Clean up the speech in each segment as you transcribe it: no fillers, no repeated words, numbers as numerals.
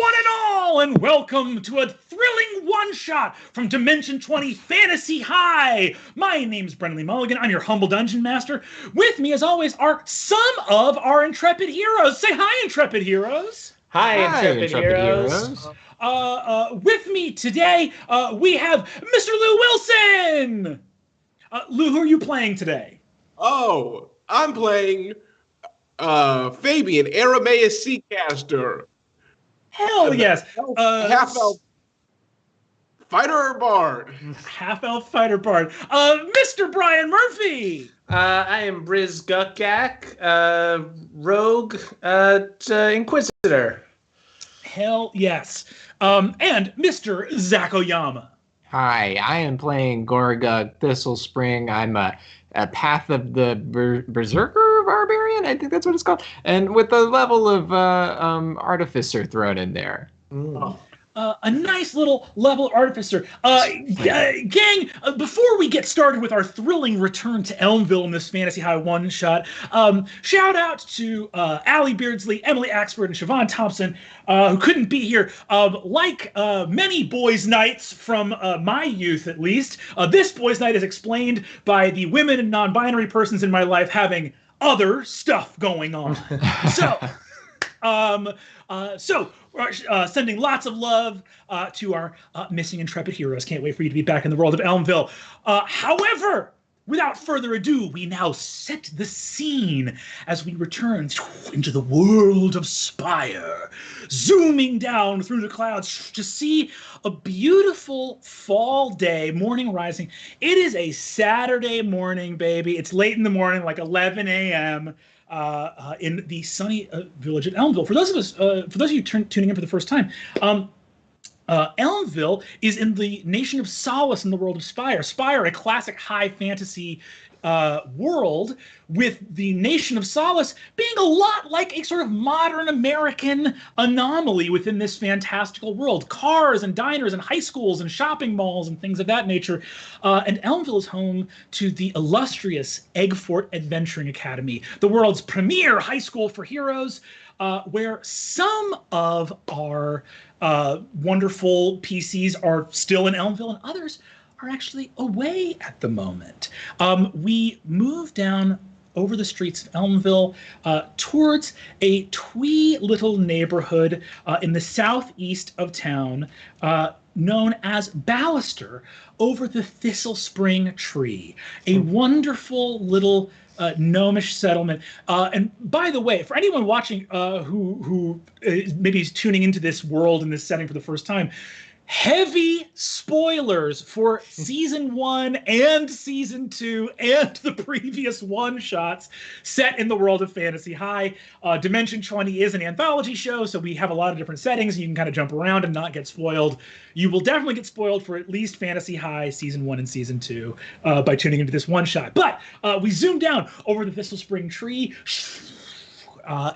one and all, and welcome to a thrilling one-shot from Dimension 20 Fantasy High. My name's Brennan Lee Mulligan. I'm your humble dungeon master. With me, as always, are some of our intrepid heroes. Say hi, intrepid heroes. Hi, intrepid heroes. With me today, we have Mr. Lou Wilson. Lou, who are you playing today? Oh, I'm playing Fabian, Aramaeus Seacaster. Hell yes. Half-elf fighter bard. Half-elf fighter bard. Mr. Brian Murphy. I am Briz Gukgak, rogue inquisitor. Hell yes. And Mr. Zac Oyama. Hi, I am playing Gorgug Thistlespring. I'm a Path of the Berserker Barbarian, I think that's what it's called, and with a level of Artificer thrown in there. A nice little level Artificer. Gang, before we get started with our thrilling return to Elmville in this Fantasy High one-shot, shout out to Allie Beardsley, Emily Axford, and Siobhan Thompson, who couldn't be here. Like many boys' nights from my youth, at least, this boys' night is explained by the women and non-binary persons in my life having other stuff going on. So sending lots of love to our missing intrepid heroes. Can't wait for you to be back in the world of Elmville. However, without further ado, we now set the scene as we return into the world of Spire, zooming down through the clouds to see a beautiful fall day, morning rising. It is a Saturday morning, baby. It's late in the morning, like 11 a.m., in the sunny village of Elmville. For those of you tuning in for the first time, Elmville is in the nation of Solace in the world of Spire. Spire, a classic high fantasy world, with the nation of Solace being a lot like a sort of modern American anomaly within this fantastical world. Cars and diners and high schools and shopping malls and things of that nature. And Elmville is home to the illustrious Eggfort Adventuring Academy, the world's premier high school for heroes, where some of our wonderful PCs are still in Elmville and others are actually away at the moment. We move down over the streets of Elmville towards a twee little neighborhood in the southeast of town known as Ballister, over the Thistlespring Tree, a wonderful little gnomish settlement. And by the way, for anyone watching who maybe is tuning into this world in this setting for the first time, heavy spoilers for season 1 and season 2 and the previous one-shots set in the world of Fantasy High. Dimension 20 is an anthology show, so we have a lot of different settings. You can kind of jump around and not get spoiled. You will definitely get spoiled for at least Fantasy High season 1 and season 2 by tuning into this one-shot. But we zoom down over the Thistlespring Tree,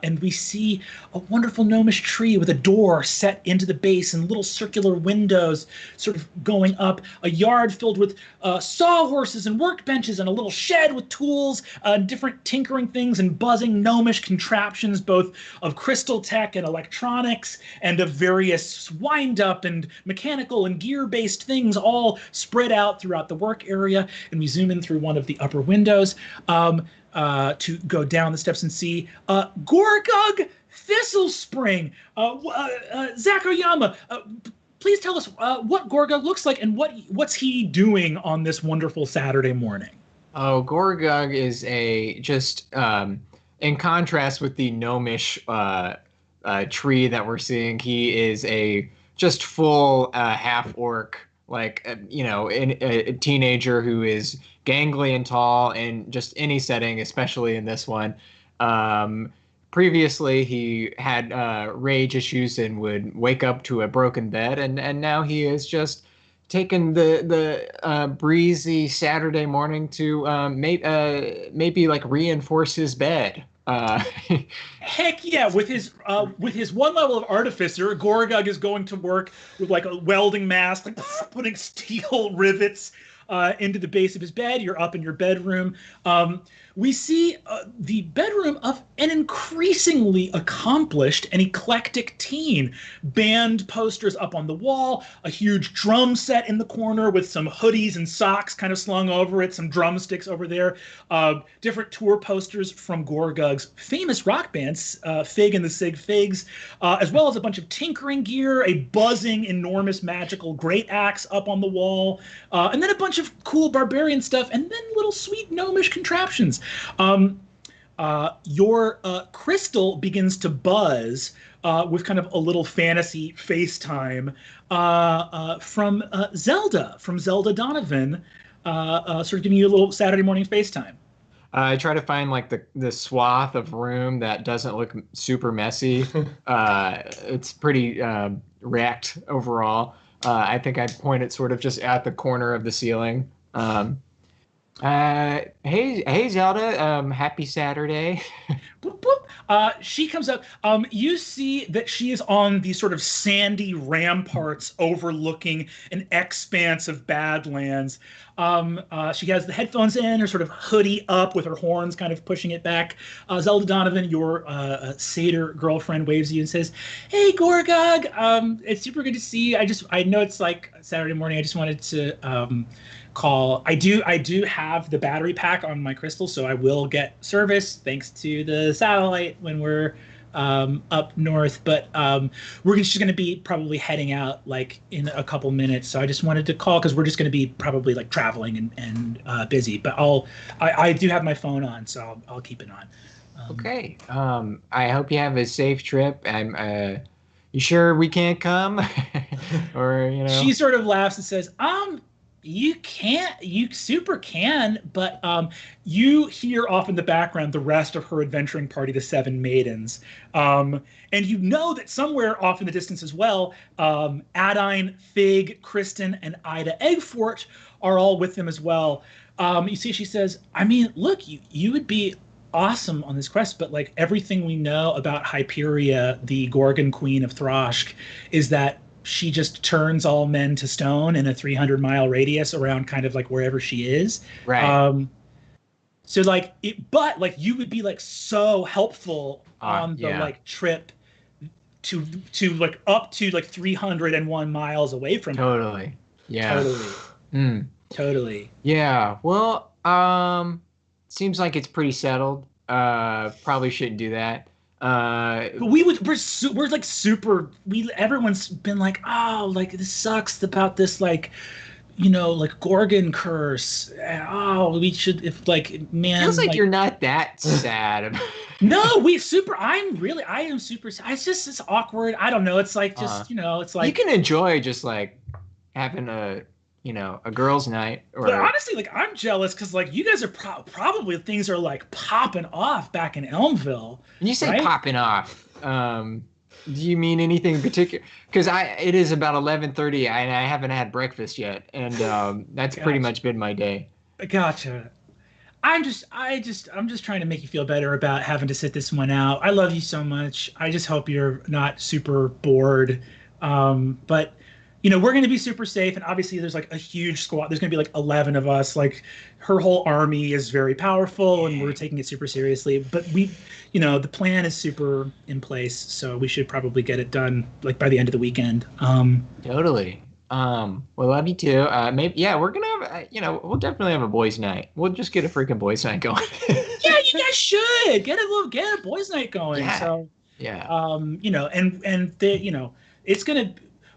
and we see a wonderful gnomish tree with a door set into the base and little circular windows sort of going up, a yard filled with sawhorses and workbenches, and a little shed with tools, different tinkering things and buzzing gnomish contraptions, both of crystal tech and electronics, and of various wind-up and mechanical and gear-based things all spread out throughout the work area. And we zoom in through one of the upper windows to go down the steps and see Gorgug Thistlespring. Zac Oyama, please tell us what Gorgug looks like and what's he doing on this wonderful Saturday morning. Oh, Gorgug is in contrast with the gnomish tree that we're seeing, he is a just full half-orc, like, a teenager who is gangly and tall in just any setting, especially in this one. Previously, he had rage issues and would wake up to a broken bed, and now he has just taken the breezy Saturday morning to maybe like reinforce his bed. Heck yeah! With his one level of Artificer, Gorgug is going to work with like a welding mask, like putting steel rivets into the base of his bed. You're up in your bedroom. we see the bedroom of an increasingly accomplished and eclectic teen. Band posters up on the wall, a huge drum set in the corner with some hoodies and socks kind of slung over it, some drumsticks over there, different tour posters from Gorgug's famous rock bands, Fig and the Sig Figs, as well as a bunch of tinkering gear, a buzzing, enormous, magical great axe up on the wall, and then a bunch of cool barbarian stuff, and then little sweet gnomish contraptions. Your crystal begins to buzz with kind of a little fantasy FaceTime from Zelda Donovan, sort of giving you a little Saturday morning FaceTime. I try to find like the swath of room that doesn't look super messy. It's pretty wrecked overall. I think I point it sort of just at the corner of the ceiling. Hey Zelda, happy Saturday. Boop, boop. She comes up. You see that she is on these sort of sandy ramparts overlooking an expanse of Badlands. She has the headphones in, her sort of hoodie up with her horns kind of pushing it back. Zelda Donovan, your satyr girlfriend, waves you and says, "Hey Gorgug, it's super good to see you. I know it's like Saturday morning. I just wanted to call. I do have the battery pack on my crystal, so I will get service thanks to the satellite when we're up north, but we're just going to be probably heading out like in a couple minutes, so I just wanted to call because we're just going to be probably like traveling and busy, but I do have my phone on, so I'll keep it on. Okay. I hope you have a safe trip. You sure we can't come? Or, you know, she sort of laughs and says, you super can, but you hear off in the background the rest of her adventuring party, the Seven Maidens. And you know that somewhere off in the distance as well, Adine, Fig, Kristen, and Ida Eggfort are all with them as well. You see, she says, I mean, look, you would be awesome on this quest, but like everything we know about Hyperia, the Gorgon queen of Throshk, is that she just turns all men to stone in a 300-mile radius around kind of like wherever she is. Right. So like but like you would be like so helpful on the like trip to like up to like 301 miles away from her. Totally. Yeah. Totally. Totally. Yeah. Well, seems like it's pretty settled. Probably shouldn't do that. But we're like super. Everyone's been like, oh, like this sucks about this, like, you know, like Gorgon curse. Oh, we should, if like, man. Feels like you're not that sad. No, I am super sad. It's awkward. I don't know. It's like just you know, it's like you can enjoy just like having a girls' night. But honestly, like I'm jealous because like you guys are probably things are like popping off back in Elmville. When you say right? Popping off, do you mean anything in particular? Because it is about 11:30 and I haven't had breakfast yet, and that's pretty much been my day. Gotcha. I'm just trying to make you feel better about having to sit this one out. I love you so much. I just hope you're not super bored. But you know, we're going to be super safe, and obviously there's like a huge squad. There's going to be like 11 of us. Like her whole army is very powerful, and we're taking it super seriously. But we, you know, the plan is super in place, so we should probably get it done like by the end of the weekend. Totally. Well, love you too. Maybe, yeah, we're gonna have, we'll definitely have a boys' night. We'll just get a freaking boys' night going. Yeah, you guys should get a boys' night going. Yeah. So, yeah. You know, and they, you know,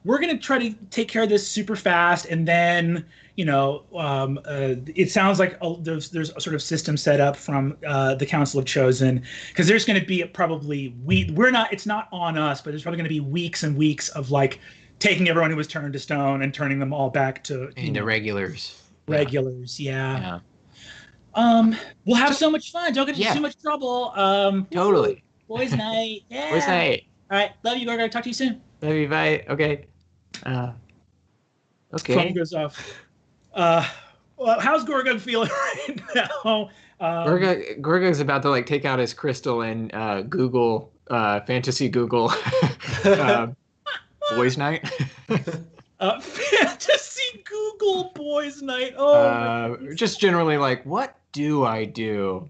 we're going to try to take care of this super fast. And then, you know, it sounds like there's a sort of system set up from the Council of Chosen, because there's going to be probably, it's not on us, but there's probably going to be weeks and weeks of like taking everyone who was turned to stone and turning them all back to the regulars. Regulars. Yeah. We'll have so much fun. Don't get into too much trouble. Totally. Boys' night. Yeah. Boys' night. All right. Love you, Gorgo. Talk to you soon. Love you. Bye. Okay. Okay. Phone goes off. Well, how's Gorgo feeling right now? Gorgo's about to like take out his crystal and Google fantasy Google boys' night. Fantasy Google boys' night. Oh. Just generally like what do I do?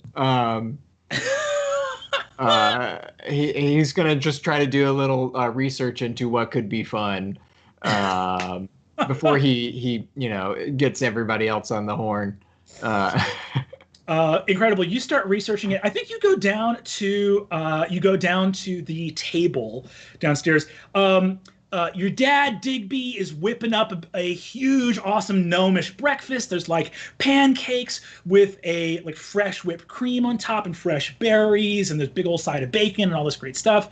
He's gonna just try to do a little research into what could be fun before he gets everybody else on the horn. Incredible. You start researching it. I think you go down to the table downstairs. Your dad, Digby, is whipping up a huge, awesome gnomish breakfast. There's like pancakes with a fresh whipped cream on top and fresh berries, and there's big old side of bacon and all this great stuff.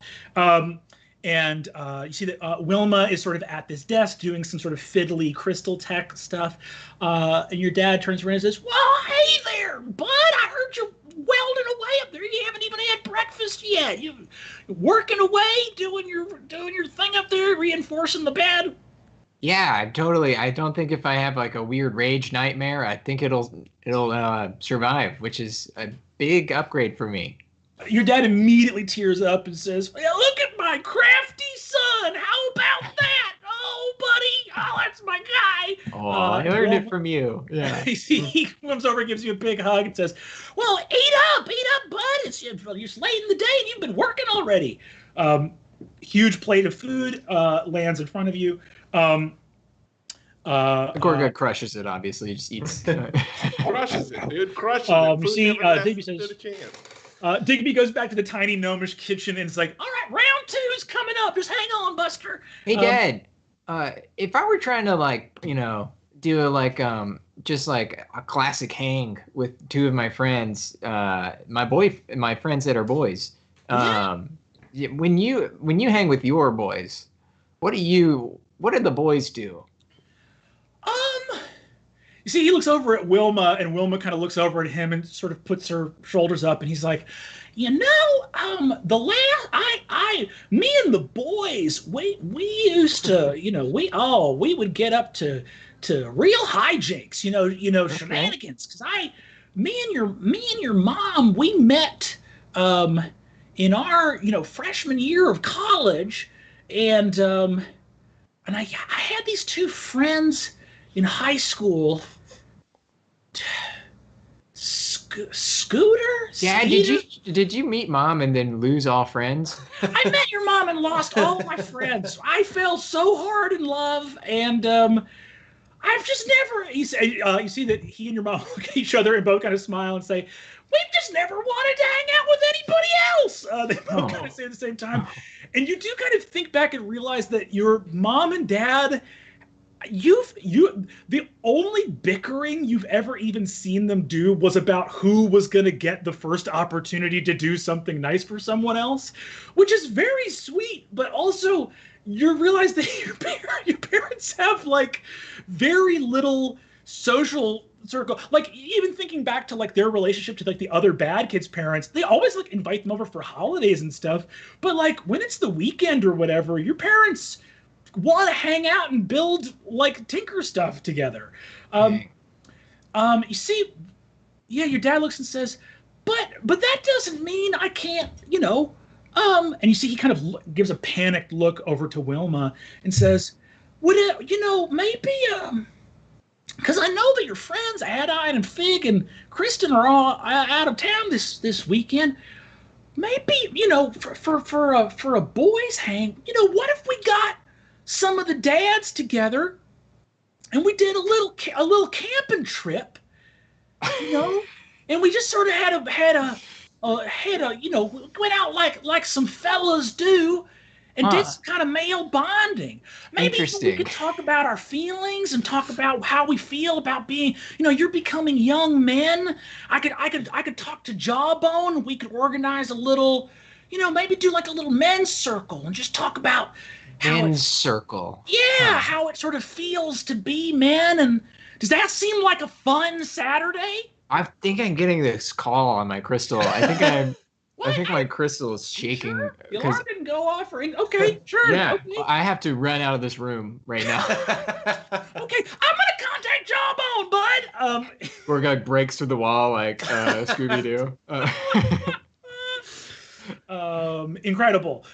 And you see that Wilma is sort of at this desk doing some sort of fiddly crystal tech stuff. And your dad turns around and says, "Well, hey there, bud. I heard you're welding away up there. You haven't even had breakfast yet. You're working away, doing your thing up there, reinforcing the bed." Yeah, totally. I don't think if I have like a weird rage nightmare, I think it'll survive, which is a big upgrade for me. Your dad immediately tears up and says, "Well, look at my crafty son. How about that? Oh, buddy. Oh, that's my guy." Oh, I learned it from you. Yeah. He comes over and gives you a big hug and says, "Well, eat up, bud. It's late in the day and you've been working already." Huge plate of food lands in front of you. Gorga crushes it, obviously. He just eats. Crushes it, dude. Crushes it. You see, Digby says, Digby goes back to the tiny gnomish kitchen and is like, "All right, round 2's coming up. Just hang on, Buster." Hey, Dad. If I were trying to do just like a classic hang with two of my friends, my friends that are boys. When you hang with your boys, what do the boys do? You see, he looks over at Wilma, and Wilma kind of looks over at him and sort of puts her shoulders up, and he's like, me and the boys, we used to, we would get up to real hijinks, Okay. shenanigans. Because me and your mom, we met in our, freshman year of college, and I had these two friends in high school. Scooter? Yeah, did you meet Mom and then lose all friends? I met your mom and lost all of my friends. I fell so hard in love, and I've just never. You see that he and your mom look at each other and both kind of smile and say, "We've just never wanted to hang out with anybody else." They both kind of say at the same time, and you do kind of think back and realize that your mom and dad. The only bickering you've ever even seen them do was about who was going to get the first opportunity to do something nice for someone else, which is very sweet, but also you realize that your parents have like very little social circle. Like even thinking back to like their relationship to like the other bad kids' parents, they always like invite them over for holidays and stuff, but like when it's the weekend or whatever, your parents want to hang out and build like tinker stuff together. You see, your dad looks and says, but that doesn't mean I can't, and you see he kind of gives a panicked look over to Wilma and says, would it, maybe, because I know that your friends, Adine and Fig and Kristen are all out of town this weekend. Maybe, for a boys hang, what if we got some of the dads together and we did a little camping trip, and we just sort of had a went out like some fellas do and did some kind of male bonding. Maybe we could talk about our feelings and talk about how we feel about being, you're becoming young men. I could talk to Jawbone. We could organize a little, maybe do like a little men's circle and just talk about men's circle. Yeah, how it sort of feels to be men. And does that seem like a fun Saturday? I think I'm getting this call on my crystal. I think my crystal is shaking. Sure? The alarm didn't go off or anything. Okay, sure. Yeah, okay. I have to run out of this room right now. Okay, I'm gonna contact Jawbone, bud. Gorga breaks through the wall like Scooby-Doo. Incredible.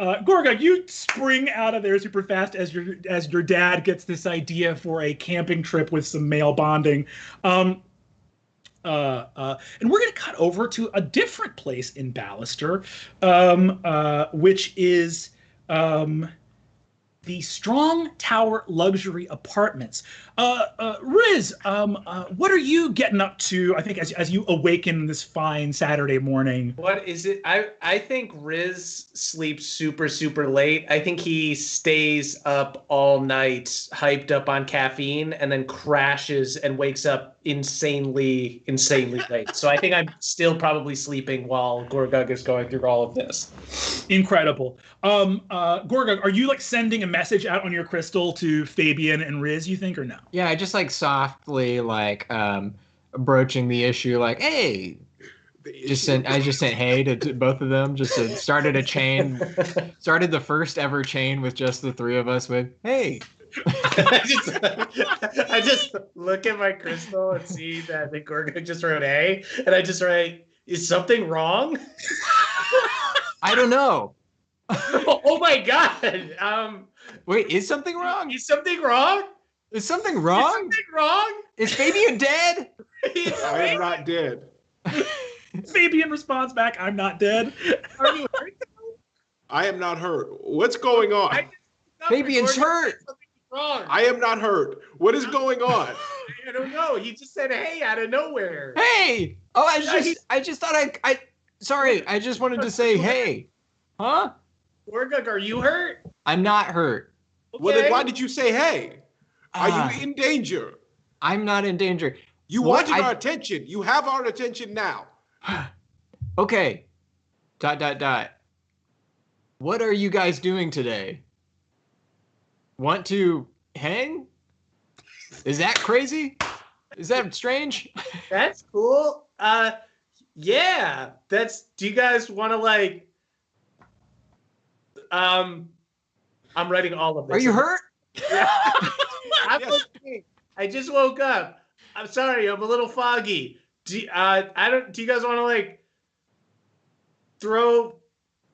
Gorga, you spring out of there super fast as your dad gets this idea for a camping trip with some male bonding. and we're going to cut over to a different place in Ballister, which is the Strong Tower Luxury Apartments. Riz, what are you getting up to, I think, as you awaken this fine Saturday morning? What is it? I think Riz sleeps super, super late. I think he stays up all night, hyped up on caffeine, and then crashes and wakes up insanely late. So I think I'm still probably sleeping while Gorgug is going through all of this. Incredible. Gorgug, are you like sending a message out on your crystal to Fabian and Riz, you think, or no? Yeah, I just like softly like broaching the issue, like, hey. I just sent hey to both of them. Started the first ever chain with just the three of us with hey. I just look at my crystal and see that the Gorgug just wrote A, and I just write, is something wrong? I don't know. Oh my god. Wait, is something wrong? Is something wrong? Is something wrong? Is something wrong? Is Fabian dead? I am not dead. Fabian responds back, I'm not dead. Are you hurt? I am not hurt. What's going on? Fabian's hurt. Wrong. I am not hurt. What is going on? I don't know. He just said hey out of nowhere. Hey! Oh, I just thought sorry, I just wanted to say hey. Huh? Gorgug, are you hurt? I'm not hurt. Okay. Well, then why did you say hey? Are you in danger? I'm not in danger. You wanted our attention. You have our attention now. Okay. ... What are you guys doing today? Want to hang? Is that crazy? Is that strange? That's cool. Yeah. Do you guys want to like I'm writing all of this. Are you hurt? Yeah. I'm okay. I just woke up. I'm sorry, I'm a little foggy. Do you guys want to like throw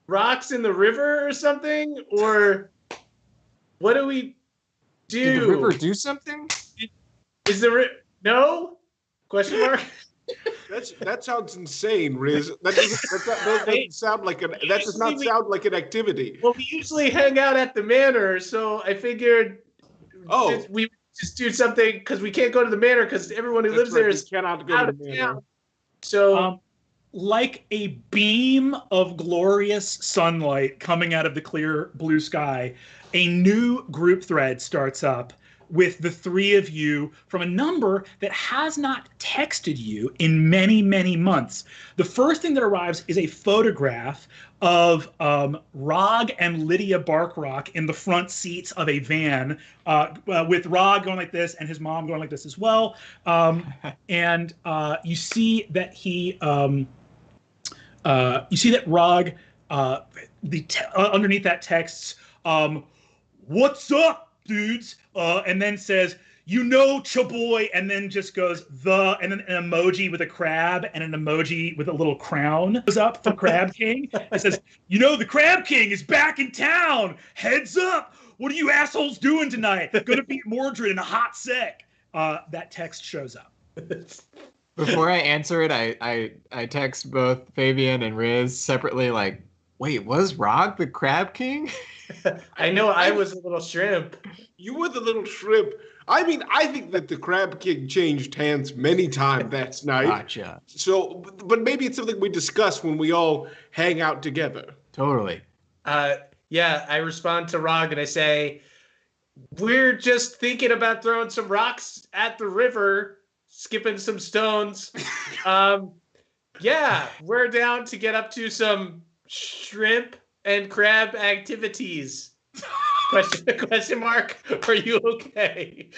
rocks in the river or something? Or what do we do? Did the river do something? Is the no? Question mark. That sounds insane, Riz. That doesn't sound like that does not sound like an activity. Well, we usually hang out at the manor, so I figured we just do something because we can't go to the manor because everyone who lives there cannot go to the manor. Town. So, like a beam of glorious sunlight coming out of the clear blue sky, a new group thread starts up with the three of you from a number that has not texted you in many, many months. The first thing that arrives is a photograph of Rog and Lydia Barkrock in the front seats of a van, with Rog going like this and his mom going like this as well. And you see that Rog, underneath that texts, "What's up, dudes?" And then says, chaboy, and then just goes and then an emoji with a crab and an emoji with a little crown goes up for Crab King. It says, the Crab King is back in town. Heads up. What are you assholes doing tonight? Gonna beat Mordred in a hot sec. That text shows up. Before I answer it, I text both Fabian and Riz separately, like, wait, was Rog the Crab King? I know I was a little shrimp. You were the little shrimp. I mean, I think that the Crab King changed hands many times that night. Gotcha. So, but maybe it's something we discuss when we all hang out together. Totally. Yeah, I respond to Rog and I say, we're just thinking about throwing some rocks at the river, skipping some stones. Yeah, we're down to get up to some shrimp and crab activities. Question mark. Are you okay?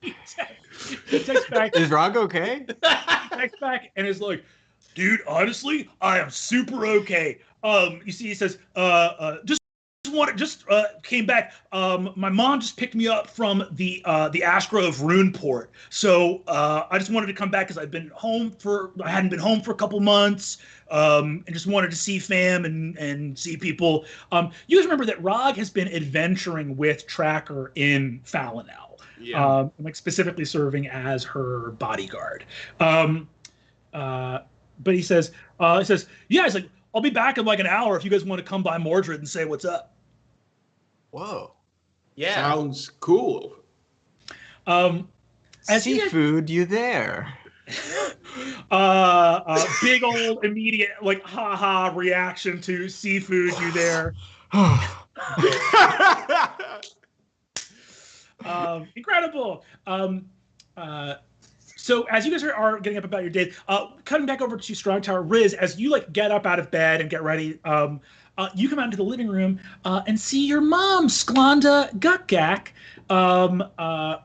He texts back. Is Rog okay? He texts back and is like, dude, honestly, I am super okay. You see, he says, just came back. My mom just picked me up from the Ashgrove Runeport. So I just wanted to come back because I hadn't been home for a couple months. And just wanted to see fam and see people. You guys remember that Rog has been adventuring with Tracker in Falinal. Yeah. Like specifically serving as her bodyguard. But he says, yeah, he's like, I'll be back in like an hour if you guys want to come by Mordred and say what's up. Whoa. Yeah. Sounds cool. Seafood, you there? Big old immediate like ha reaction to seafood, you there. Incredible. So as you guys are getting up about your day, cutting back over to Strong Tower, Riz, as you like get up out of bed and get ready, you come out into the living room and see your mom, Sklanda Gutgak,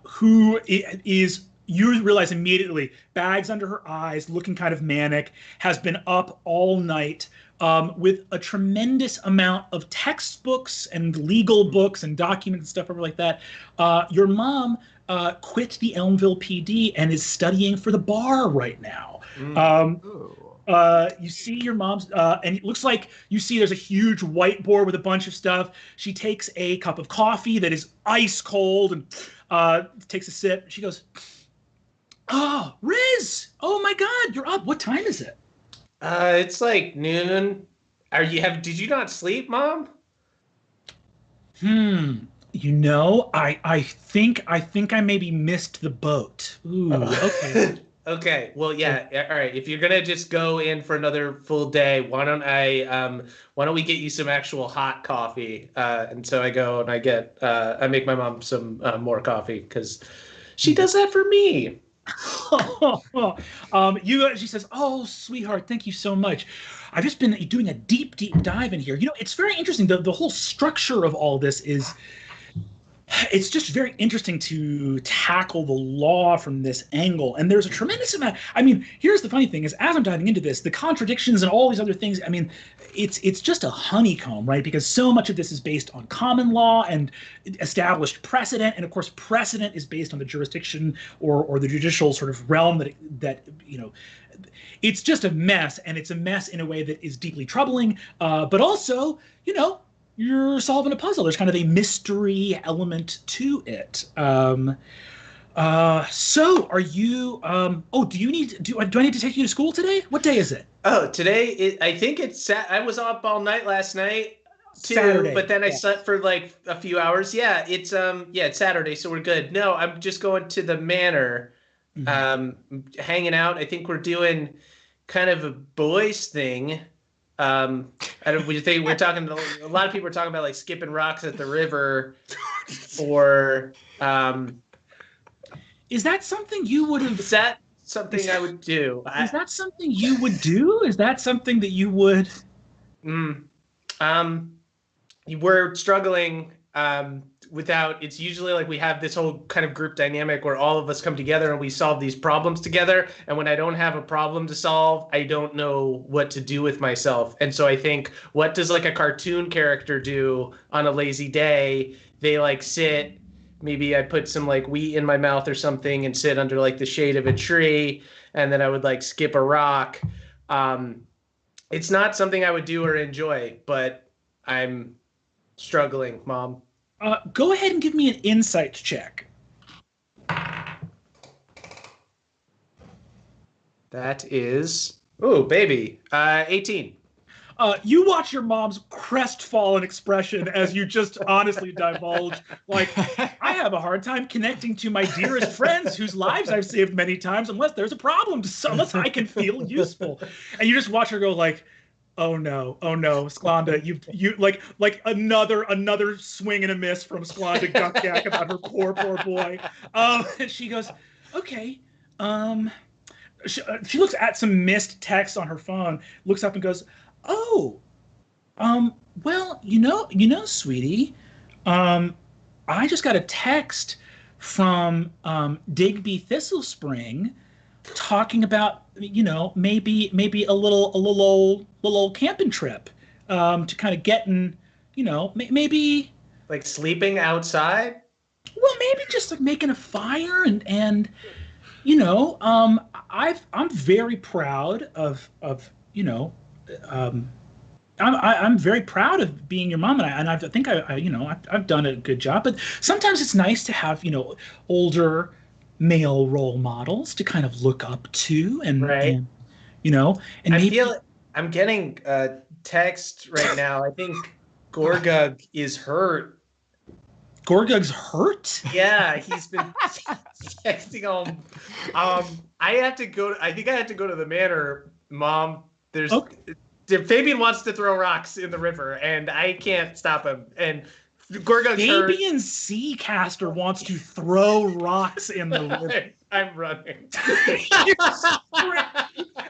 who is, you realize immediately, bags under her eyes, looking kind of manic, has been up all night with a tremendous amount of textbooks and legal books and documents and stuff over like that. Your mom quit the Elmville PD and is studying for the bar right now. You see your mom's, and it looks like you see there's a huge whiteboard with a bunch of stuff. She takes a cup of coffee that is ice cold and takes a sip. She goes, "Oh, Riz! Oh my God, you're up. What time is it?" It's like noon. Did you not sleep, Mom? You know, I think I maybe missed the boat. Ooh, okay. Okay. Well, yeah. All right. If you're gonna just go in for another full day, why don't we get you some actual hot coffee? And so I go and I make my mom some more coffee because she does that for me. She says, "Oh, sweetheart, thank you so much. I've just been doing a deep dive in here. You know, it's very interesting. The whole structure of all this is." It's just very interesting to tackle the law from this angle. And there's a tremendous amount. I mean, here's the funny thing is, as I'm diving into this, the contradictions and all these other things, I mean, it's just a honeycomb, right? Because so much of this is based on common law and established precedent. And of course, precedent is based on the jurisdiction or the judicial sort of realm that you know, it's just a mess. And it's a mess in a way that is deeply troubling, but also, you know, you're solving a puzzle. There's kind of a mystery element to it. So are you, do I need to take you to school today? What day is it? Oh, today, I think I was up all night last night too, Saturday, but then I slept for like a few hours. Yeah, it's Saturday, so we're good. No, I'm just going to the manor, hanging out. I think we're doing kind of a boys thing. We think we're talking. A lot of people are talking about like skipping rocks at the river, or is that something you would have? Is that something I would do? Is that something you would do? Is that something that you would? We're struggling. It's usually like we have this whole kind of group dynamic where all of us come together and we solve these problems together. And when I don't have a problem to solve, I don't know what to do with myself. And so I think, what does like a cartoon character do on a lazy day? They like sit, maybe I put some like wheat in my mouth or something and sit under like the shade of a tree. And then I would like skip a rock. It's not something I would do or enjoy, but I'm struggling, Mom. Go ahead and give me an insight check. That is, oh, baby, 18. You watch your mom's crestfallen expression as you just honestly divulge, like, I have a hard time connecting to my dearest friends whose lives I've saved many times unless there's a problem, unless I can feel useful. And you just watch her go like, oh no, Sklanda, you like another swing and a miss from Sklanda Gutgak about her poor boy. And she goes, okay. She looks at some missed text on her phone, looks up and goes, oh, well, you know, sweetie, I just got a text from Digby Thistlespring talking about, you know, maybe a little camping trip to kind of getting maybe like sleeping outside. Well, maybe just like making a fire and I'm very proud of I'm very proud of being your mom, and I think I've done a good job. But sometimes it's nice to have older male role models to kind of look up to, and Right. and maybe I'm getting a text right now. I think Gorgug is hurt. Gorgug's hurt? Yeah, he's been texting him. I have to go. I think I have to go to the manor, Mom. Fabian wants to throw rocks in the river, and I can't stop him. And Gorgug's hurt. Fabian Seacaster wants to throw rocks in the river. I'm running.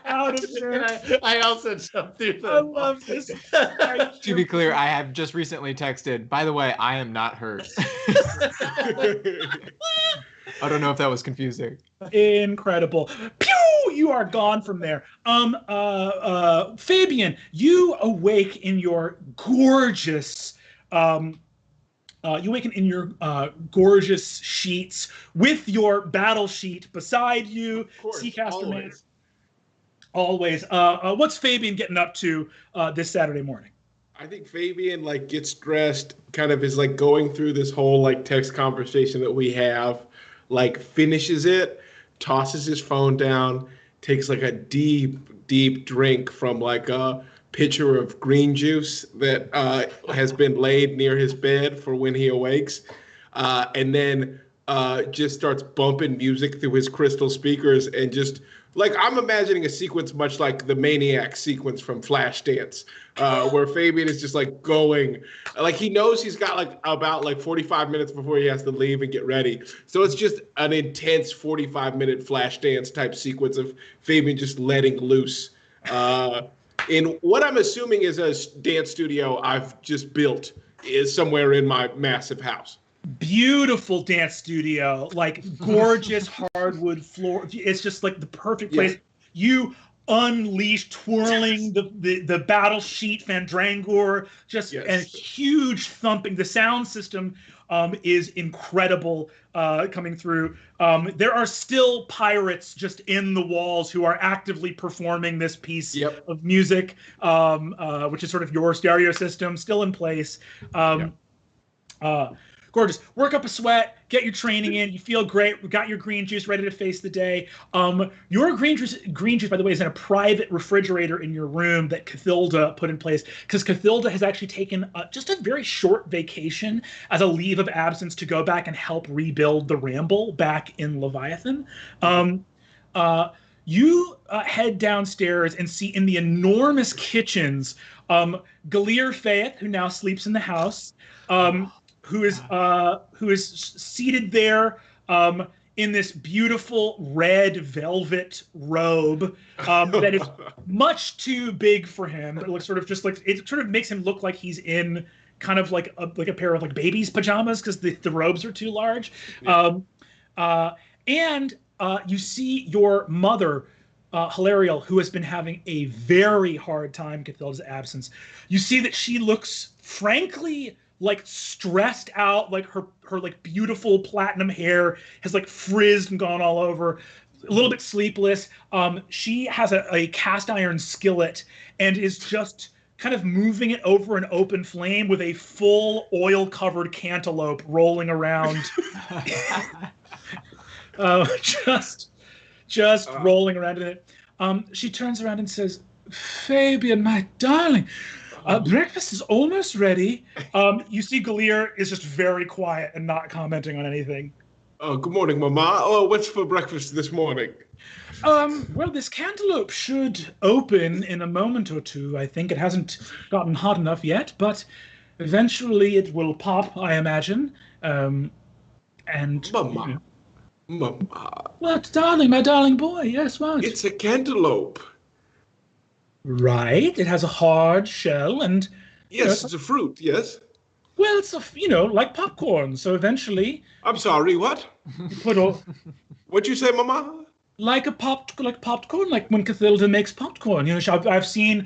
Out of there. I also jumped through the I love this. To be clear, I have just recently texted, by the way, I am not hurt. I don't know if that was confusing. Incredible. Pew! You are gone from there. Fabian, you awake in your gorgeous gorgeous sheets with your battle sheet beside you. Of course, Seacaster Man. always. Always. What's Fabian getting up to this Saturday morning? I think Fabian gets dressed, kind of is going through this whole text conversation that we have, finishes it, tosses his phone down, takes a deep drink from a pitcher of green juice that has been laid near his bed for when he awakes, and then just starts bumping music through his crystal speakers and just I'm imagining a sequence much like the Maniac sequence from Flashdance, where Fabian is just going, he knows he's got about 45 minutes before he has to leave and get ready. So it's just an intense 45-minute Flashdance type sequence of Fabian just letting loose in what I'm assuming is a dance studio I've just built is somewhere in my massive house. Beautiful dance studio, gorgeous hardwood floor. It's just the perfect place. Yeah. You unleash twirling the battle sheet Fandrangor, and huge thumping. The sound system is incredible coming through. There are still pirates just in the walls who are actively performing this piece of music, which is sort of your stereo system still in place. Gorgeous. Work up a sweat, get your training in. You feel great. We got your green juice ready to face the day. Your green juice, by the way, is in a private refrigerator in your room that Cathilda put in place because Cathilda has actually taken just a very short vacation as a leave of absence to go back and help rebuild the Ramble back in Leviathan. You head downstairs and see in the enormous kitchens Galir Faith, who now sleeps in the house, who is seated there in this beautiful red velvet robe that is much too big for him. It looks it sort of makes him look like he's in kind of like a pair of baby's pajamas because the robes are too large. Yeah. And you see your mother, Hilariel, who has been having a very hard time in Cathilda's absence. You see that she looks frankly stressed out, her beautiful platinum hair has frizzed and gone all over, a little bit sleepless. She has a cast iron skillet and is just kind of moving it over an open flame with a full oil covered cantaloupe rolling around. Just rolling around in it. She turns around and says, "Fabian, my darling, breakfast is almost ready." You see Galir is just very quiet and not commenting on anything. Good morning, Mama. Oh, what's for breakfast this morning? Well, this cantaloupe should open in a moment or two. I think it hasn't gotten hot enough yet, but eventually it will pop, I imagine. And Mama. What, darling, my darling boy? Yes, what? It's a cantaloupe. Right. It has a hard shell and... Yes, it's a fruit, yes. Well, it's like popcorn. So eventually... I'm sorry, what? You put all... What'd you say, Mama? Like popcorn, like when Cathilda makes popcorn. I have seen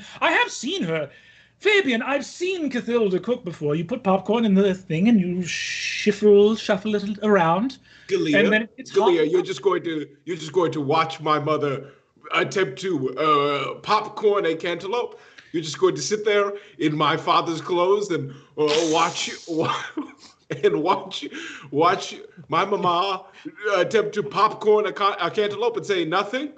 her Fabian, I've seen Cathilda cook before. You put popcorn in the thing and you shuffle it around. Galia, and then it's Galia, hot. you're just going to watch my mother attempt to popcorn a cantaloupe. You're just going to sit there in my father's clothes and watch my mama attempt to popcorn a cantaloupe and say nothing.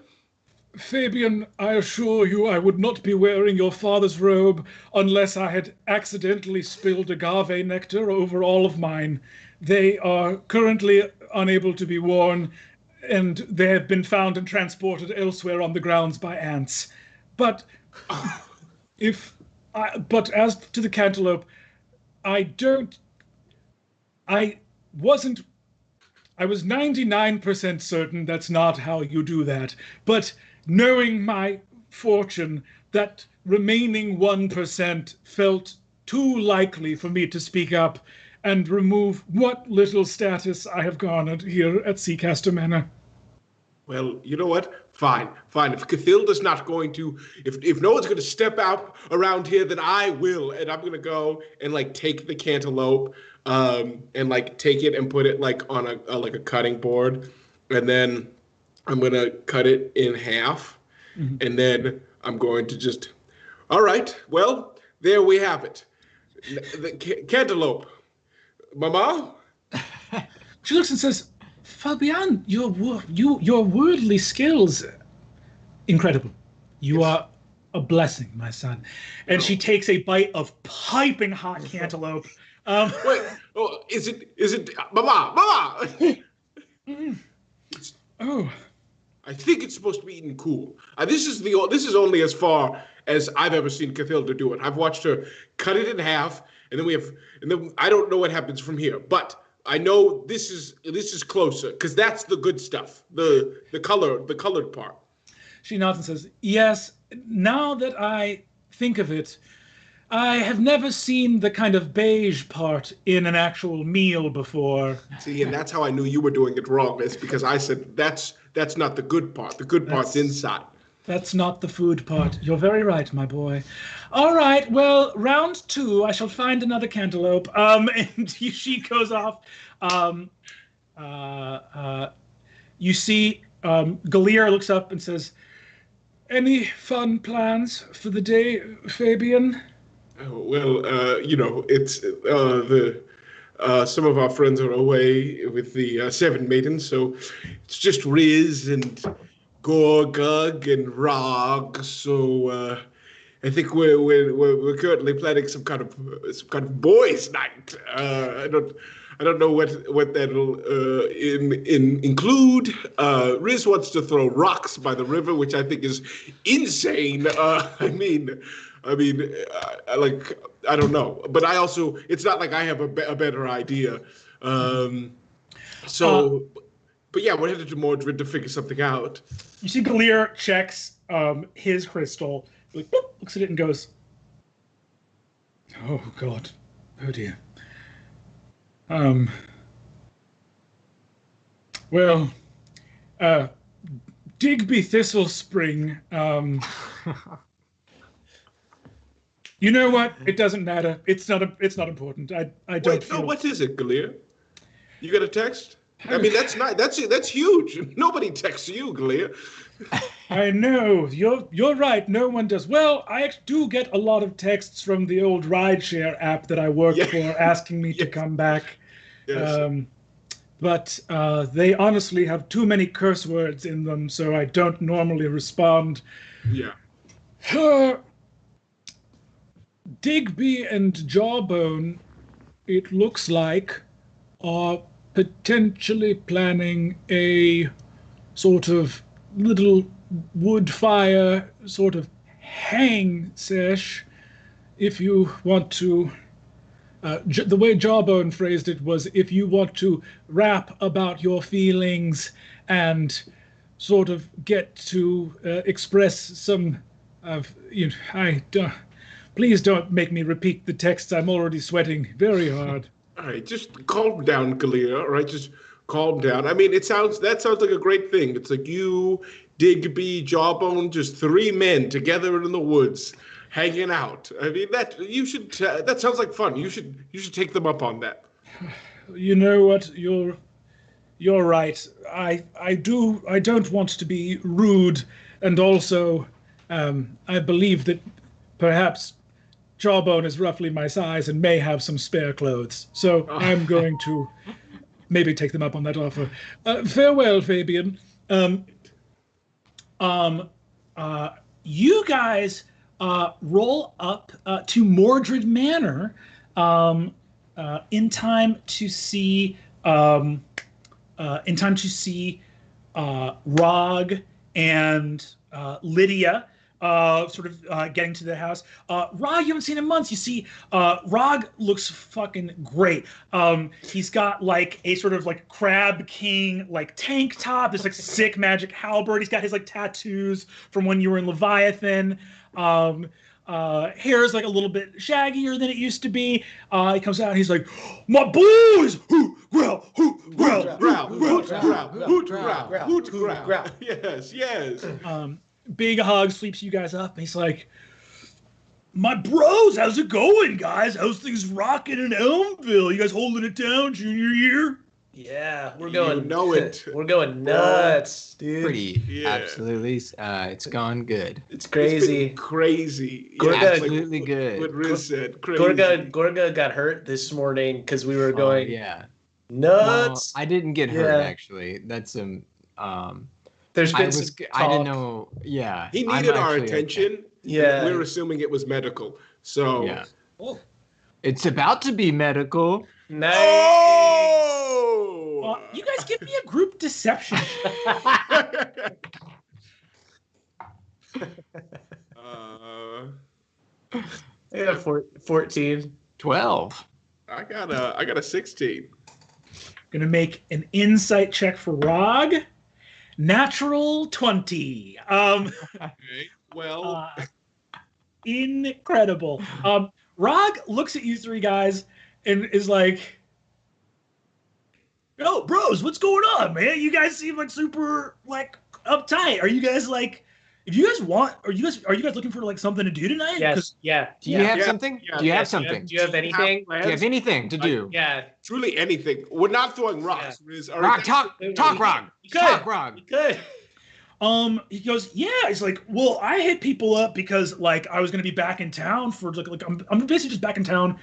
Fabian, I assure you I would not be wearing your father's robe unless I had accidentally spilled agave nectar over all of mine. They are currently unable to be worn, and they have been found and transported elsewhere on the grounds by ants. But but as to the cantaloupe, I was 99% certain that's not how you do that. But knowing my fortune, that remaining 1% felt too likely for me to speak up and remove what little status I have garnered here at Seacaster Manor. Well, you know what? Fine. If Cathilda's not going to, if no one's going to step out around here, then I will, and I'm going to go and like take the cantaloupe, and like take it and put it like on a cutting board, and then I'm going to cut it in half, and then I'm going to just, all right. Well, there we have it, the cantaloupe. Mama. She looks and says, Fabian, your worldly skills, incredible. You are a blessing, my son. And she takes a bite of piping hot cantaloupe. Wait, is it, Mama? Oh, I think it's supposed to be eaten cool. This is only as far as I've ever seen Cathilda do it. I've watched her cut it in half, and then I don't know what happens from here, but I know this is closer because that's the good stuff, the colored part. She nods and says, yes, now that I think of it, I have never seen the kind of beige part in an actual meal before. See, and that's how I knew you were doing it wrong. It's because I said that's not the good part. The good part's inside. That's not the food part. You're very right, my boy. All right, well, round 2, I shall find another cantaloupe. And she goes off. You see, Galir looks up and says, any fun plans for the day, Fabian? Oh, well, it's some of our friends are away with the Seven Maidens, so it's just Riz and Gorgug and Rog. So I think we're currently planning some kind of boys' night. I don't know what that'll include. Riz wants to throw rocks by the river, which I think is insane. I don't know, but it's not like I have a better idea. But yeah, we're headed to Mordred to figure something out. You see Galir checks his crystal, like, boop, looks at it and goes, oh God, oh dear. Well, Digby Thistlespring, you know what? It doesn't matter. It's not important. I don't feel... No, what is it, Galir? You got a text? I mean, that's huge. Nobody texts you, Galir. I know. You're right. No one does. Well, I do get a lot of texts from the old rideshare app that I work for asking me to come back. Yes. But they honestly have too many curse words in them, so I don't normally respond. Yeah. Digby and Jawbone, it looks like, are potentially planning a sort of little wood fire sort of hang sesh, if you want to. The way Jawbone phrased it was, if you want to rap about your feelings and sort of get to express some of, please don't make me repeat the text. I'm already sweating very hard. All right, just calm down, Galia. All right, just calm down. I mean, that sounds like a great thing. It's like you, Digby, Jawbone, just 3 men together in the woods. hanging out. I mean, that you should. That sounds like fun. You should take them up on that. You know what? You're right. I don't want to be rude, and also, I believe that perhaps Jawbone is roughly my size and may have some spare clothes. So I'm going to maybe take them up on that offer. Farewell, Fabian. You guys roll up to Mordred Manor in time to see Rog and Lydia getting to the house. Rog, you haven't seen in months. You see, Rog looks fucking great. He's got like a sort of like Crab King like tank top, this like sick magic halberd. He's got his like tattoos from when you were in Leviathan. Hair is like a little bit shaggier than it used to be. He comes out and he's like, "My boys, hoot growl, hoot growl, hoot growl, hoot growl, hoot growl." Yes. Big hug, sleeps you guys up, and he's like, "My bros, how's it going, guys? How's things rocking in Elmville? You guys holding it down junior year?" Yeah, we're going. You know it. We're going nuts, dude. Pretty, absolutely. It's gone good. It's crazy. Crazy. Absolutely good. What Riz said. Crazy. Gorga got hurt this morning because we were going. Nuts. Well, I didn't get hurt actually. That's some. There's been I didn't know. Yeah. He needed our attention. Okay. Yeah. We were assuming it was medical. So. Yeah. Oh. It's about to be medical. Nice. Oh! You guys give me a group deception. I got 14. 12. I got a 16. Gonna make an insight check for Rog. Natural 20. Okay. Well, incredible. Rog looks at you three guys and is like, "Yo, bros, what's going on, man? You guys seem like super like uptight. Are you guys like, if you guys want, are you guys looking for like something to do tonight?" Yes. Yeah. Do you have something? Yeah. Do you have something? Do you have anything? Do you have anything to do? Yeah. Truly anything. We're not throwing rocks. Yeah. Rog, talk, Rog. Talk, Rog. Good. He goes, "Yeah." He's like, "Well, I hit people up because like I was gonna be back in town for like I'm basically just back in town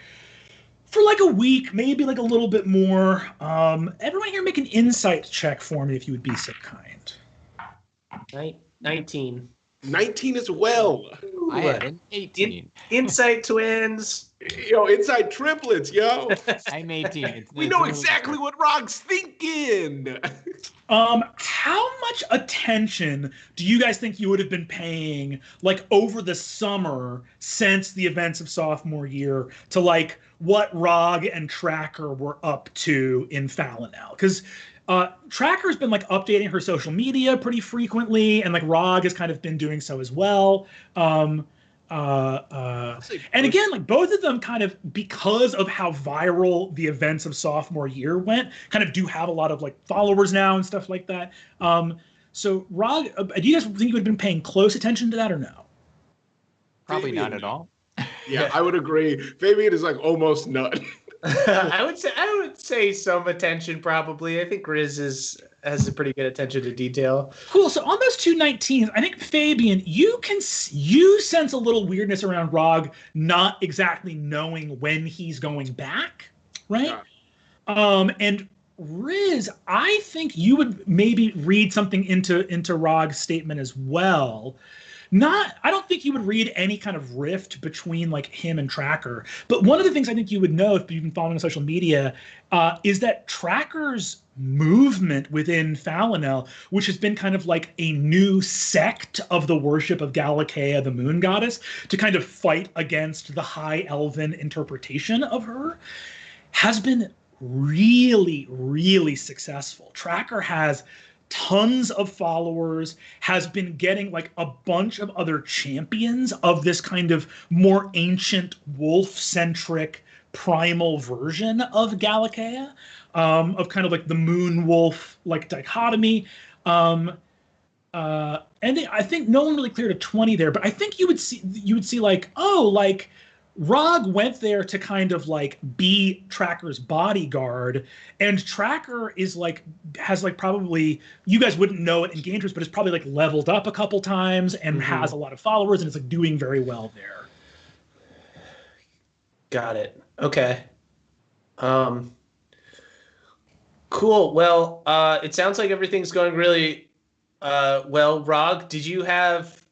for like a week, maybe like a little bit more. Everyone here make an insight check for me if you would be so kind." 19. 19 as well. I had an 18. Insight twins. Yo, inside triplets, yo. I'm 18. We know exactly what Rog's thinking. How much attention do you guys think you would have been paying, like, over the summer since the events of sophomore year to, like, what Rog and Tracker were up to in Falinal? Because Tracker's been, like, updating her social media pretty frequently, and, like, Rog has kind of been doing so as well. And again, like both of them kind of, because of how viral the events of sophomore year went, kind of do have a lot of like followers now and stuff like that. So Rog, do you guys think you would have been paying close attention to that or no? Probably not at all. Yeah, I would agree. Fabian is like almost none. I would say some attention probably. I think Riz has a pretty good attention to detail. Cool. So on those 2 19s, I think Fabian, you sense a little weirdness around Rog not exactly knowing when he's going back, right? Yeah. And Riz, I think you would maybe read something into Rog's statement as well. I don't think you would read any kind of rift between like him and Tracker. But one of the things I think you would know if you've been following social media is that Tracker's movement within Falinal, which has been kind of like a new sect of the worship of Galatea, the moon goddess, to kind of fight against the high elven interpretation of her, has been really, really successful. Tracker has tons of followers, has been getting like a bunch of other champions of this kind of more ancient wolf-centric primal version of Galatea, of kind of like the moon wolf like dichotomy. I think no one really cleared a 20 there, but I think you would see like, oh, like Rog went there to kind of like be Tracker's bodyguard, and Tracker is like has like probably, you guys wouldn't know it in Game Troops, but it's probably like leveled up a couple times and has a lot of followers and it's like doing very well there. Got it. Okay. Cool. Well, it sounds like everything's going really well. Rog, did you have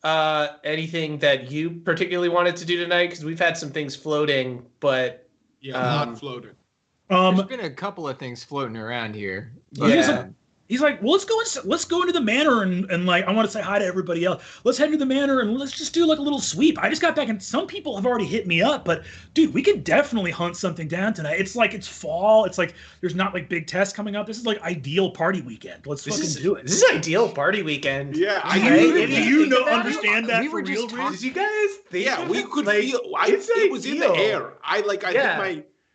anything that you particularly wanted to do tonight? Because we've had some things floating, but not floating. There's been a couple of things floating around here. But, he's like, well, let's go into the manor and like, I want to say hi to everybody else. Let's head into the manor and let's just do like a little sweep. I just got back and some people have already hit me up, but dude, we can definitely hunt something down tonight. It's like, it's fall. It's like, there's not like big tests coming up. This is like ideal party weekend. Let's fucking do it. This is ideal party weekend. Yeah. Do you understand that? We were just talking. Did you guys think? Yeah, we could like, feel. It was in the air.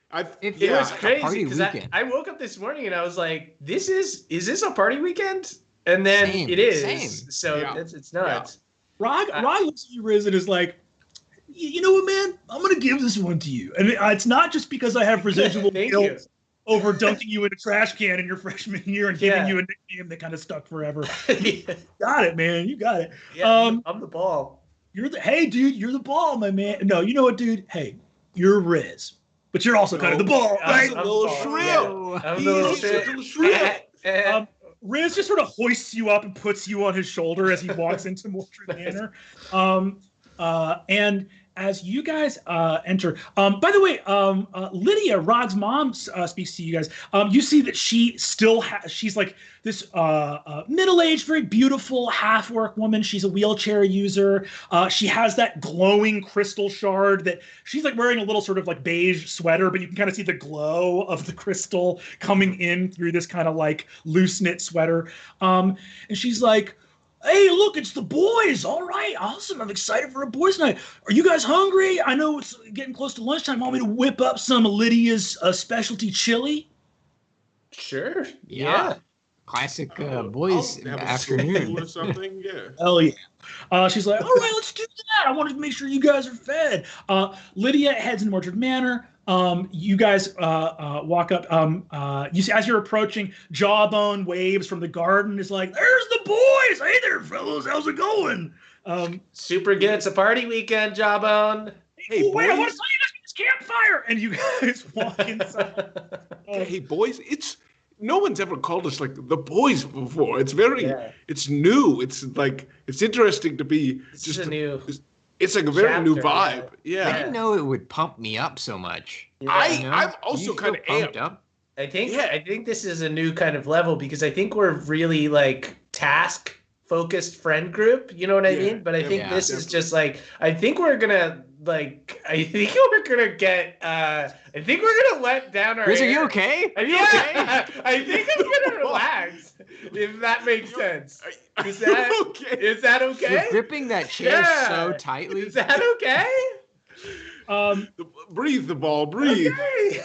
I think it was crazy because I I woke up this morning and I was like, is this a party weekend? And then it is. Same. So it's nuts. Yeah. Rog looks at you, Riz, and is like, you know what, man? I'm going to give this one to you. And it's not just because I have residual guilt over dunking you in a trash can in your freshman year and giving you a nickname that kind of stuck forever. Got it, man. You got it. Yeah, I'm the ball. Hey, dude, you're the ball, my man. No, you know what, dude? Hey, you're Riz. But you're also kind of the ball, right? I'm a little shrill. I'm the little shrill. Riz just sort of hoists you up and puts you on his shoulder as he walks into Mordred Manor. And as you guys enter, by the way, Lydia, Rod's mom, speaks to you guys. You see that she still she's like this middle-aged, very beautiful half-orc woman. She's a wheelchair user. She has that glowing crystal shard that she's like wearing a little sort of like beige sweater, but you can kind of see the glow of the crystal coming in through this kind of like loose knit sweater. And she's like, hey, look, it's the boys. All right, awesome. I'm excited for a boys' night. Are you guys hungry? I know it's getting close to lunchtime. Want me to whip up some of Lydia's specialty chili? Sure. Yeah. Classic boys afternoon. Or something. Yeah. Hell yeah. She's like, all right, let's do that. I wanted to make sure you guys are fed. Lydia heads into Mordred Manor. You guys walk up. You see, as you're approaching, Jawbone waves from the garden. Is like, there's the boys. Hey there, fellas. How's it going? Super good. It's a party weekend, Jawbone. Hey, wait, I want to tell you this campfire. And you guys walk inside. Hey, boys, no one's ever called us like the boys before. It's it's new. It's like, it's interesting to be just a new. It's like a very new vibe. Yeah. I didn't know it would pump me up so much. Yeah. I'm also kind of pumped up. I think this is a new kind of level because I think we're really like task focused friend group. You know what I mean? But I think this is just like, I think we're gonna let down our Riz, are you okay? Are you okay? I think I'm gonna relax. If that makes sense. Is that okay? You're gripping that chair so tightly. Is that okay? Breathe, the ball, breathe. Okay.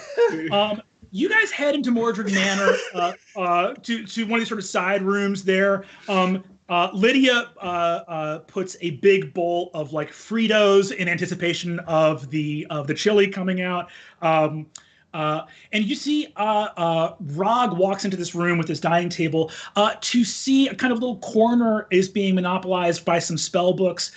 You guys head into Mordred Manor to one of these sort of side rooms there. Lydia puts a big bowl of like Fritos in anticipation of the chili coming out. And you see Rog walks into this room with this dining table to see a kind of little corner is being monopolized by some spell books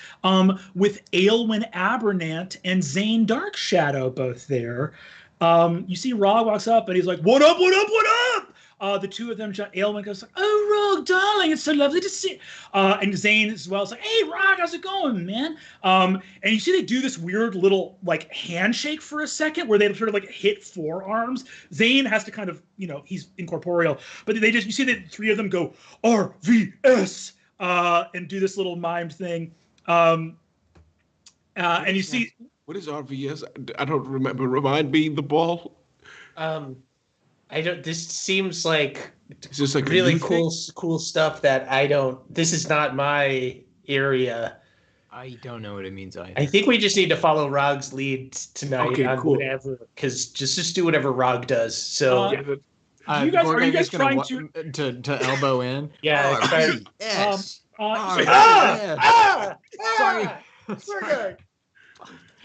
with Aylwin Abernant and Zane Darkshadow both there. You see Rog walks up and he's like, what up, what up, what up? The two of them, Aylwin goes like, oh, Rog, darling, it's so lovely to see. And Zane as well is like, hey, Rog, how's it going, man? And you see they do this weird little like handshake for a second where they sort of like hit forearms. Zane has to kind of, he's incorporeal, but you see that three of them go RVS and do this little mimed thing. And you see. What is RVS? I don't remember. Remind me, the ball. I don't. This seems like it's just like really cool stuff that I don't. This is not my area. I don't know what it means either. I think we just need to follow Rog's lead tonight on whatever, because just do whatever Rog does. So You guys are you guys trying to elbow in? Yeah. Oh, yes. Sorry.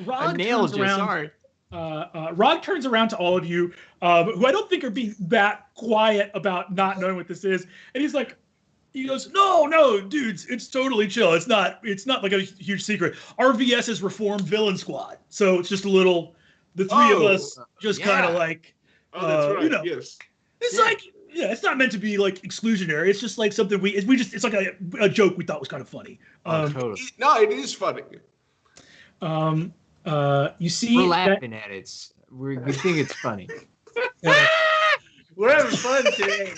I nailed you. Sorry. Rog turns around to all of you, who I don't think are being that quiet about not knowing what this is, and he goes, no, dudes, it's totally chill. It's not like a huge secret. RVS is Reformed Villain Squad, so it's just the three of us just kind of like, that's right. Yes, it's like, it's not meant to be like exclusionary. It's just like something it's like a joke we thought was kind of funny. Totally. No, it is funny. You see, we're laughing at it. We think it's funny. We're having fun today.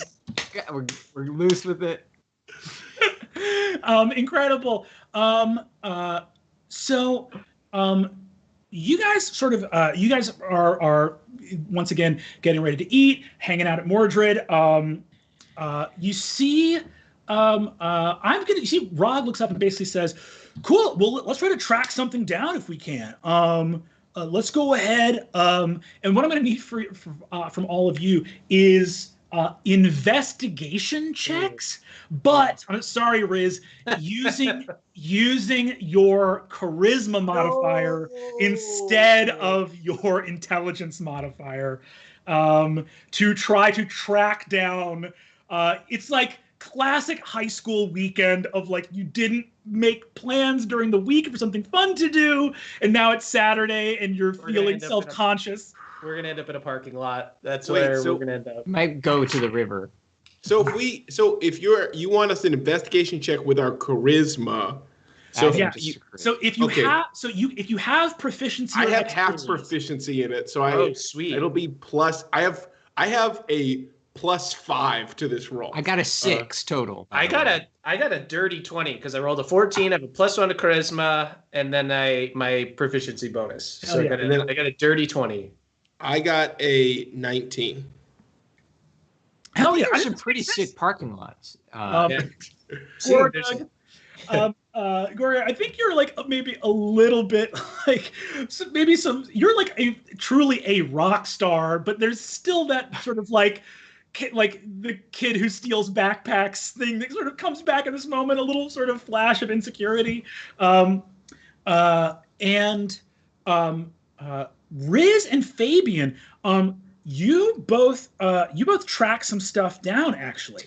Yeah, we're loose with it. Incredible. So you guys you guys are once again getting ready to eat, hanging out at Mordred. You see, you see Rod looks up and basically says, cool, well, let's try to track something down if we can. Let's go ahead. And what I'm going to need from all of you is investigation checks, but I'm sorry, Riz, using your charisma modifier instead of your intelligence modifier, to try to track down. It's like classic high school weekend of like, you didn't make plans during the week for something fun to do, and now it's Saturday and you're feeling self-conscious. We're gonna end up in a parking lot. That's where we're gonna end up. Might go to the river. So if you want us an investigation check with our charisma. If you have proficiency, I have half proficiency in it. So sweet. It'll be plus. I have a +5 to this roll. I got a 6 total. I got a dirty 20 because I rolled a 14. I have a +1 to charisma, and then my proficiency bonus. So I got a dirty 20. I got a 19. Hell yeah! Those are pretty sick parking lots. Gloria, I think you're like maybe a little bit like you're like truly a rock star, but there's still that sort of like the kid who steals backpacks thing that sort of comes back in this moment, a little sort of flash of insecurity. Riz and Fabian, you both track some stuff down actually.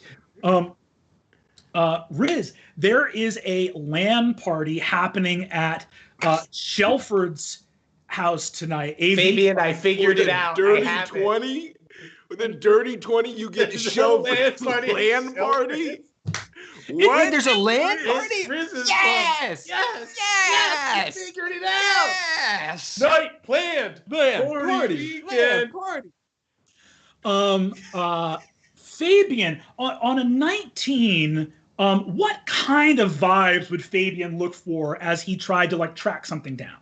Riz, there is a LAN party happening at Shelford's house tonight. Fabian, I figured it out. Dirty 20? With a dirty 20, you get to show LAN party? What? Wait, there's a LAN party? Yes! You figured it out! Yes! Night planned! Party! Weekend! Party! Fabian, on a 19, what kind of vibes would Fabian look for as he tried to like track something down?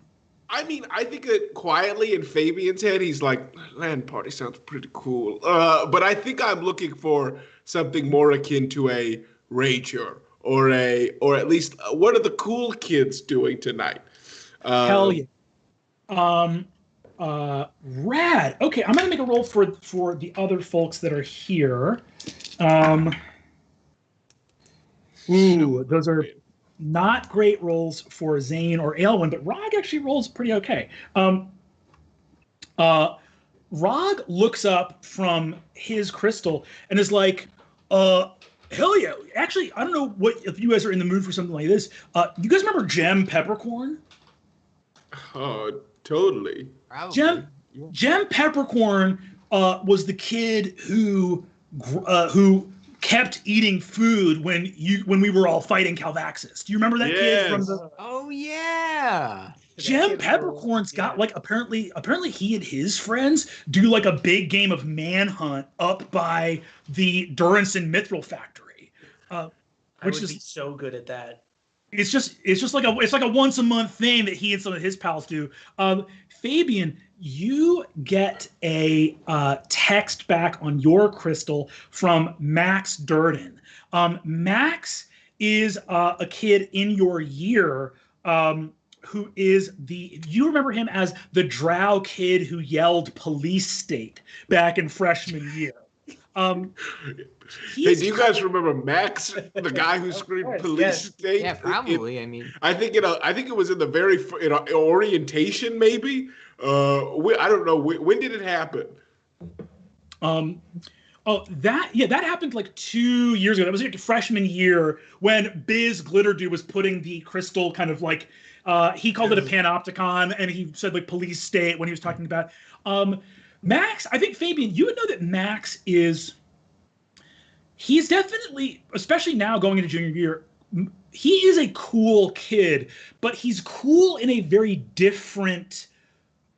I mean, I think that quietly in Fabian's head, he's like, LAN party sounds pretty cool. But I think I'm looking for something more akin to a rager or at least what are the cool kids doing tonight? Hell yeah. Rad. Okay, I'm gonna make a roll for the other folks that are here. Those are not great rolls for Zane or Aelwyn, but Rog actually rolls pretty okay. Rog looks up from his crystal and is like, hell yeah. Actually, I don't know if you guys are in the mood for something like this. You guys remember Jem Peppercorn? Oh, totally. Jem Peppercorn was the kid who kept eating food when we were all fighting Calvaxis. Do you remember that kid from the? Oh yeah. Jem Peppercorn's got like apparently he and his friends do like a big game of Manhunt up by the Duranson Mithril factory, which is be so good at that. It's just like a once a month thing that he and some of his pals do. Fabian, you get a text back on your crystal from Max Durden. Max is a kid in your year who is you remember him as the drow kid who yelled police state back in freshman year. Hey, do you guys remember Max, the guy who screamed course, police yes. state? Yeah, probably. I mean, I think it was in the very in orientation, maybe. I don't know when did it happen. That happened like 2 years ago. That was like freshman year when Biz Glitterdew was putting the crystal kind of like he called it a panopticon, and he said like police state when he was talking about Max. I think Fabian, you would know that Max he's definitely, especially now going into junior year, he is a cool kid, but he's cool in a very different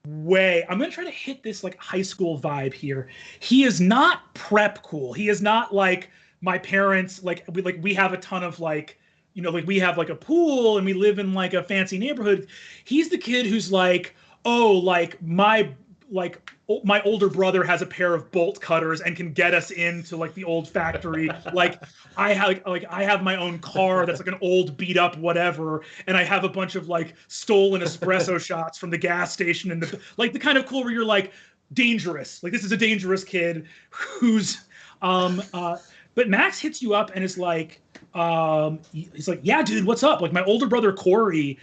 way. I'm going to try to hit this like high school vibe here. He is not prep cool. He is not like my parents, we have a ton of like, you know, like we have like a pool and we live in like a fancy neighborhood. He's the kid who's like, oh, like my older brother has a pair of bolt cutters and can get us into like the old factory. I have my own car that's like an old beat up whatever, and I have a bunch of like stolen espresso shots from the gas station, and the kind of cool where you're like dangerous. Like this is a dangerous kid who's but Max hits you up and is like he's like, yeah, dude, what's up? Like my older brother Corey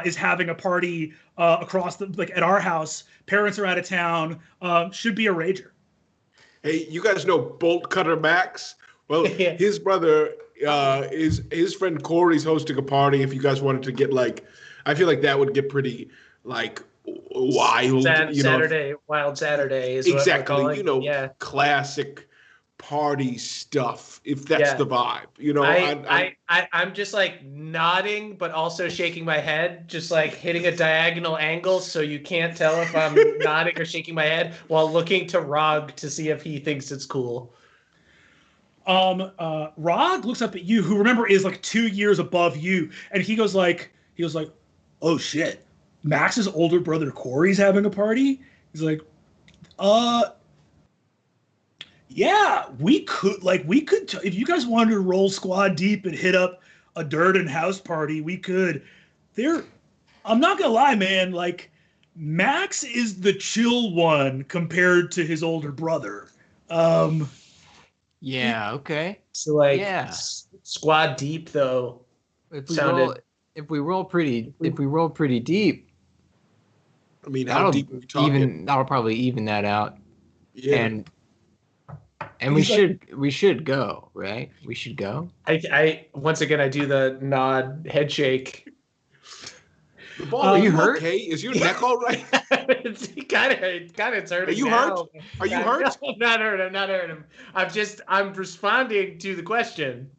is having a party across at our house. Parents are out of town. Should be a rager. Hey, you guys know Bolt Cutter Max? Well, his brother his friend Corey's hosting a party. If you guys wanted to get like, I feel like that would get pretty like wild. Wild Saturday is exactly. What we're calling. Classic party stuff, if that's the vibe. I'm just like nodding but also shaking my head, just like hitting a diagonal angle so you can't tell if I'm nodding or shaking my head, while looking to Rog to see if he thinks it's cool. Rog looks up at you, who remember is like 2 years above you, and he goes like, oh shit, Max's older brother Corey's having a party. He's like, yeah, we could if you guys wanted to roll squad deep and hit up a Durden house party, we could. I'm not gonna lie, man, like Max is the chill one compared to his older brother. Yeah, okay. So like squad deep though. If we roll pretty deep, I mean, how deep are we talking? That'll probably even that out. Yeah. And we should go, right? We should go. I once again I do the nod, head shake. The ball, are you hurt? Okay, is your neck all right? It's kind of hurting. Are you hurt? Are you hurt? I'm not hurting. I'm responding to the question.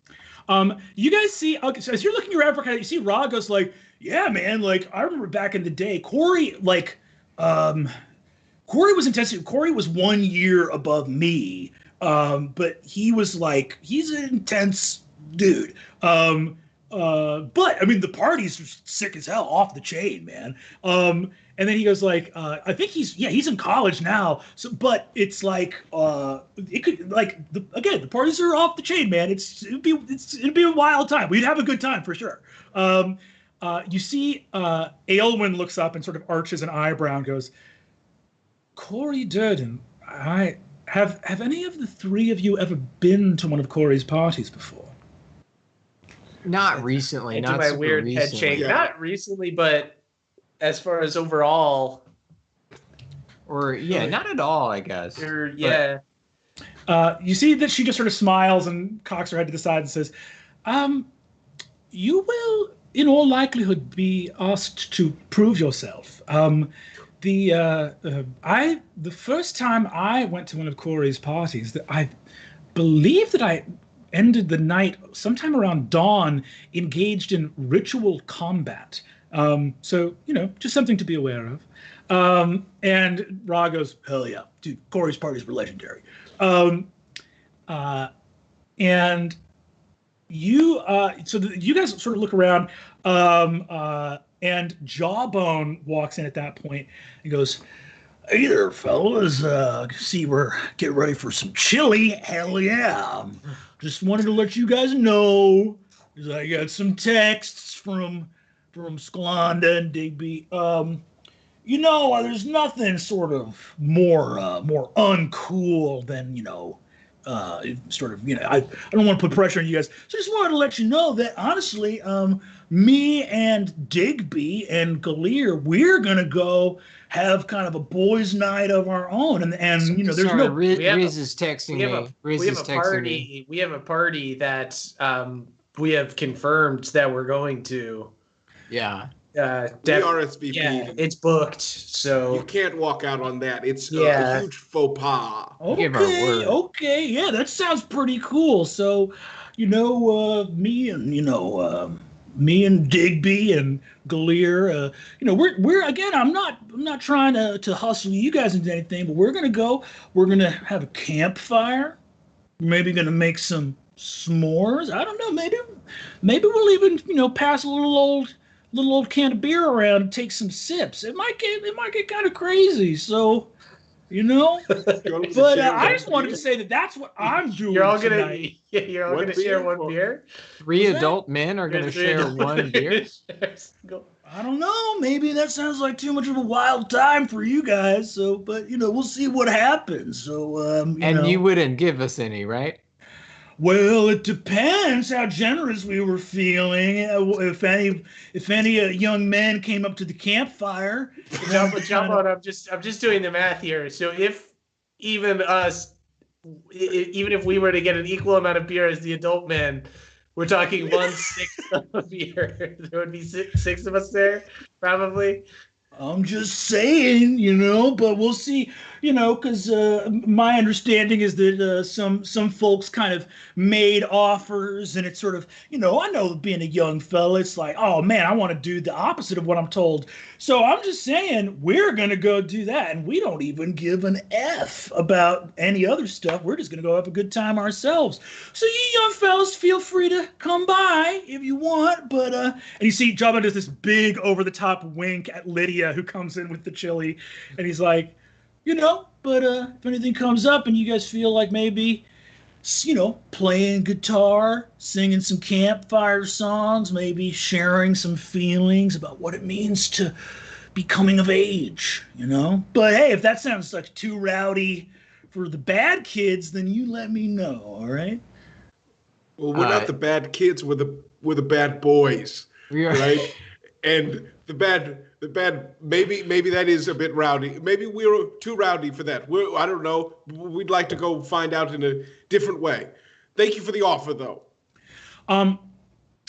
You guys see? Okay, so as you're looking around for you see Rog goes like, yeah, man. Like I remember back in the day, Corey was intense. Corey was 1 year above me. But he's an intense dude. But I mean, the party's sick as hell, off the chain, man. And then he goes like, I think he's in college now. So, but it's like, it could like the parties are off the chain, man. It'd be a wild time. We'd have a good time for sure. You see, Aylwin looks up and sort of arches an eyebrow and goes, Corey Durden, Have any of the three of you ever been to one of Corey's parties before? Not recently. I not do my super weird recently. head shake. Yeah. Not recently, but as far as overall, not at all, I guess. You see that she just sort of smiles and cocks her head to the side and says, you will, in all likelihood, be asked to prove yourself. The first time I went to one of Corey's parties, that I believe that I ended the night sometime around dawn, engaged in ritual combat. So just something to be aware of. And Ra goes, hell yeah, dude, Corey's parties were legendary. And you, you guys sort of look around, and Jawbone walks in at that point and goes, hey there, fellas. See, we're getting ready for some chili. Hell yeah. Just wanted to let you guys know, because I got some texts from Sklanda and Digby. There's nothing sort of more uncool than, sort of, I don't want to put pressure on you guys. So just wanted to let you know that honestly, me and Digby and Galir, we're gonna go have kind of a boys' night of our own, and there's Sorry, no. Riz is texting me. Riz is texting me. We have a party that we have confirmed that we're going to. Yeah. We RSVP'd. Yeah, it's booked, so you can't walk out on that. It's a huge faux pas. Okay, yeah, that sounds pretty cool. So, me and Digby and Galir, we're again. I'm not trying to hustle you guys into anything, but we're gonna have a campfire. Maybe gonna make some s'mores. I don't know. Maybe we'll even pass a little old can of beer around and take some sips. It might get kind of crazy. So, but I just wanted to say that that's what I'm doing. You're all tonight. You're all gonna share one beer. 3 adult men are gonna share one beer. I don't know. Maybe that sounds like too much of a wild time for you guys. So, but we'll see what happens. So, you wouldn't give us any, right? Well, it depends how generous we were feeling. If any young men came up to the campfire, jump on. I'm just doing the math here. So even if we were to get an equal amount of beer as the adult men, we're talking 1/6 of a beer. There would be six of us there, probably. I'm just saying, but we'll see, because my understanding is that some folks kind of made offers, and it's sort of, I know being a young fella, it's like, oh man, I want to do the opposite of what I'm told. So I'm just saying we're going to go do that, and we don't even give an F about any other stuff. We're just going to go have a good time ourselves. So you young fellas, feel free to come by if you want, but and you see Jabba does this big over-the-top wink at Lydia, who comes in with the chili, and he's like, but if anything comes up and you guys feel like maybe, playing guitar, singing some campfire songs, maybe sharing some feelings about what it means to be coming of age, But hey, if that sounds like too rowdy for the bad kids, then you let me know, all right? Well, we're not the bad kids, we're the bad boys, right? And the bad maybe that is a bit rowdy. Maybe we're too rowdy for that. I don't know. We'd like to go find out in a different way. Thank you for the offer, though.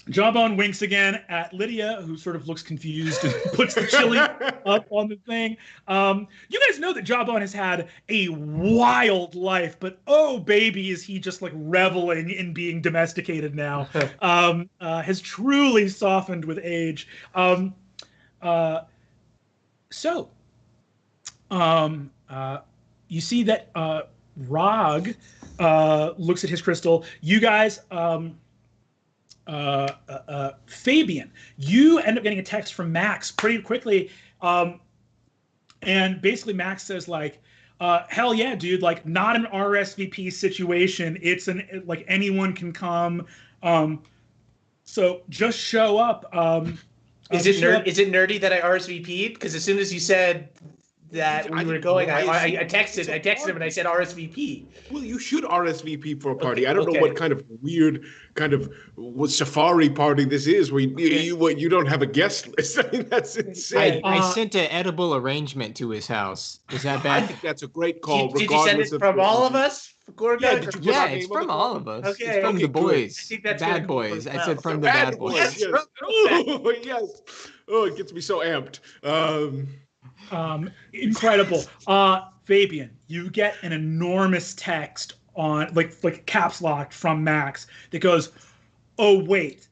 Jawbone winks again at Lydia, who sort of looks confused and puts the chili up on the thing. You guys know that Jawbone has had a wild life, but oh baby, is he just like reveling in being domesticated now. Has truly softened with age. You see that Rog looks at his crystal. You guys, Fabian, you end up getting a text from Max pretty quickly, and basically Max says like, hell yeah, dude, like not an RSVP situation. It's like anyone can come. So just show up. Is it nerdy that I RSVP'd? Because as soon as you said that we were going, I texted him and I said RSVP. Well, you should RSVP for a party. I don't know what kind of weird safari party this is where you don't have a guest list. I mean, that's insane. I sent an edible arrangement to his house. Is that bad? I think that's a great call. Did you send it from all of us? Yeah, it's from all of us. Okay, it's from the boys. I think that's bad boys. I said from the bad boys. Yes. Oh, yes. Oh, it gets me so amped. Incredible. Fabian, you get an enormous text on like caps locked from Max that goes, oh wait,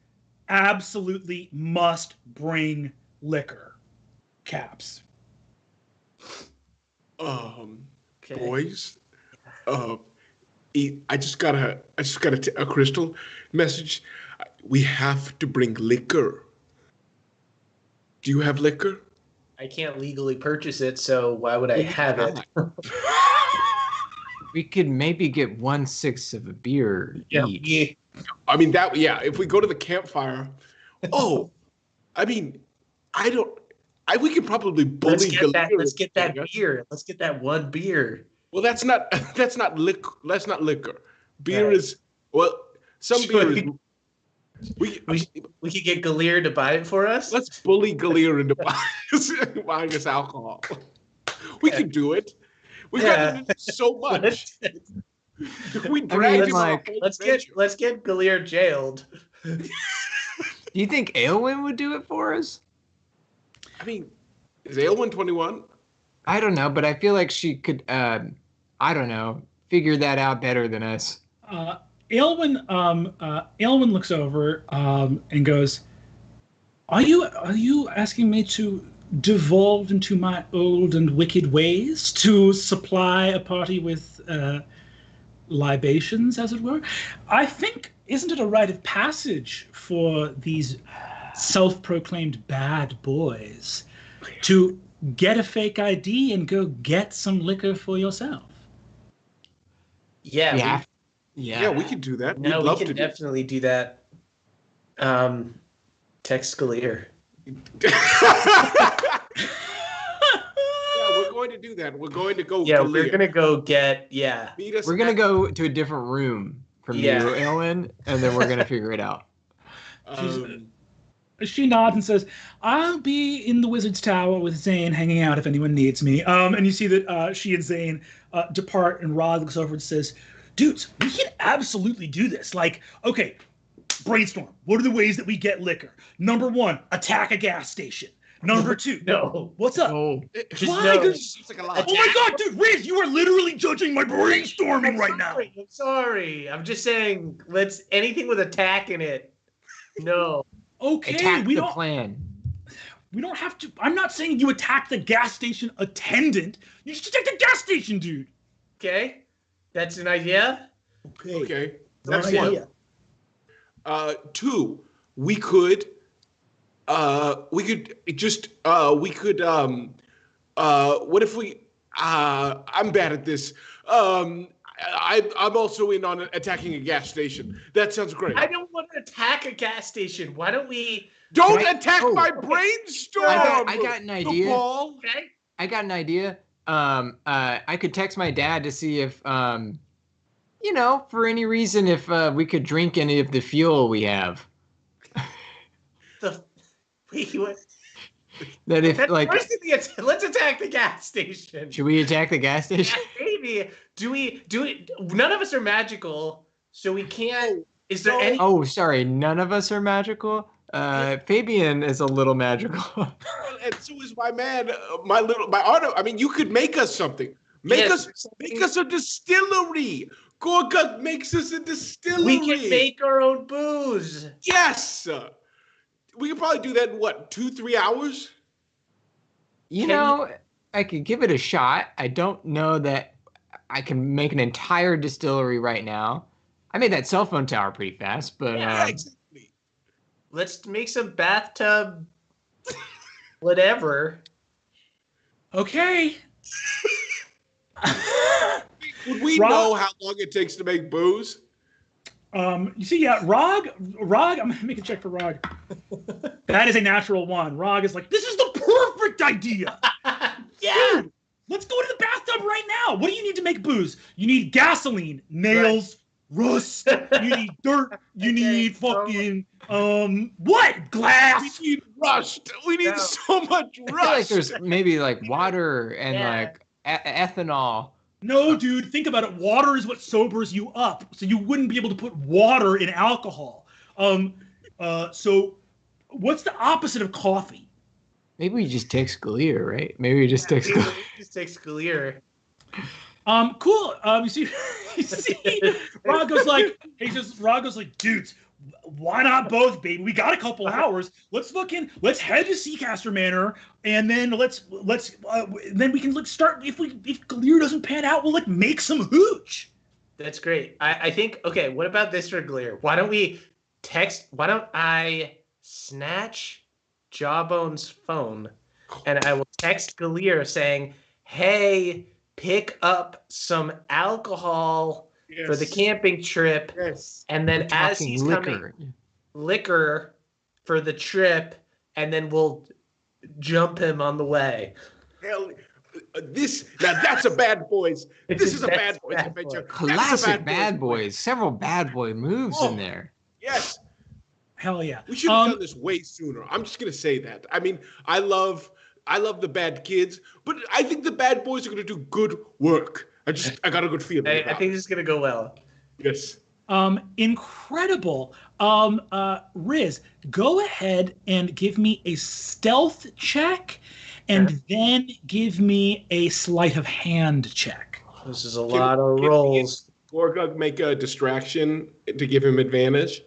absolutely must bring liquor. Caps. Boys, I just got a crystal message. We have to bring liquor. Do you have liquor? I can't legally purchase it, so why would I have it? We could maybe get 1/6 of a beer each. Yeah. I mean if we go to the campfire. We could probably bully Let's get that beer. Let's get that one beer. Well, that's not liquor. Beer Right. is some Should beer is. we could get Galir to buy it for us. Let's bully Galir into buying us alcohol. We can do it. We've got so much. If we drag him on a whole let's get Galir jailed. Do you think Aelwyn would do it for us? I mean, is Aelwyn 21? I don't know, but I feel like she could. I don't know, figure that out better than us. Aelwyn looks over and goes, Are you asking me to devolve into my old and wicked ways to supply a party with libations, as it were? I think, isn't it a rite of passage for these self-proclaimed bad boys to get a fake ID and go get some liquor for yourself? Yeah. Yeah, we can do that. No, we can definitely do that. Text Galir. We're going to do that. We're going to go. Yeah, we're gonna go get. Yeah, we're gonna go to a different room from you, Aelwyn, and then we're gonna figure it out. She nods and says, "I'll be in the Wizard's Tower with Zane, hanging out if anyone needs me." And you see that she and Zane depart, and Rod looks over and says, "Dudes, we can absolutely do this. Like, okay, brainstorm. What are the ways that we get liquor? Number 1, attack a gas station. Number 2, no. What's up? Oh, Why? no. Seems like a lot. Oh my God, dude, Riz, you are literally judging my brainstorming right now. I'm sorry. I'm just saying. Let's anything with attack in it. No. Okay, attack we the don't. plan. We don't have to. I'm not saying you attack the gas station attendant. You just attack the gas station, dude. Okay, that's an idea. Okay. That's That's one. 2, we could what if we I'm bad at this. I'm also in on attacking a gas station. That sounds great. I don't want to attack a gas station. Why don't we? Don't attack my brainstorm. I got an idea. Okay. I got an idea. I could text my dad to see if, for any reason, if we could drink any of the fuel we have. That if let's attack the gas station. Should we attack the gas station? Yeah, maybe. Do we? None of us are magical, so we can't. Is there any? Oh, sorry. None of us are magical. Fabian is a little magical. And so is my man, my auto. I mean, you could make us something. Make us a distillery. Gorga makes us a distillery. We can make our own booze. Yes. We could probably do that in 2-3 hours? I could give it a shot. I don't know that I can make an entire distillery right now. I made that cell phone tower pretty fast, but yeah, exactly. Let's make some bathtub whatever. Okay. Would we know how long it takes to make booze? You see, Rog, I'm gonna make a check for Rog. That is a natural 1. Rog is like, this is the perfect idea. Yeah. Dude, let's go to the bathtub right now. What do you need to make booze? You need gasoline, nails, rust. You need dirt. You need fucking what? Glass. We need rust. We need so much rust. I feel like there's maybe like water and ethanol. No, dude, think about it. Water is what sobers you up. So you wouldn't be able to put water in alcohol. So what's the opposite of coffee? Maybe we just text Galir, right? Maybe we just text Galir. Just text Galir. Cool. You see, Rod goes like, dudes, why not both, baby? We got a couple hours. Let's head to Seacaster Manor, and then then we can start. If Galir doesn't pan out, we'll make some hooch. That's great. I think. Okay, what about this for Galir? Why don't I snatch Jawbone's phone, and I will text Galir saying, "Hey, pick up some alcohol." Yes. For the camping trip, yes. And then as he's coming, liquor for the trip, and then we'll jump him on the way. Hell, That's a Bad Boys. This is a Bad Boys adventure. Classic Bad Boys. Several Bad Boy moves in there. Yes. Hell yeah. We should have done this way sooner. I'm just gonna say that. I mean, I love the Bad Kids, but I think the Bad Boys are gonna do good work. I got a good feeling. I think this is gonna go well. Yes. Incredible. Riz, go ahead and give me a stealth check, and then give me a sleight of hand check. This is a lot of rolls. Gorgug make a distraction to give him advantage.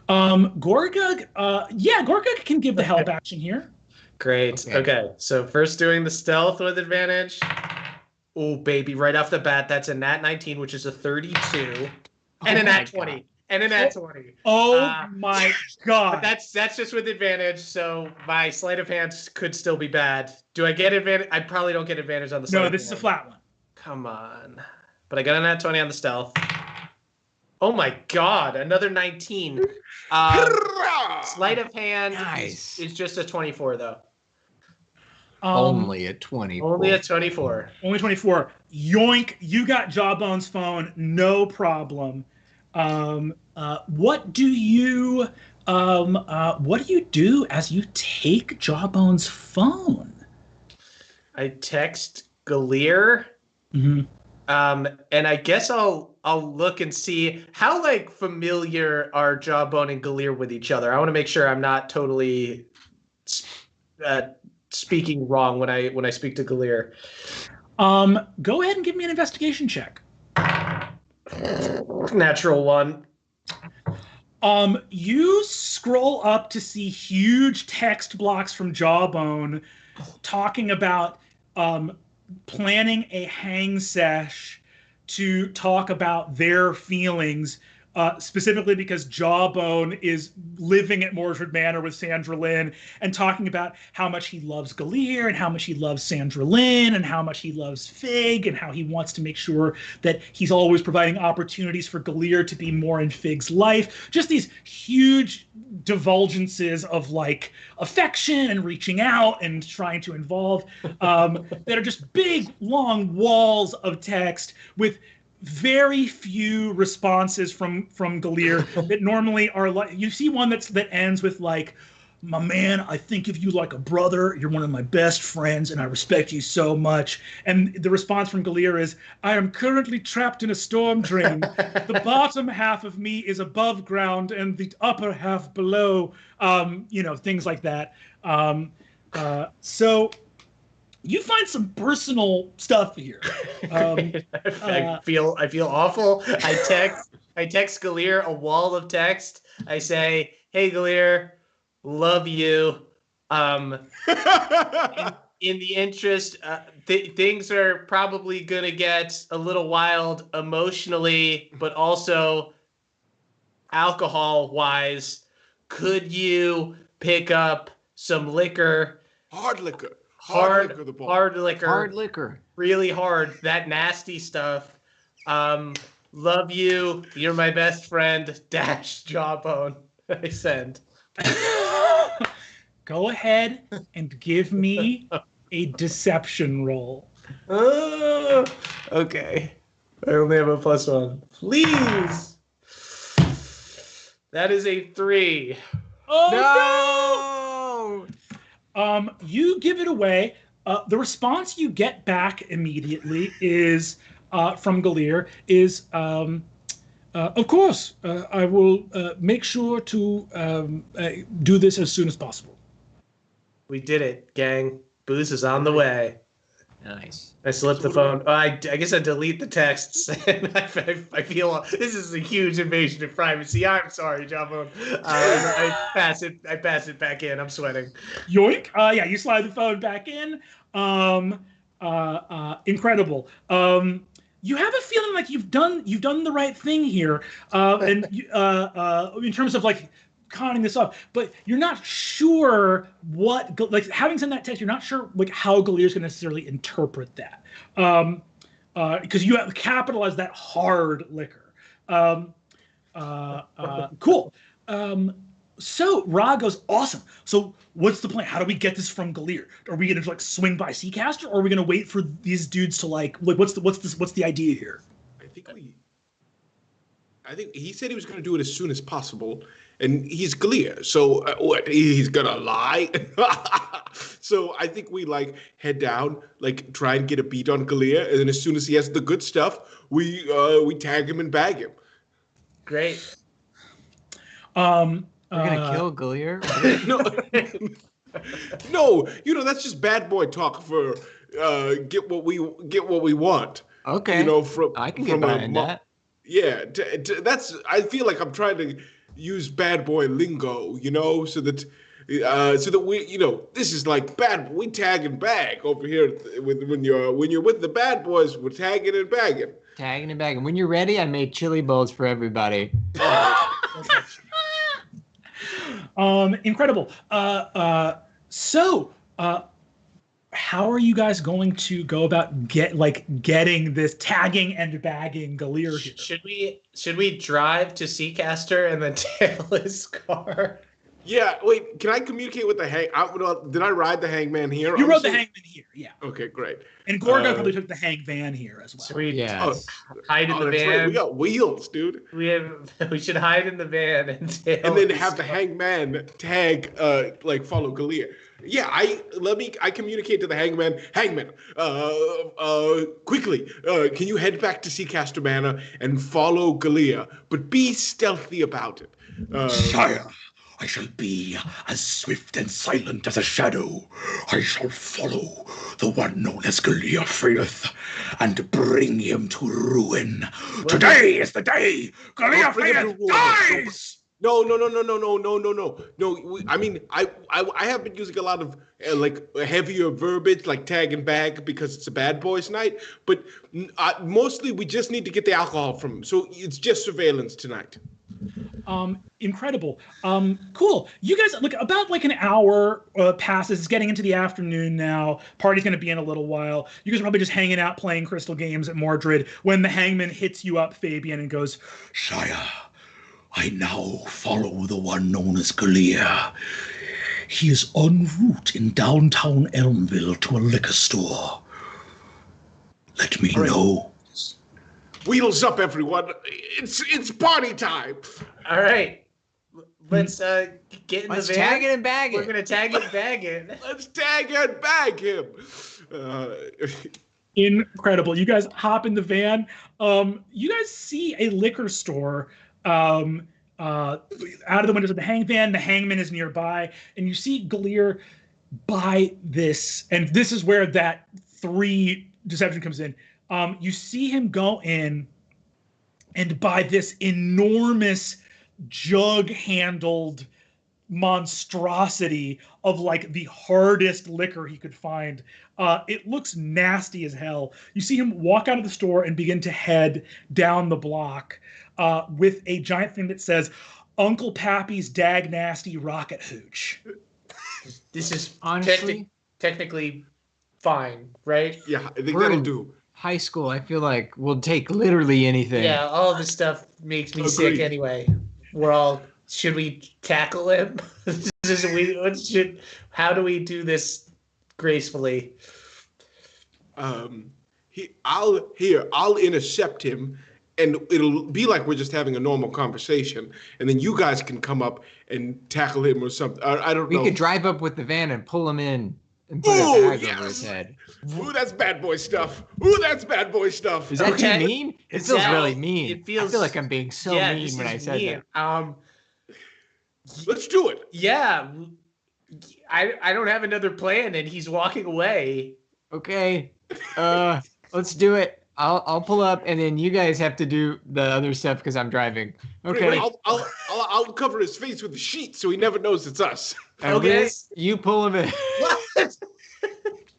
Gorgug, Gorgug can give the help action here. Great. Okay. So first doing the stealth with advantage. Oh, baby. Right off the bat, that's a nat 19, which is a 32. And a nat 20. And a nat 20. Oh, my God. But that's just with advantage, so my sleight of hand could still be bad. Do I get advantage? I probably don't get advantage on the sleight of hand. No, this is a flat one. Come on. But I got a nat 20 on the stealth. Oh, my God. Another 19. Sleight of hand is just a 24, though. Only a 24. Only a 24. Only 24. Yoink! You got Jawbone's phone, no problem. What do you do as you take Jawbone's phone? I text Galir. Mm-hmm. And I guess I'll look and see how like familiar are Jawbone and Galir with each other. I want to make sure I'm not totally speaking wrong when I speak to Galir. Go ahead and give me an investigation check. Natural one. You scroll up to see huge text blocks from Jawbone talking about planning a hang sesh to talk about their feelings, specifically because Jawbone is living at Mordred Manor with Sandra Lynn and talking about how much he loves Galir and how much he loves Sandra Lynn and how much he loves Fig and how he wants to make sure that he's always providing opportunities for Galir to be more in Fig's life. Just these huge divulgences of like affection and reaching out and trying to involve that are just big, long walls of text with very few responses from Galir that normally are like, you see one that ends with like, my man, I think of you like a brother. You're one of my best friends, and I respect you so much. And the response from Galir is, I am currently trapped in a storm drain. The bottom half of me is above ground, and the upper half below. Things like that. So you find some personal stuff here. I feel awful. I text Galir a wall of text. I say, "Hey Galir, love you." In the interest, things are probably gonna get a little wild emotionally, but also alcohol-wise. Could you pick up some liquor? Hard liquor. Hard liquor. Hard liquor. Really hard. That nasty stuff. Love you. You're my best friend. Dash Jawbone. I send. Go ahead and give me a deception roll. Okay. I only have a +1. Please. That is a 3. Oh no! You give it away. The response you get back immediately is from Galir is, of course, I will make sure to do this as soon as possible. We did it, gang. Booze is on the way. Nice. I slipped the phone. I guess I delete the texts. And I feel this is a huge invasion of privacy. I'm sorry, Jawbone. I pass it back in. I'm sweating. Yoink! Yeah, you slide the phone back in. Incredible. You have a feeling like you've done the right thing here, and in terms of like conning this up, but you're not sure what, like, having sent that text, you're not sure like how Galir's going to necessarily interpret that, because you have capitalized that hard liquor. Cool. So Ra goes, awesome. So what's the plan? How do we get this from Galir? Are we gonna like swing by Seacaster, or are we gonna wait for these dudes to like what's the idea here? I think he said he was going to do it as soon as possible, and he's Galia. So what? He's gonna lie? So I think we like head down, like try and get a beat on Galia, and then as soon as he has the good stuff, we tag him and bag him. Great. We're gonna kill Galir? No, that's just bad boy talk for get what we want. Okay. I can get behind that. Yeah, that's. I feel like I'm trying to use bad boy lingo, so that we, this is like bad. We tag and bag over here. When you're with the bad boys, we're tagging and bagging. Tagging and bagging. When you're ready, I made chili bowls for everybody. Incredible. So, how are you guys going to go about getting this tagging and bagging Galir here? Should we drive to Seacaster and then tail his car? Yeah, wait, can I communicate with the did I ride the hangman here? You rode the hangman here, yeah. Okay, great. And Gorgo probably took the hang van here as well. Sweet. Yeah. Hide in the van. Right. We got wheels, dude. We should hide in the van and then have the hangman tag follow Galia. Yeah, I communicate to the hangman. Hangman, quickly, can you head back to Seacaster Manor and follow Galia, but be stealthy about it. Sire, I shall be as swift and silent as a shadow. I shall follow the one known as Galia Faith and bring him to ruin. Today is the day Galia Faith dies! No. I have been using a lot of heavier verbiage like tag and bag because it's a bad boys night, but mostly we just need to get the alcohol from him. So it's just surveillance tonight. Incredible. Cool. You guys about an hour passes. It's getting into the afternoon now. Party's going to be in a little while. You guys are probably just hanging out playing crystal games at Mordred when the hangman hits you up, Fabian, and goes, Sire, I now follow the one known as Galia. He is en route in downtown Elmville to a liquor store. Let me know. Wheels up, everyone. It's party time. All right. Let's get in the van. Tag it and bag it. We're going to tag and bag it. Let's tag and bag him. Incredible. You guys hop in the van. You guys see a liquor store out of the windows of the hang van. The hangman is nearby, and you see Galir buy this, and this is where that 3 deception comes in. You see him go in and buy this enormous jug-handled monstrosity of the hardest liquor he could find. It looks nasty as hell. You see him walk out of the store and begin to head down the block with a giant thing that says, Uncle Pappy's Dag Nasty Rocket Hooch. This is honestly technically fine, right? Yeah, I think that'll do. High school, I feel like we'll take literally anything. Yeah, all of this stuff makes me sick anyway. Should we tackle him? How do we do this gracefully? I'll intercept him, and it'll be like we're just having a normal conversation, and then you guys can come up and tackle him or something. I don't know. We could drive up with the van and pull him in and put a bag over his head. Ooh, that's bad boy stuff. Is that too mean? It feels really mean. I feel like I'm being so mean when I said that. Let's do it. Yeah. I don't have another plan, and he's walking away. Okay. Let's do it. I'll pull up, and then you guys have to do the other stuff because I'm driving. Okay. I'll cover his face with the sheet so he never knows it's us. Okay. You pull him in. What?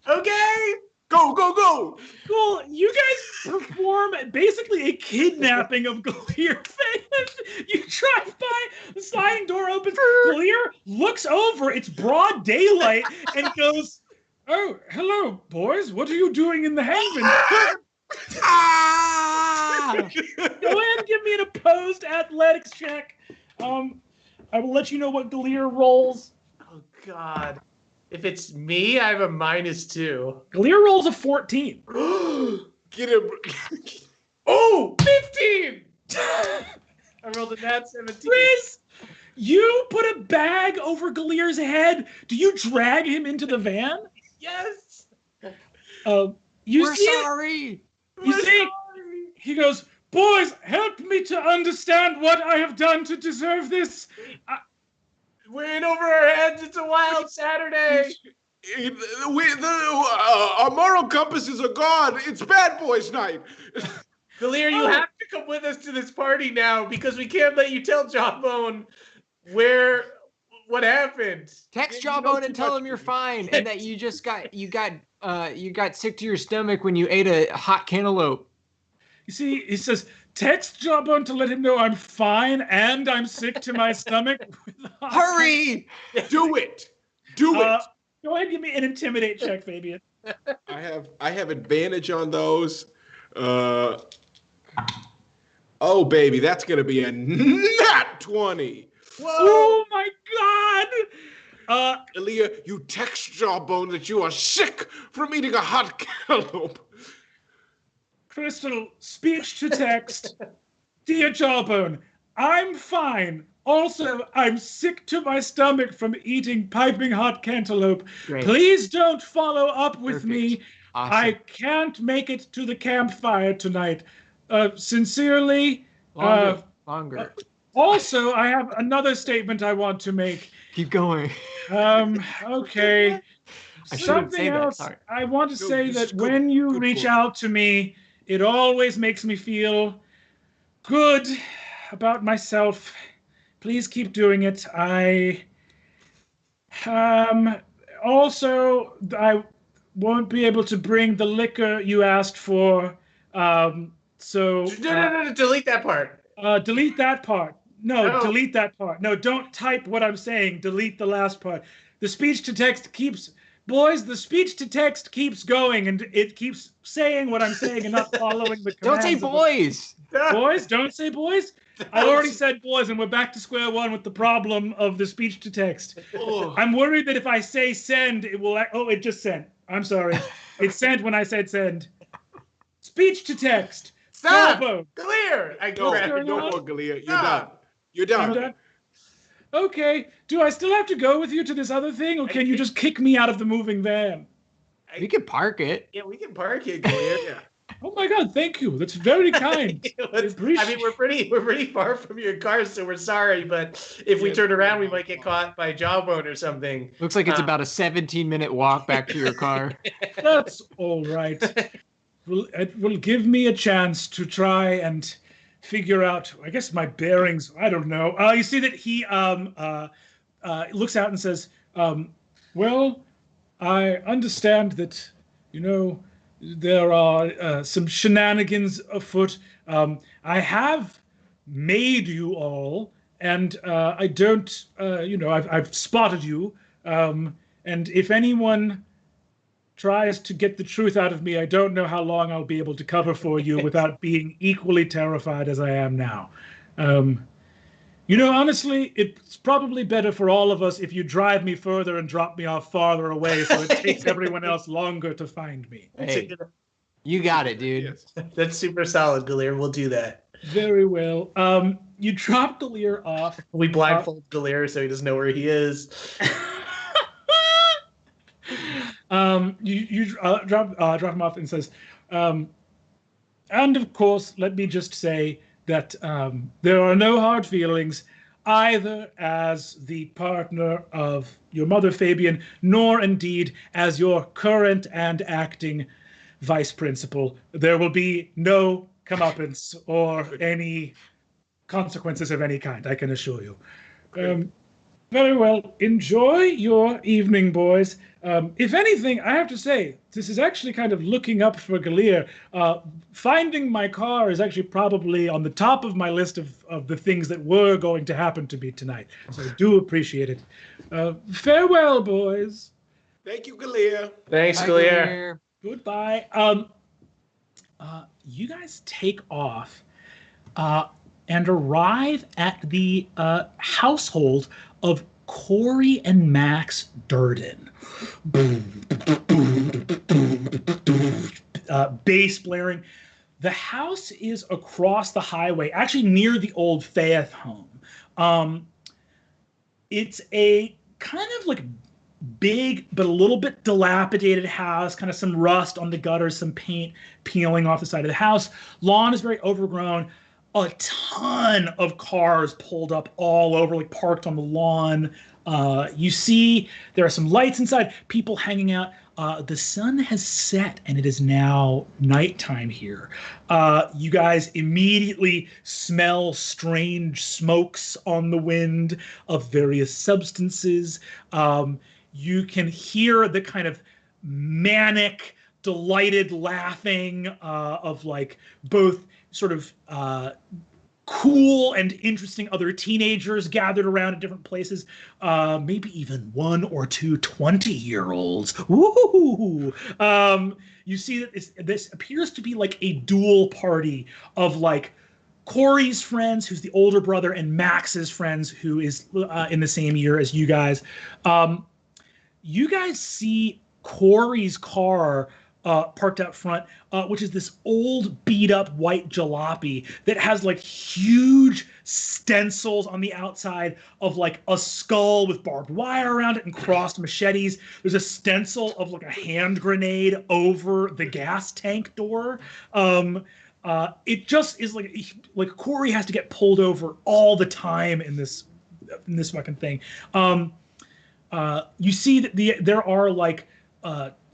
Okay. Go. Cool. You guys perform basically a kidnapping of Galir. You drive by, the sliding door opens. Galir looks over. It's broad daylight and goes, "Oh, hello, boys. What are you doing in the hangman?" Go ahead and give me an opposed athletics check. I will let you know what Galir rolls. Oh, God. If it's me, I have a -2. Galir rolls a 14. Get him. Oh, 15! I rolled a nat 17. Riz, you put a bag over Galir's head. Do you drag him into the van? Yes! We're sorry. You see, he goes, boys, help me to understand what I have done to deserve this. We're in over our heads. It's a wild Saturday. Our moral compasses are gone. It's Bad Boys Night. Galir, you have to come with us to this party now because we can't let you tell Jawbone what happened. Text Jawbone and tell him you're fine and that you just got sick to your stomach when you ate a hot cantaloupe. You see, he says, text Jawbone to let him know I'm fine and I'm sick to my stomach. Hurry! Do it. Do it. Go ahead and give me an intimidate check, Fabian. I have advantage on those. Oh, baby, that's going to be a nat 20. Whoa! Oh, my God! Aaliyah, you text Jawbone that you are sick from eating a hot cantaloupe. Crystal, speech to text. Dear Jawbone, I'm fine. Also, I'm sick to my stomach from eating piping hot cantaloupe. Great. Please don't follow up with Perfect. me. Awesome. I can't make it to the campfire tonight. Sincerely. Longer. Also, I have another statement I want to make. Keep going. Okay. I shouldn't Something say that, else. sorry. I want to say this is that good- when you good reach book. out to me, it always makes me feel good about myself. Please keep doing it. Also, I won't be able to bring the liquor you asked for. No, delete that part. Delete that part. No, No. delete that part. No, don't type what I'm saying. Delete the last part. The speech to text keeps, boys, the speech to text keeps going and it keeps saying what I'm saying and not following the Don't commands. say of the- boys. Boys, don't say boys. I already said boys, and we're back to square one with the problem of the speech to text. I'm worried that if I say send, it will. Oh, it just sent. I'm sorry. It sent when I said send. Speech to text. Stop! Jawbone. Clear! No, going no on? more, Galia. You're Stop. done. You're done. I'm done. Okay. Do I still have to go with you to this other thing, or can you just kick me out of the moving van? We can park it. Yeah, we can park it, Galir. Yeah. Oh my God! Thank you. That's very kind. I mean, we're pretty far from your car, so we're sorry. But if we turn around, we might get caught by Jawbone or something. Looks like it's about a 17-minute walk back to your car. That's all right. It will give me a chance to try and figure out, I guess, my bearings. I don't know. You see that he looks out and says, well, I understand that, there are some shenanigans afoot. I have made you all, and I don't, I've spotted you. And if anyone tries to get the truth out of me, I don't know how long I'll be able to cover for you without being equally terrified as I am now. Honestly, it's probably better for all of us if you drive me further and drop me off farther away so it takes everyone else longer to find me. Hey, you got it, dude. Yes. That's super solid, Galir. We'll do that. Very well. You drop Galir off. We blindfold Galir so he doesn't know where he is. You drop him off and says, and of course, let me just say that there are no hard feelings either as the partner of your mother, Fabian, nor indeed as your current and acting vice principal. There will be no comeuppance or any consequences of any kind, I can assure you. Very well. Enjoy your evening, boys. If anything, I have to say, this is actually kind of looking up for Galir. Finding my car is actually probably on the top of my list of the things that were going to happen to me tonight. So I do appreciate it. Farewell, boys. Thank you, Galia. Thanks, Bye, Galir. Claire. Goodbye. You guys take off. and arrive at the household of Corey and Max Durden. Bass blaring. The house is across the highway, actually near the old Fayeth home. It's a kind of like big but a little bit dilapidated house, kind of some rust on the gutters, some paint peeling off the side of the house. Lawn is very overgrown. A ton of cars pulled up all over, like parked on the lawn. You see there are some lights inside, people hanging out. The sun has set and it is now nighttime here. You guys immediately smell strange smokes on the wind of various substances. You can hear the kind of manic, delighted laughing of like both sort of cool and interesting other teenagers gathered around at different places, maybe even 1 or 2 20-year-olds. Woo! You see that this appears to be like a dual party of like Corey's friends, who's the older brother, and Max's friends, who is in the same year as you guys. You guys see Corey's car parked out front, which is this old beat-up white jalopy that has like huge stencils on the outside of like a skull with barbed wire around it and crossed machetes. There's a stencil of like a hand grenade over the gas tank door. It just is like Corey has to get pulled over all the time in this fucking thing. You see that there are like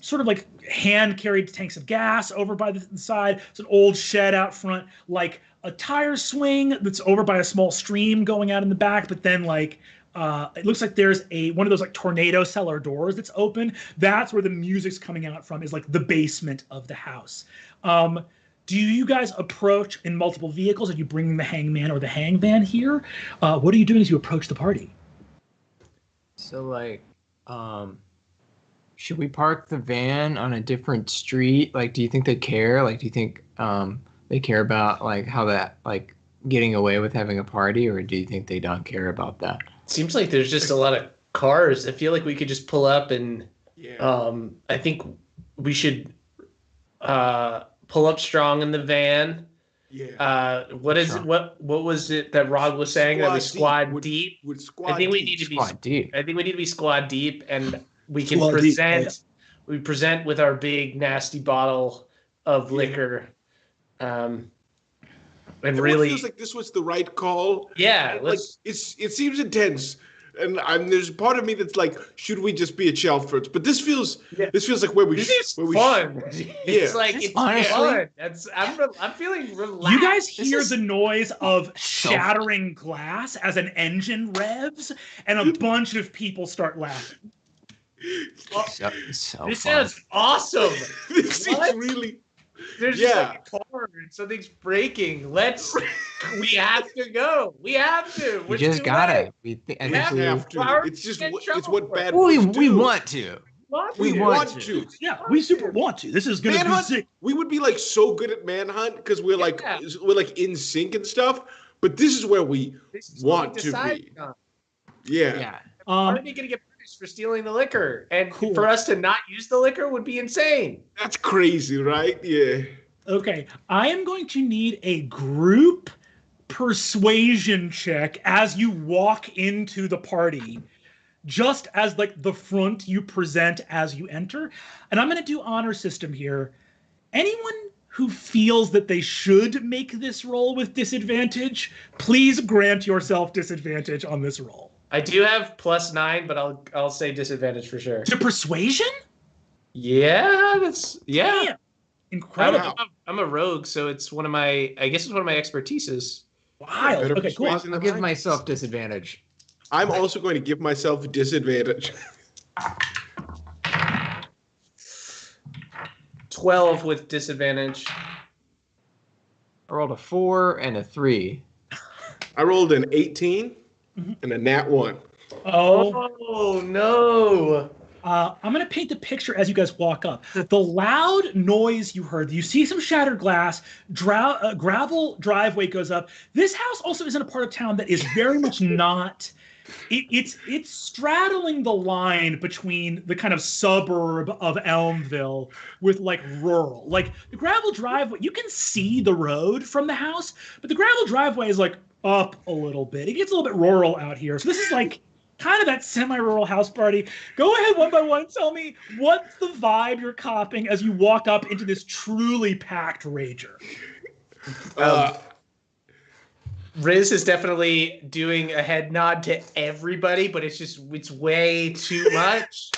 sort of like hand-carried tanks of gas over by the side. It's an old shed out front, like a tire swing that's over by a small stream going out in the back. But then like it looks like there's one of those like tornado cellar doors that's open. That's where the music's coming out from, is like the basement of the house. Do you guys approach in multiple vehicles? Are you bringing the hangman or the hangman here? What are you doing as you approach the party? So like, should we park the van on a different street? Like, do you think they care? Like, do you think they care about like how that like getting away with having a party, or do you think they don't care about that? Seems like there's just a lot of cars. I feel like we could just pull up and I think we should pull up strong in the van. Yeah. What was it that Rod was saying? That we squad deep? I think we need to be squad deep. I think we need to be squad deep, and we can present. We present with our big nasty bottle of liquor, and really feels like this was the right call. Yeah, like it seems intense, and there's a part of me that's like, should we just be at Shelford's? But this feels like where we fun. It's like it's fun. I'm feeling relaxed. You guys hear the noise of shattering glass as an engine revs, and a bunch of people start laughing. This sounds awesome. This is really. There's just like a car and something's breaking. We have to go. We have to. We just gotta. We have to. It's just it's what bad boys do. We want to. We want to. Yeah, we super want to. This is gonna Manhunt, be sick. We would be like so good at Manhunt because we're like in sync and stuff. But this is where we want to be. Yeah. Are they gonna get punished for stealing the liquor? And for us to not use the liquor would be insane. That's crazy, right? Yeah. Okay, I am going to need a group persuasion check as you walk into the party, just as like the front you present as you enter. And I'm going to do honor system here. Anyone who feels that they should make this roll with disadvantage, please grant yourself disadvantage on this roll. I do have +9, but I'll say disadvantage for sure. To persuasion? Yeah, that's Damn. Incredible. I'm a rogue, so it's one of my expertises. Wild. Okay, cool. I'll give myself disadvantage. I'm also going to give myself disadvantage. 12 with disadvantage. I rolled a 4 and a 3. I rolled an 18 and a nat 1. Oh no! I'm going to paint the picture as you guys walk up. The loud noise you heard, you see some shattered glass, gravel driveway goes up. This house also is in a part of town that is very much not... It's straddling the line between the kind of suburb of Elmville with like rural. Like the gravel driveway, you can see the road from the house, but the gravel driveway is like up a little bit. It gets a little bit rural out here. So this is like kind of that semi-rural house party. Go ahead one by one. Tell me what's the vibe you're copping as you walk up into this truly packed rager. Riz is definitely doing a head nod to everybody, but it's way too much.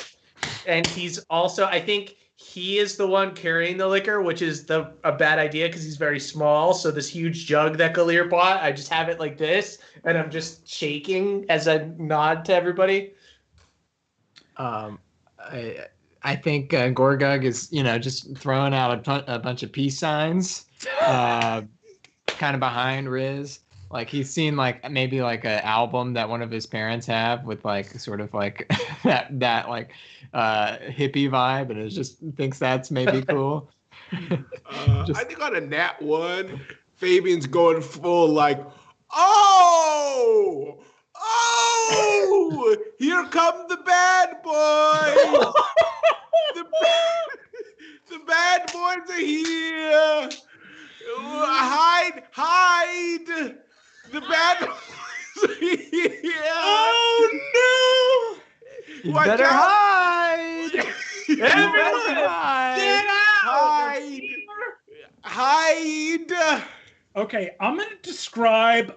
And he's also, I think he is the one carrying the liquor, which is a bad idea because he's very small. So this huge jug that Galir bought, I just have it like this, and I'm just shaking as I nod to everybody. I think Gorgug is, just throwing out a bunch of peace signs, kind of behind Riz. Like he's seen like maybe like an album that one of his parents have with like sort of like that like hippie vibe, and it just thinks that's maybe cool. I think on a nat 1, Fabian's going full like, oh, here come the bad boys. the bad boys are here. Hide. The bad boys are here. Oh no! Watch better out. hide! Everyone, Get out! Hide! Okay, I'm going to describe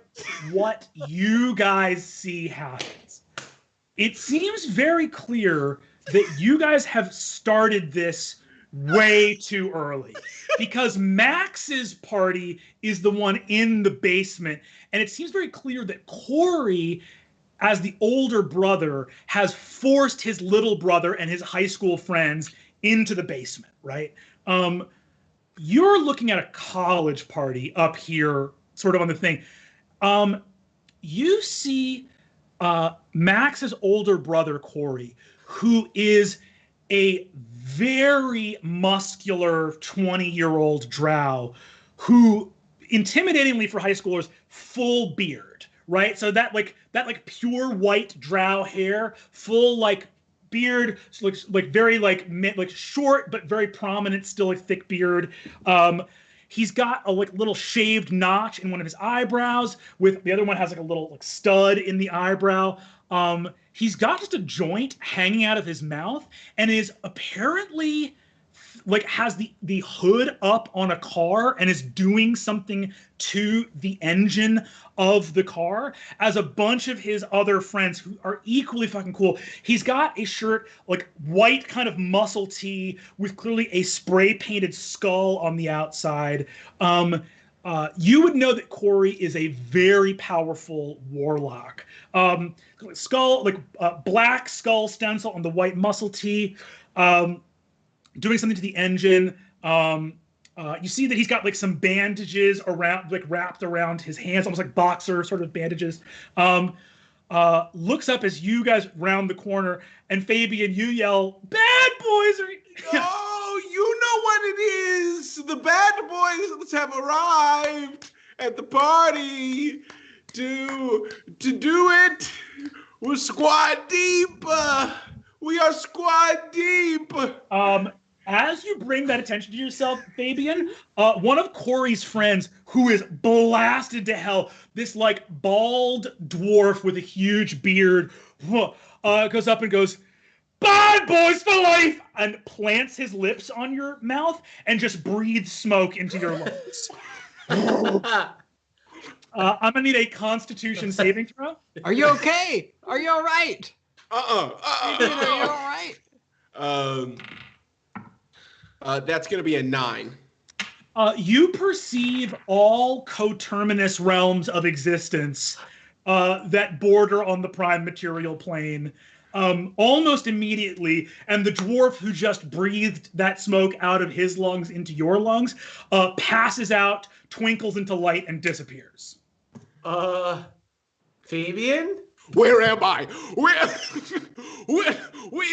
what you guys see happens. It seems very clear that you guys have started this way too early because Max's party is the one in the basement, and it seems very clear that Corey, as the older brother, has forced his little brother and his high school friends into the basement, right? You're looking at a college party up here, sort of on the thing. You see Max's older brother, Corey, who is a very muscular 20-year-old drow who, intimidatingly for high schoolers, full beard, right? So that pure white drow hair, full like beard, looks like very like short but very prominent, still a thick beard. He's got a like little shaved notch in one of his eyebrows, with the other one has like a little like stud in the eyebrow. He's got just a joint hanging out of his mouth, and is apparently like has the hood up on a car and is doing something to the engine of the car, as a bunch of his other friends who are equally fucking cool. He's got a shirt, like white kind of muscle tee with clearly a spray painted skull on the outside. You would know that Corey is a very powerful warlock. Skull, like black skull stencil on the white muscle tee, doing something to the engine. You see that he's got like some bandages around, like wrapped around his hands, almost like boxer sort of bandages. Looks up as you guys round the corner, and Fabian, you yell, "Bad boys are!" Oh, you know what it is. The bad boys have arrived at the party to do it. We're squad deep. We are squad deep. As you bring that attention to yourself, Fabian, one of Corey's friends, who is blasted to hell, this like bald dwarf with a huge beard, goes up and goes, "Bad boys for life!" and plants his lips on your mouth and just breathes smoke into your lungs. I'm gonna need a Constitution saving throw. Are you okay? Are you all right? Are you all right? That's gonna be a 9. You perceive all coterminous realms of existence that border on the prime material plane almost immediately, and the dwarf who just breathed that smoke out of his lungs into your lungs passes out, twinkles into light, and disappears. Fabian? Where am I? Where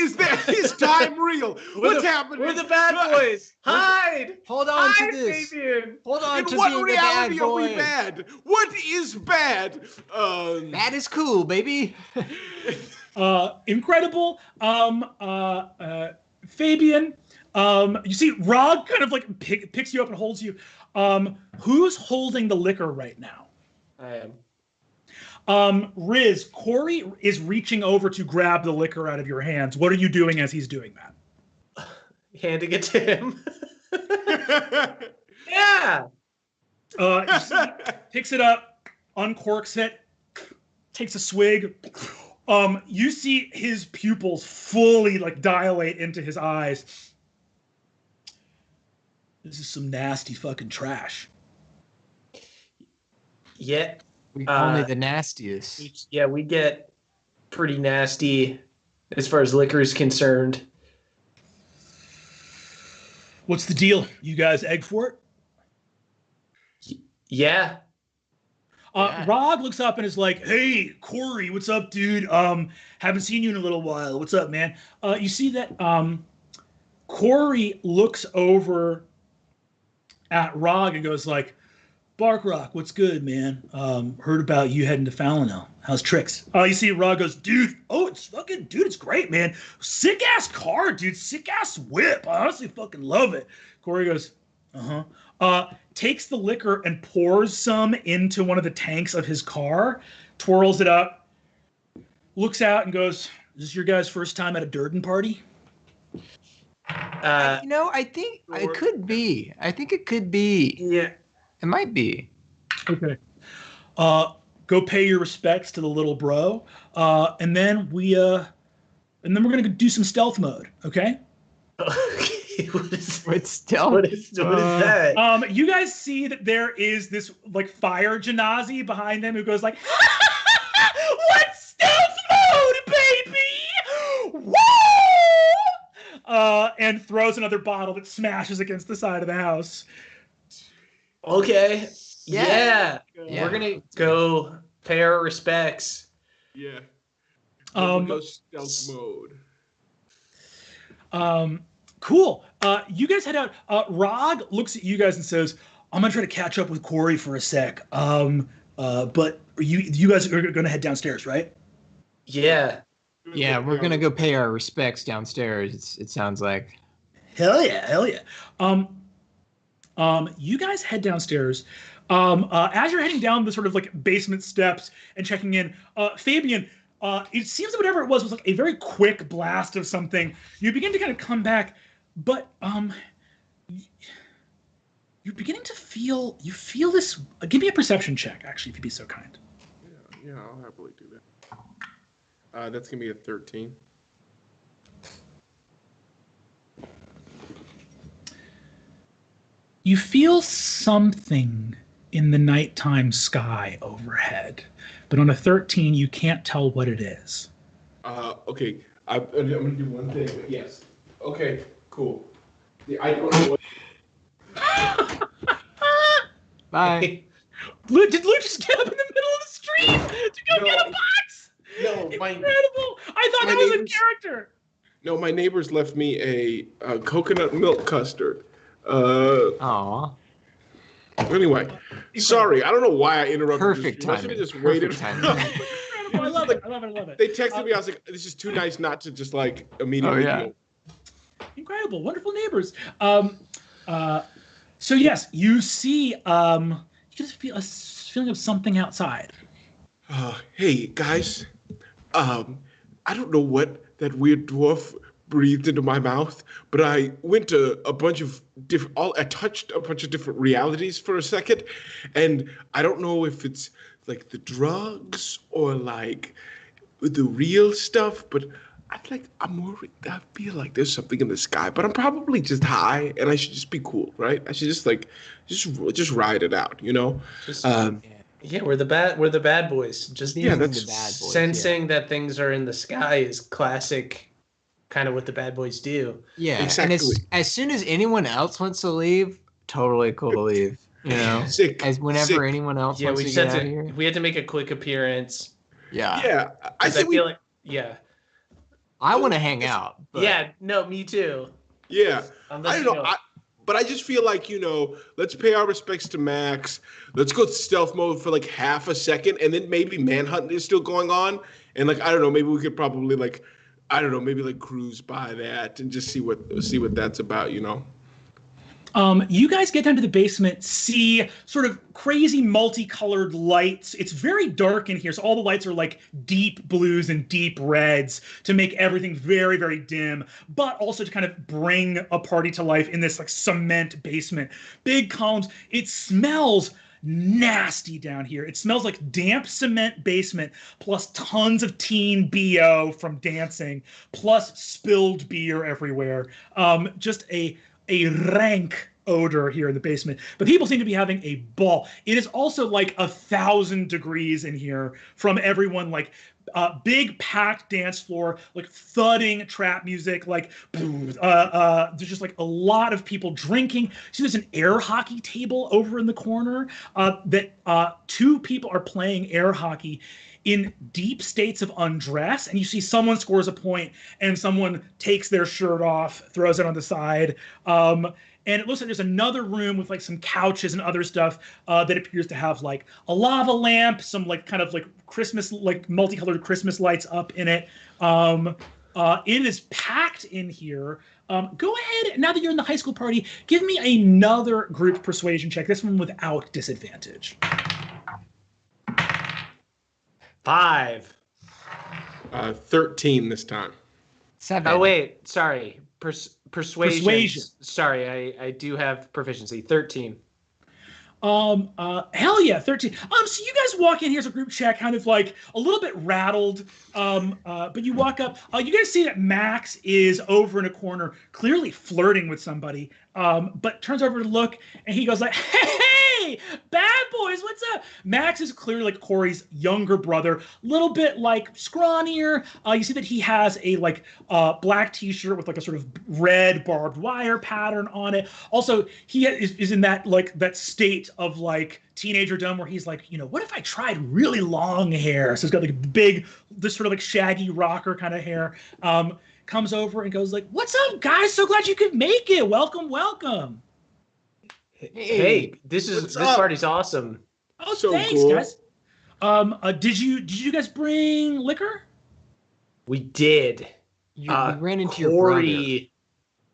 is that? Is time real? What's happening? We're the bad boys. Hide. Hold on Hide, to this. Fabian. Hold on In to what being reality the bad are we boy. bad? What is bad? Bad is cool, baby. Incredible. Fabian, you see Rog kind of like picks you up and holds you. Who's holding the liquor right now? I am. Riz, Corey is reaching over to grab the liquor out of your hands. What are you doing as he's doing that? Handing it to him. Yeah. You see, picks it up, uncorks it, takes a swig. You see his pupils fully like dilate into his eyes. This is some nasty fucking trash. Yeah. Only the nastiest. Yeah, we get pretty nasty as far as liquor is concerned. What's the deal? You guys egg for it? Yeah. Rog looks up and is like, "Hey, Corey, what's up, dude? Haven't seen you in a little while. What's up, man?" You see that Corey looks over at Rog and goes like, "Bark Rock, what's good, man? Heard about you heading to Falano. How's tricks?" You see Rog goes, "Dude, it's great, man. Sick ass car, dude. Sick ass whip. I honestly fucking love it." Corey goes, takes the liquor and pours some into one of the tanks of his car, twirls it up, looks out and goes, "Is this your guys' first time at a Durden party?" I think it could be. I think it could be. Yeah. It might be. Okay. Go pay your respects to the little bro, and then we're gonna do some stealth mode. Okay. Okay. What's stealth? What is that? You guys see that there is this like fire Genasi behind them who goes like, "What's stealth mode, baby? Woo!" And throws another bottle that smashes against the side of the house. Okay. Yeah. We're gonna go pay our respects. Yeah. Go stealth mode. Cool. You guys head out. Rog looks at you guys and says, "I'm gonna try to catch up with Corey for a sec. But you guys are gonna head downstairs, right?" Yeah. Yeah, we're gonna go pay our respects downstairs. It sounds like. Hell yeah. You guys head downstairs. As you're heading down the sort of like basement steps and checking in, Fabian, it seems that whatever it was like a very quick blast of something. You begin to kind of come back, but you're beginning to feel this. Give me a perception check, actually, if you'd be so kind. Yeah, I'll happily do that. That's gonna be a 13. You feel something in the nighttime sky overhead, but on a 13, you can't tell what it is. Okay, I'm gonna do one thing, but yes. Okay, cool. I don't know what. Bye. Did Luke just get up in the middle of the street to go get a box? No, Incredible! I thought that was a character. No, my neighbors left me a coconut milk custard. Aw. Anyway, sorry. I don't know why I interrupted. Perfect this. I should timing. have just waited. I love it. They texted me. I was like, "This is too nice not to just like immediately." Oh, yeah. Go. Incredible, wonderful neighbors. So yes, you see, you just feel a feeling of something outside. Hey guys, I don't know what that weird dwarf breathed into my mouth, but I went to a bunch of different. I touched a bunch of different realities for a second, and I don't know if it's like the drugs or like the real stuff, but I'm worried. I feel like there's something in the sky, but I'm probably just high, and I should just be cool, right? I should just just ride it out, you know. Yeah, we're the bad boys. Just that's the bad boys, sensing that things are in the sky is classic, kind of what the bad boys do. Yeah, exactly. And as soon as anyone else wants to leave, totally cool to leave. You know, Sick. whenever anyone else wants to get out of here. We had to make a quick appearance. Yeah, I 'Cause think feel like, yeah. I want to hang out. But... Yeah, no, me too. Yeah, Unless, I don't know. But I just feel like, let's pay our respects to Max. Let's go stealth mode for like half a second, and then maybe manhunt is still going on. And like, I don't know, maybe we could probably maybe cruise by that and just see what that's about, You guys get down to the basement, see sort of crazy multicolored lights. It's very dark in here, so all the lights are like deep blues and deep reds to make everything very, very dim, but also to kind of bring a party to life in this like cement basement. Big columns. It smells nasty down here. It smells like damp cement basement, plus tons of teen BO from dancing, plus spilled beer everywhere. Just a rank odor here in the basement, but people seem to be having a ball. It is also like 1,000 degrees in here from everyone, like big packed dance floor, like thudding trap music, like there's just like a lot of people drinking. See, there's an air hockey table over in the corner that 2 people are playing air hockey in deep states of undress, and you see someone scores a point and someone takes their shirt off, throws it on the side. And it looks like there's another room with like some couches and other stuff that appears to have like a lava lamp, some like kind of like Christmas, like multicolored Christmas lights up in it. It is packed in here. Go ahead, now that you're in the high school party, give me another group persuasion check, this one without disadvantage. 5. 13 this time. 7. Oh wait, sorry. Persuasion. Sorry, I do have proficiency. 13. Hell yeah, 13. So you guys walk in here as a group chat, kind of like a little bit rattled. But you walk up. You guys see that Max is over in a corner, clearly flirting with somebody. But turns over to look, and he goes like, "Hey, bad boys, what's up?" Max is clearly like Corey's younger brother, a little bit like scrawnier. You see that he has a like black T-shirt with like a sort of red barbed wire pattern on it. Also, he is in that like that state of like teenagerdom where he's like, what if I tried really long hair? So he's got like a big, this sort of like shaggy rocker kind of hair. Comes over and goes like, "What's up, guys? So glad you could make it. Welcome, welcome." Hey, this party's awesome. Oh, So thanks, cool. guys. Did you guys bring liquor? We did. You ran into your Corey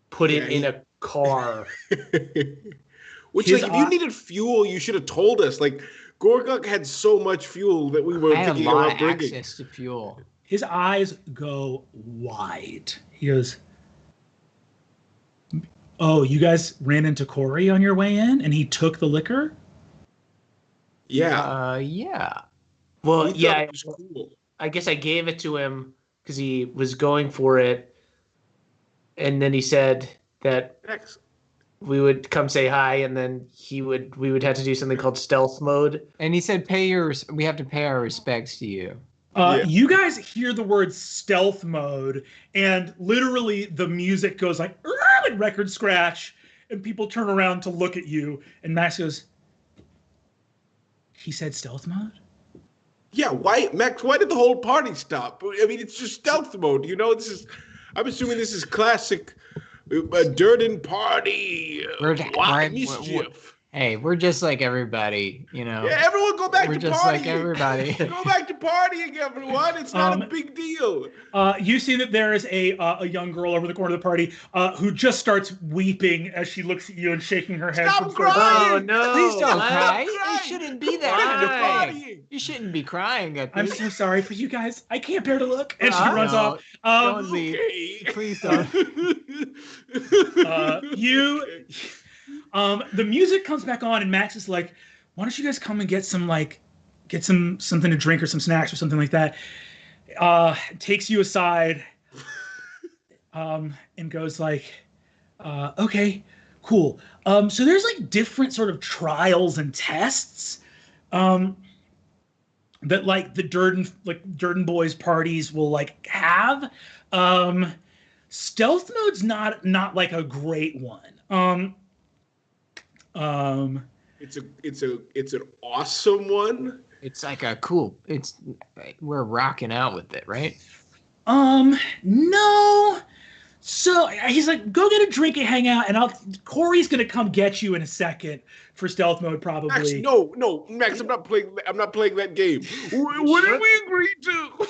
put it in a car. Which, like, if you needed fuel, you should have told us. Like, Gorguk had so much fuel that we were thinking about bringing. Access to fuel. His eyes go wide. He goes, "Oh, you guys ran into Corey on your way in, and he took the liquor?" Yeah. Yeah. Well, We thought yeah, it was cool. I guess I gave it to him because he was going for it. And then he said that Excellent. we would come say hi, and then we would have to do something called stealth mode. And he said, we have to pay our respects to you. Yeah. You guys hear the word stealth mode, and literally the music goes like record scratch, and people turn around to look at you, and Max goes, "He said stealth mode?" Yeah, Max, why did the whole party stop? I mean, it's just stealth mode, I'm assuming this is classic Durden party. Mischief. Hey, we're just like everybody, Yeah, everyone go back We're to just partying. like everybody. Go back to partying, everyone. It's not a big deal. You see that there is a young girl over the corner of the party who just starts weeping as she looks at you and shaking her head. Stop from crying! Oh no! Please don't What? cry. Cry. It shouldn't be that Why? way. You shouldn't be crying at "I'm this. so sorry for you guys. I can't bear to look." And she runs No, off. Don't leave. Okay. Please don't. The music comes back on, and Max is like, "Why don't you guys come and get something to drink or some snacks or something like that?" Takes you aside, and goes like, "Okay, cool. So there's like different sort of trials and tests, that like the Durden boys parties will like have. Stealth mode's not like a great one. It's an awesome one. It's like a cool. We're rocking out with it, right? No. So he's like, go get a drink and hang out, and Corey's gonna come get you in a second for stealth mode, probably. Max, no, Max, I'm not playing that game. What did we agree to?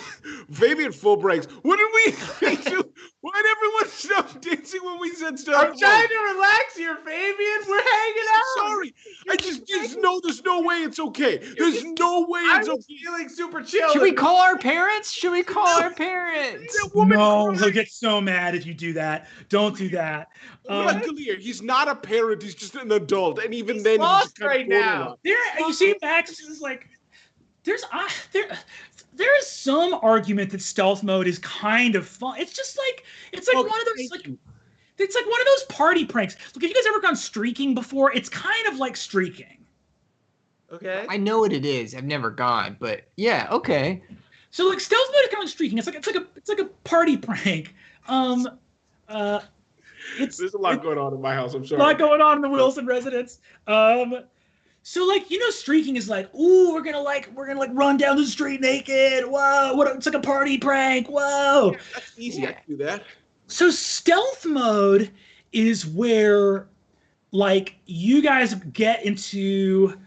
Fabian full breaks. What did we agree to? Why did everyone stop dancing when we said stealth mode? I'm trying to relax here, Fabian. We're hanging out. Sorry, I just know there's no way it's okay. There's no way it's okay. I'm feeling super chill. Should we call our parents? No, he'll get so mad if you do that. Don't do that. Clear. He's not a parent. He's just an adult, and even then, lost he's right now. You see, Max is like, there is some argument that stealth mode is kind of fun. It's just like one of those it's like one of those party pranks. Look, have you guys ever gone streaking before? It's kind of like streaking. Okay. I know what it is. I've never gone, but yeah, okay. So like stealth mode is kind of streaking. It's like a party prank. There's a lot going on in my house. I'm sorry. A lot going on in the Wilson residence. So like, streaking is like, ooh, we're gonna run down the street naked. Whoa, it's like a party prank. Whoa. Yeah, that's easy. I can do that. So stealth mode is where like you guys get into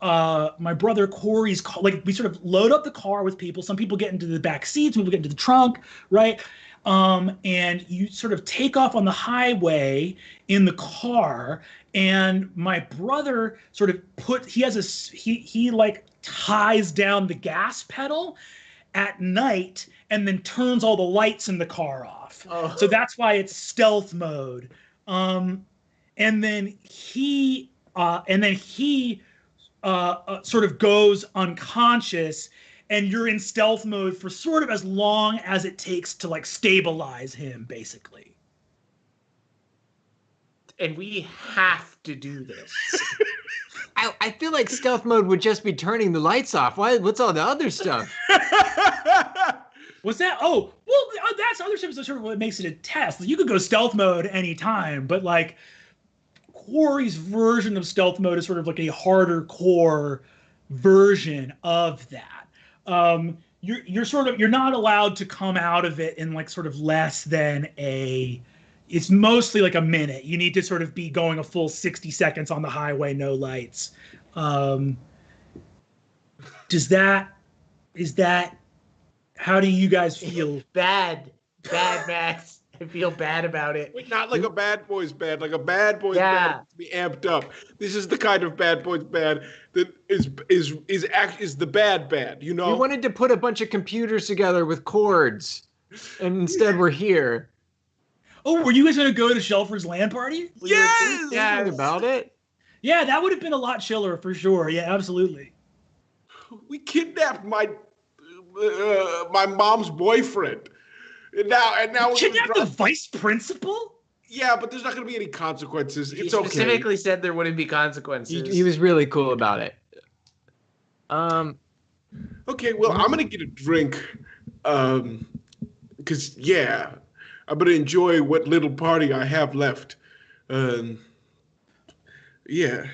my brother Corey's car. Like we sort of load up the car with people. Some people get into the back seats, people get into the trunk, right? And you sort of take off on the highway in the car, and my brother sort of he like ties down the gas pedal at night and then turns all the lights in the car off. Oh. So that's why it's stealth mode. And then he sort of goes unconscious, and you're in stealth mode for sort of as long as it takes to like stabilize him, basically. And we have to do this. I feel like stealth mode would just be turning the lights off. What's all the other stuff? What's that? Oh, well, that's other stuff is sort of what makes it a test. You could go stealth mode anytime, but like Corey's version of stealth mode is sort of like a harder core version of that. You're not allowed to come out of it in like sort of less than it's mostly like a minute. You need to sort of be going a full 60 seconds on the highway, no lights. How do you guys feel? Bad, Max. I feel bad about it. Wait, not like a bad boy's bad, like a bad boy's bad to be amped up. This is the kind of bad boy's bad that is the bad, you know? You wanted to put a bunch of computers together with cords, and instead we're here. Oh, were you guys going to go to Shelfer's LAN party? Yes! Thinking about it? Yeah, that would have been a lot chiller for sure. Yeah, absolutely. We kidnapped my mom's boyfriend. And now we're kidnapped the vice principal? Yeah, but there's not going to be any consequences. It's okay. He specifically said there wouldn't be consequences. He was really cool about it. Okay, well, I'm going to get a drink. Because, yeah, I'm going to enjoy what little party I have left. Yeah.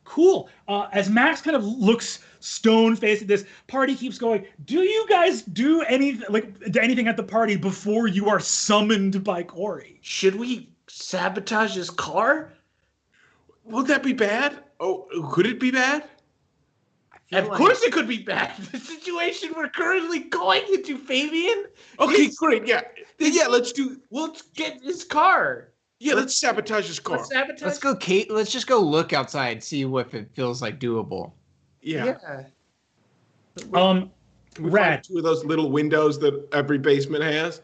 Cool. As Max kind of looks stone-faced at this, party keeps going. Do you guys do anything at the party before you are summoned by Corey? Should we sabotage his car? Would that be bad? Oh, could it be bad? Of course it could be bad. The situation we're currently going into, Fabian. Okay, great. Yeah, let's do. Let's get his car. Yeah, let's sabotage his car. Let's go, Kate. Let's just go look outside, see if it feels like doable. Yeah. Rad. Two of those little windows that every basement has.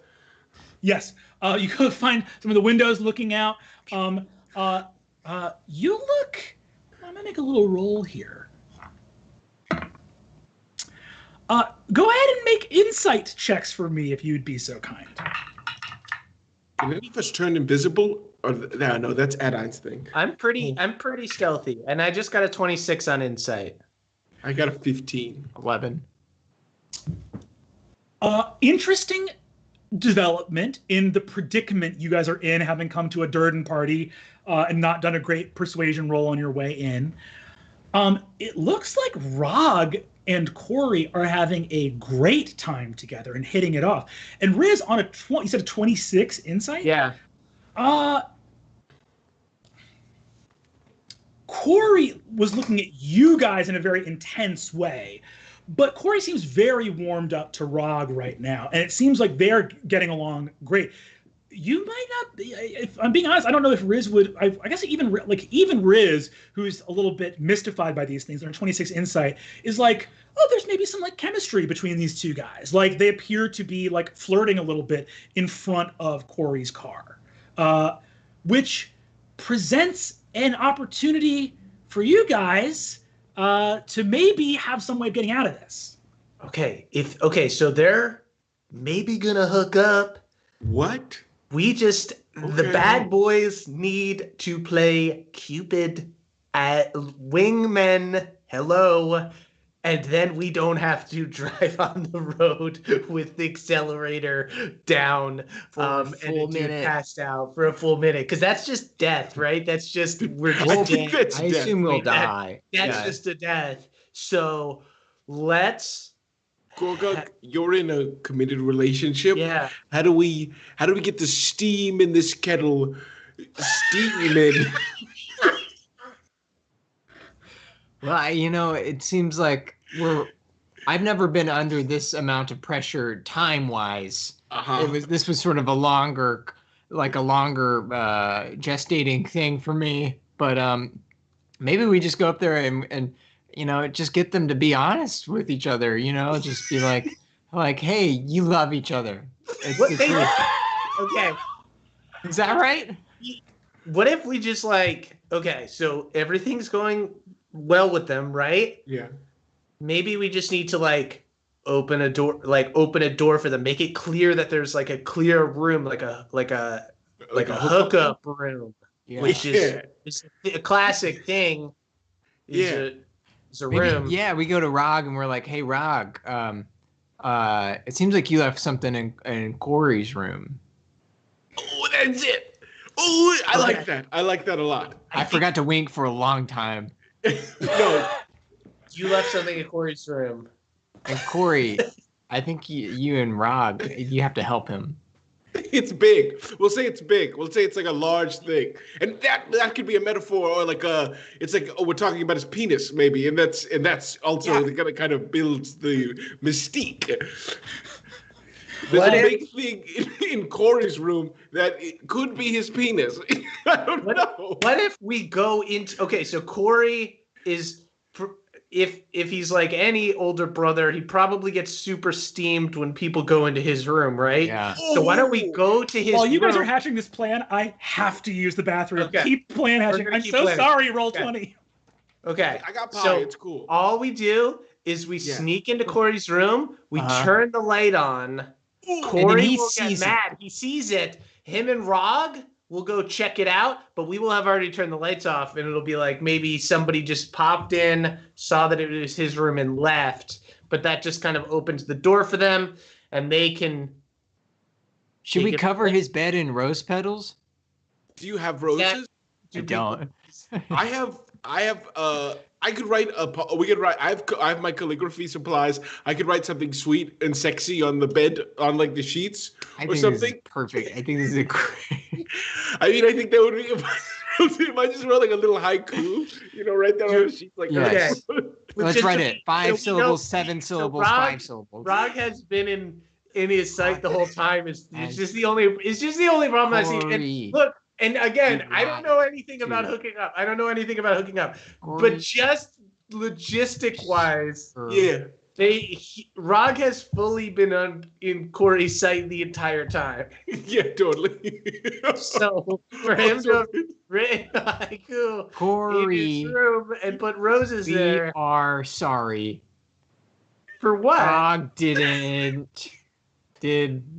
Yes. You go find some of the windows looking out. You look. I'm gonna make a little roll here. Go ahead and make insight checks for me if you'd be so kind. Can any of us turn invisible? Or no, that's Adine's thing. I'm pretty stealthy, and I just got a 26 on insight. I got a 15. 11. Interesting development in the predicament you guys are in, having come to a Durden party and not done a great persuasion roll on your way in. It looks like Rog and Corey are having a great time together and hitting it off. And Riz on a you said a 26 insight? Yeah. Corey was looking at you guys in a very intense way, but Corey seems very warmed up to Rog right now, and it seems like they're getting along great. You might not be, if I'm being honest, I don't know if Riz would, I guess even Riz, who's a little bit mystified by these things, on 26 insight, is like, oh, there's maybe some like chemistry between these two guys. Like they appear to be like flirting a little bit in front of Corey's car, which presents an opportunity for you guys to maybe have some way of getting out of this. Okay, so they're maybe gonna hook up. What? The bad boys need to play Cupid at wingmen. Hello. And then we don't have to drive on the road with the accelerator down for a full minute, passed out for a full minute. Because that's just death, right? That's just we're just I think that's I death. assume we'll die. That's just a death. So let's. Gorguk, you're in a committed relationship. Yeah. How do we get the steam in this kettle steaming? Well, it seems like I've never been under this amount of pressure time-wise. This was sort of a longer gestating thing for me. But maybe we just go up there and just get them to be honest with each other. Just be like, hey, you love each other. Okay. Is that right? What if we just so everything's going well with them, right? Yeah. Maybe we just need to open a door for them. Make it clear that there's a clear room, like a hookup room, which is a classic thing. It's a room. Yeah, we go to Rog and we're like, hey, Rog, it seems like you left something in Corey's room. Oh, that's it. Oh, I like that. I like that a lot. I forgot to wink for a long time. No. You left something in Corey's room. And Corey, I think you and Rog, you have to help him. It's big. We'll say it's big. We'll say it's like a large thing, and that could be a metaphor, or we're talking about his penis, maybe, and that's also gonna kind of builds the mystique. There's a big thing in Corey's room that it could be his penis. I don't know. What if we go into so Corey is. If he's like any older brother, he probably gets super steamed when people go into his room, right? Yeah. So why don't we go to his room? While you guys are hatching this plan, I have to use the bathroom. Okay. Keep plan hatching. I'm so sorry, roll 20. Okay. I got pie. So it's cool. All we do is we sneak into Corey's room. We turn the light on. Corey will get mad. He sees it. Him and Rog will go check it out, but we will have already turned the lights off, and it'll be like maybe somebody just popped in, saw that it was his room, and left. But that just kind of opens the door for them, and they can. Should we cover his bed in rose petals? Do you have roses? I don't. I could write I have my calligraphy supplies. I could write something sweet and sexy on the bed, on the sheets or something. This is perfect. I think this is great. I think that would be if I just wrote a little haiku, right there on the sheets yes. that. Let's write it. 5 syllables, 7 syllables, 5 syllables. Rog has been in his sight the whole time. It's just the only problem I see. And look. And again, I don't know anything about hooking up. But just logistic-wise, Rog has fully been in Corey's sight the entire time. Yeah, totally. So for him to write haiku Corey, in his room and put roses there. We are sorry. For what? Rog did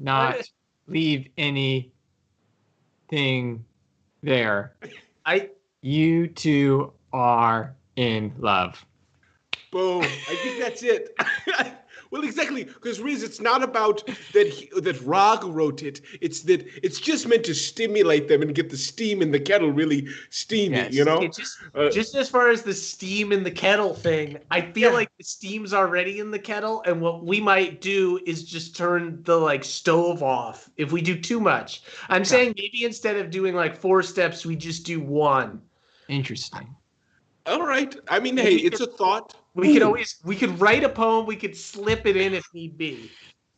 not leave anything there. You two are in love. Boom. I think that's it. Well, exactly, because Riz, it's not about that Rog wrote it. It's that it's just meant to stimulate them and get the steam in the kettle really steamy, Yes. you know? Okay, just as far as the steam in the kettle thing, I feel like the steam's already in the kettle, and what we might do is just turn the like stove off if we do too much. I'm saying maybe instead of doing like 4 steps, we just do 1. Interesting. All right. I mean, hey, it's a thought. We could write a poem, we could slip it in if need be.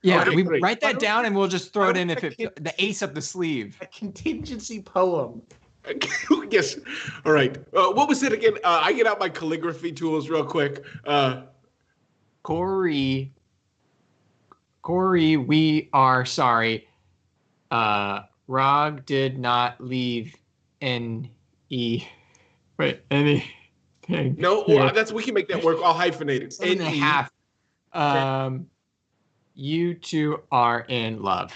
Yeah, Okay, we great. write that down and we'll just throw it in if Okay. the ace up the sleeve. A contingency poem. Yes. All right. What was it again? I get out my calligraphy tools real quick. Corey, we are sorry. Rog did not leave anything. No, here. we can make that work. I'll hyphenate it. And a half. You two are in love.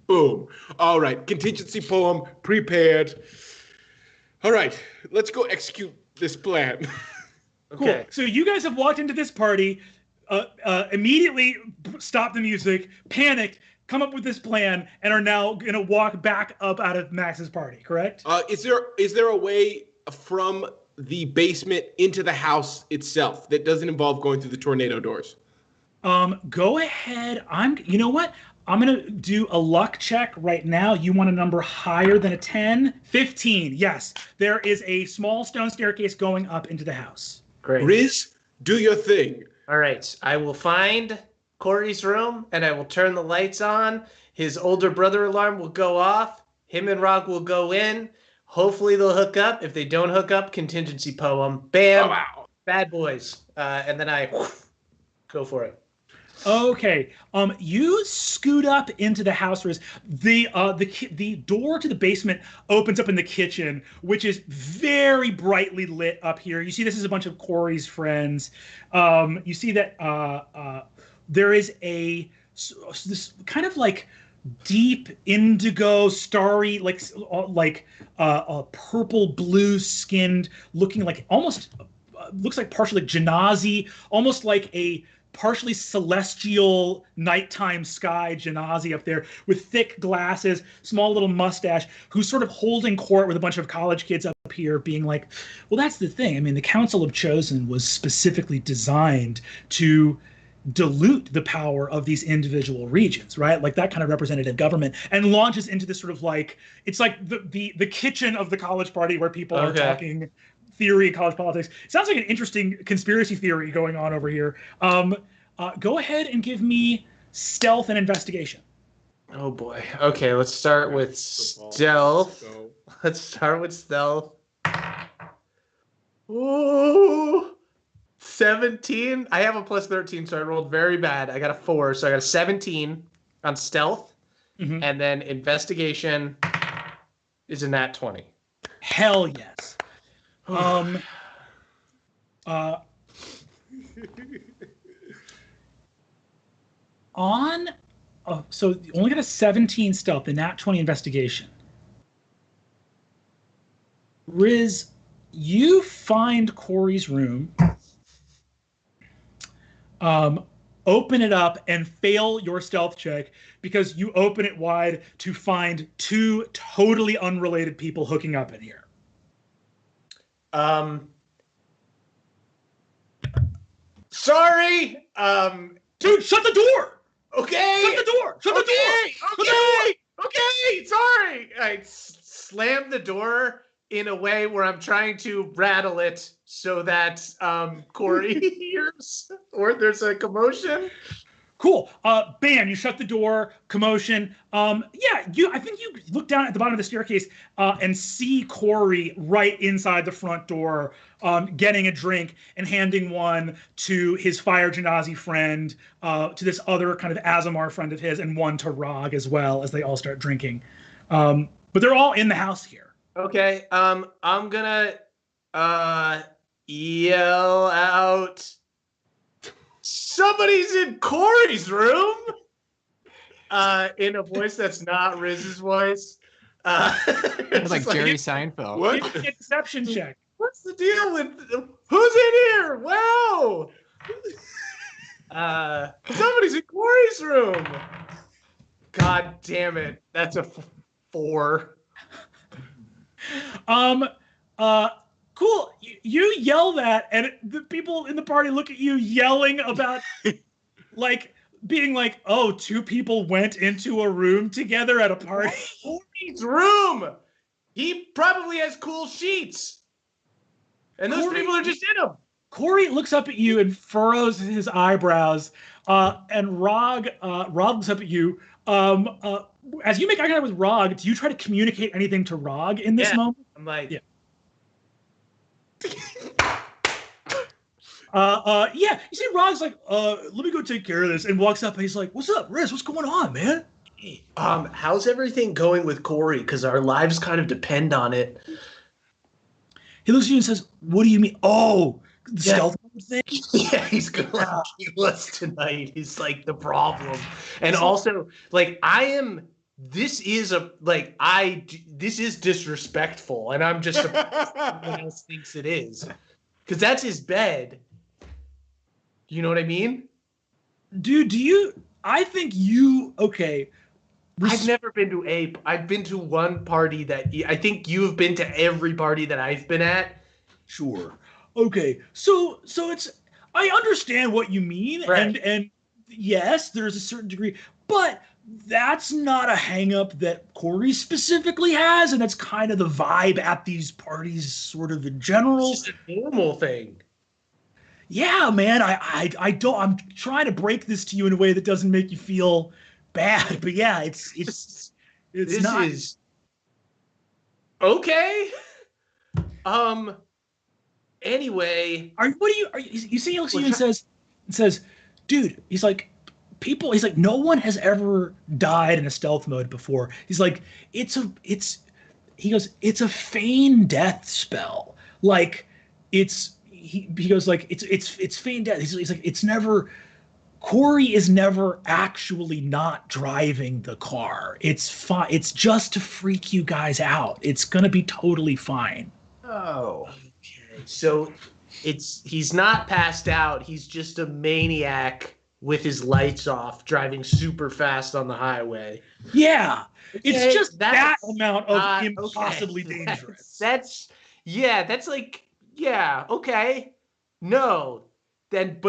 Boom. All right. Contingency poem prepared. All right. Let's go execute this plan. Cool. Okay. So you guys have walked into this party, immediately stopped the music, panicked, come up with this plan, and are now going to walk back up out of Max's party, correct? Is there a way from the basement into the house itself that doesn't involve going through the tornado doors? Go ahead. You know what? I'm going to do a luck check right now. You want a number higher than a 10? 15. Yes. There is a small stone staircase going up into the house. Great. Riz, do your thing. All right. I will find Corey's room and I will turn the lights on. His older brother alarm will go off. Him and Rog will go in. Hopefully they'll hook up. If they don't hook up, contingency poem. Bam. Oh, wow. Bad boys. And then I go for it. Okay. You scoot up into the house. Riz. The door to the basement opens up in the kitchen, which is very brightly lit up here. You see, this is a bunch of Corey's friends. You see that there is this kind of like deep indigo, starry, like a purple blue skinned, looking like almost looks like partially like Genasi, almost like a partially celestial nighttime sky Genasi up there with thick glasses, small little mustache, who's sort of holding court with a bunch of college kids up here being like, well, that's the thing. I mean, the Council of Chosen was specifically designed to dilute the power of these individual regions, right? Like that kind of representative government, and launches into this sort of like, it's like the kitchen of the college party where people are talking theory of college politics. It sounds like an interesting conspiracy theory going on over here. Go ahead and give me stealth and investigation. Oh boy. Okay, let's start with stealth. Let's start with stealth. Ooh, 17. I have a plus 13, so I rolled very bad. I got a 4, so I got a 17 on stealth. Mm-hmm. And then investigation is a nat 20. Hell yes. So you only got a 17 stealth, the nat 20 investigation. Riz, you find Corey's room, open it up, and fail your stealth check because you open it wide to find 2 totally unrelated people hooking up in here. Sorry. Dude, shut the door. Okay. Shut the door. Shut the door. Okay. Sorry. I slammed the door in a way where I'm trying to rattle it so that Corey hears or there's a commotion. Cool. Bam, you shut the door, commotion. I think you look down at the bottom of the staircase and see Corey right inside the front door, getting a drink and handing one to his Fire Genasi friend, to this other kind of Azamar friend of his, and one to Rog as well as they all start drinking. But they're all in the house here. Okay. I'm gonna yell out, somebody's in Corey's room, in a voice that's not Riz's voice. It's like Jerry Seinfeld. What? Give me an Deception check. What's the deal with who's in here? Wow. Somebody's in Corey's room. God damn it. That's a 4. Cool. You yell that, and the people in the party look at you yelling about, like, being like, oh, 2 people went into a room together at a party. Corey's room. He probably has cool sheets. And those people are just in them. Corey looks up at you and furrows his eyebrows, and Rog looks up at you. As you make eye contact with Rog, do you try to communicate anything to Rog in this moment? I'm like, yeah. Yeah, you see Rog's like, let me go take care of this, and walks up and he's like, what's up, Riz? What's going on, man? How's everything going with Corey? Because our lives kind of depend on it. He looks at you and says, what do you mean? Oh, the stealth mode thing? Yeah, he's gonna kill us tonight. He's like the problem. And also, like, this is disrespectful, and I'm just surprised everyone else thinks it is. Because that's his bed. You know what I mean? Dude, okay. I've never been to Ape. I've been to one party I think you have been to every party that I've been at. Sure. Okay. So it's, I understand what you mean. Right. And yes, there's a certain degree, but that's not a hang up that Corey specifically has. And that's kind of the vibe at these parties sort of in general. It's just a normal thing. Yeah, man. I'm trying to break this to you in a way that doesn't make you feel bad, but yeah, it's not. Is okay. Anyway, you see, he looks at you and says, dude, he's like, no one has ever died in a stealth mode before. He's like, it's a feign death spell. Like, he goes like, it's feign death. He's like, it's never. Corey is never actually not driving the car. It's fine. It's just to freak you guys out. It's gonna be totally fine. Oh, okay. So he's not passed out. He's just a maniac with his lights off, driving super fast on the highway. Yeah, it's just that That's amount of not impossibly okay. dangerous. That's like, yeah, okay. No, then,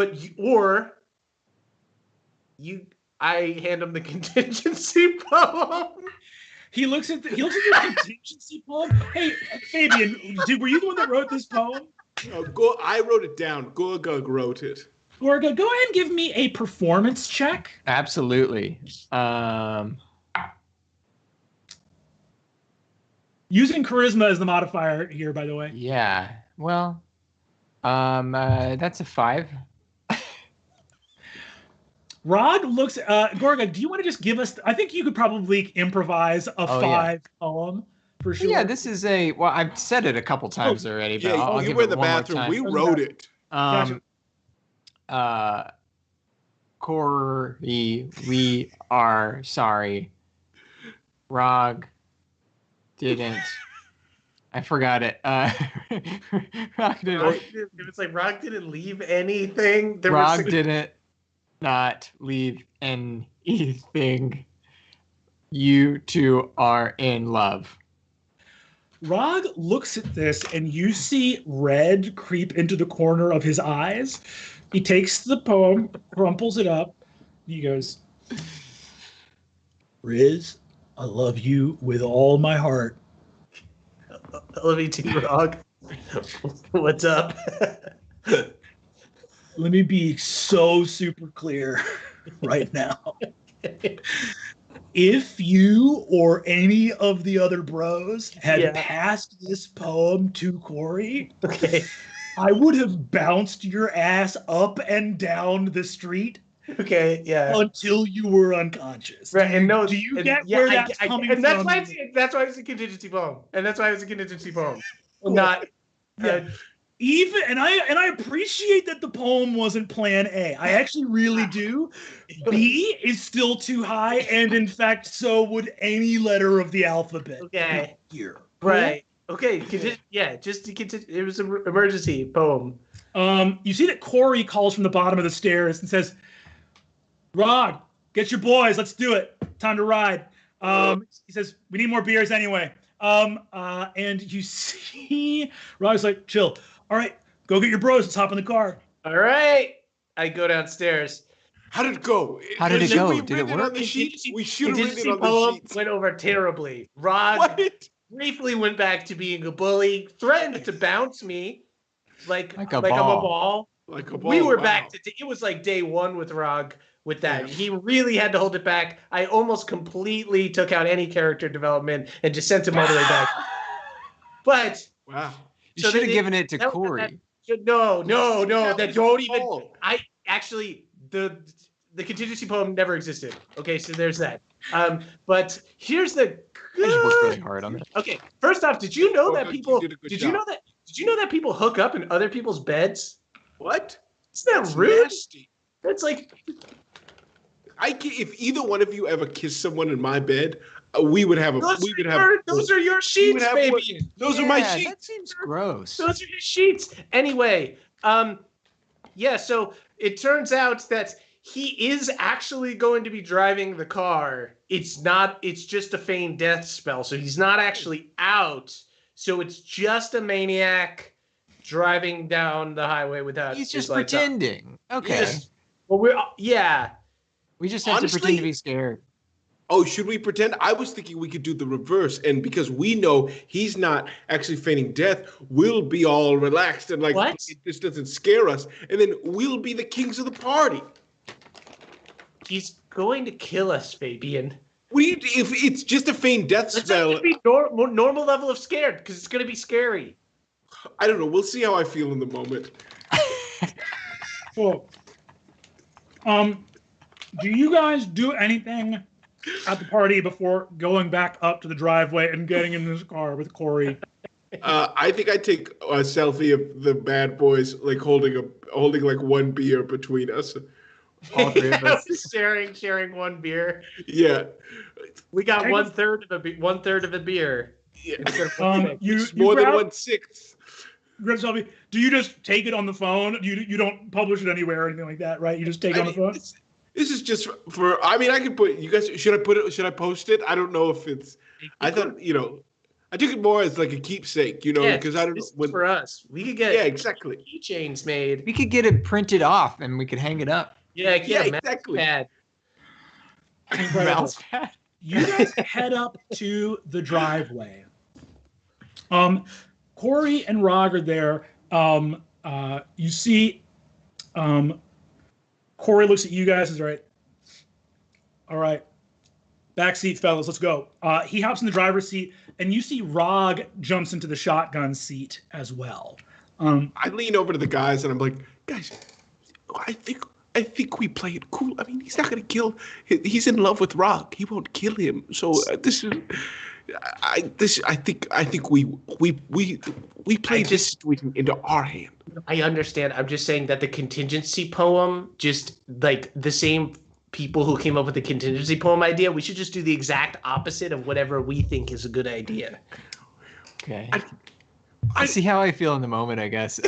I hand him the contingency poem. He looks at your contingency poem. Hey, Fabian, were you the one that wrote this poem? I wrote it down. Gorga wrote it. Gorga, go ahead and give me a performance check. Absolutely. Using charisma as the modifier here, by the way. Yeah. Well, that's a 5. Rog looks Gorga, do you want to just give us, I think you could probably improvise a 5 poem for sure. Yeah, this is I've said it a couple times already, but I'll you give were it in the one more bathroom. time. We wrote it. Corey, we are sorry. Rog didn't. I forgot it. Rog didn't. It's like Rog didn't leave anything. Rog didn't not leave anything. You two are in love. Rog looks at this, and you see red creep into the corner of his eyes. He takes the poem, crumples it up. He goes, Riz, I love you with all my heart. I love you too, Rog. What's up? Let me be so super clear right now. If you or any of the other bros had passed this poem to Corey, I would have bounced your ass up and down the street. Okay, yeah. Until you were unconscious. Right, and no, do you get where that's coming and that's from? That's why it's a contingency poem. Cool. Not even and I appreciate that the poem wasn't plan A. I actually really do. B is still too high, and in fact, so would any letter of the alphabet. Okay. Here. Right. Okay. Just to continue. It was an emergency poem. You see that Corey calls from the bottom of the stairs and says, Rog, get your boys. Let's do it. Time to ride. He says, we need more beers anyway. And you see Rog's like, chill. All right, go get your bros. Let's hop in the car. All right. I go downstairs. How did it go? How did it Should go? we Did read it on work? the sheet? We should have written Contingency it on the poem sheet. went over terribly. Rod What? briefly went back to being a bully, threatened to bounce me like a I'm a ball. ball. Like a ball. We were wow. back to it was like day one with Rog with that. He really had to hold it back. I almost completely took out any character development and just sent him all the way back. But Wow. You so should have they- given it to that- Corey. no, that was don't the even. poem. I actually the contingency poem never existed. Okay, so there's that. But here's the. I just worked really hard on it. Okay, first off, did you know Oh, that good, people? you did a good Did you job. know that? Did you know that people hook up in other people's beds? What? Isn't that That's rude? nasty. That's like If either one of you ever kissed someone in my bed, we would have a. those We are would have. your sheets, have baby. one- Those are my Yeah, sheets. That seems gross. Those are your sheets. Anyway, yeah. So it turns out that he is actually going to be driving the car. It's not. It's just a feigned death spell. So he's not actually out. So it's just a maniac driving down the highway without. He's his just lights on. pretending. Okay. Yes. Well, we're yeah. We just have Honestly- to pretend to be scared. Oh, should we pretend? I was thinking we could do the reverse, and because we know he's not actually feigning death, we'll be all relaxed and like What? this doesn't scare us, and then we'll be the kings of the party. He's going to kill us, Fabian. If it's just a feigned death Let's spell, have to be normal level of scared because it's going to be scary. I don't know. We'll see how I feel in the moment. Cool. Do you guys do anything at the party before going back up to the driveway and getting in this car with Corey? I think I take a selfie of the bad boys, like holding like one beer between us. All three of us. sharing one beer. Yeah. We got Take one third of a beer. Yeah. Instead of one thing. You More than grab 1/6. selfie. Do you just take it on the phone? You don't publish it anywhere or anything like that, right? You just take it on the phone. This is just for. I mean, I could put. You guys, should I put it? Should I post it? I don't know if it's. I thought, I took it more as like a keepsake, Yeah, because I don't know this is when. for us. We could get Yeah, exactly. keychains made. We could get it printed off and we could hang it up. Yeah, Yeah, mouse exactly. pad. Incredible. Mouse pad. You guys head up to the driveway. Corey and Rog are there. You see, Corey looks at you guys and says, all right, back seat, fellas, let's go. He hops in the driver's seat, and you see Rog jumps into the shotgun seat as well. I lean over to the guys and I'm like, guys, I think we play it cool. I mean, he's not gonna kill. He's in love with Rock. He won't kill him. So I think we play this situation into our hand. I understand. I'm just saying that the contingency poem, just like the same people who came up with the contingency poem idea, we should just do the exact opposite of whatever we think is a good idea. Okay. I see how I feel in the moment, I guess.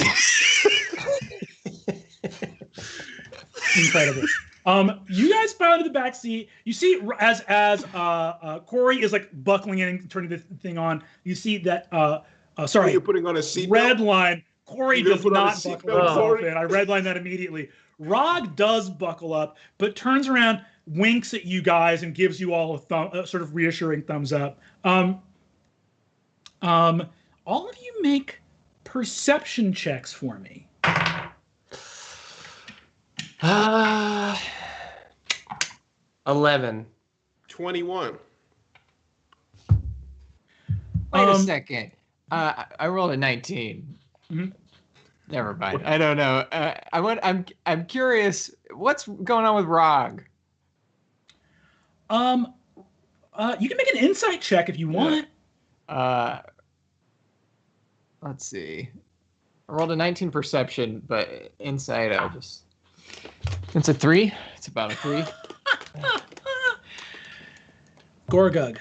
Incredible. You guys pile into the back seat. You see, as Corey is like buckling in and turning the thing on, you see that. Sorry, You're putting on a seatbelt. red line. Corey You're does gonna put on a not seatbelt, buckle himself Corey? in. I redlined that immediately. Rog does buckle up, but turns around, winks at you guys, and gives you all a sort of reassuring thumbs up. All of you make perception checks for me. 11. 21. Wait a Um, second. I rolled a 19. Mhm. Never mind. I don't know. I'm curious. What's going on with Rog? You can make an insight check if you want. Let's see. I rolled a 19 perception, but insight I'll just. It's a 3. It's about a 3. Gorgug.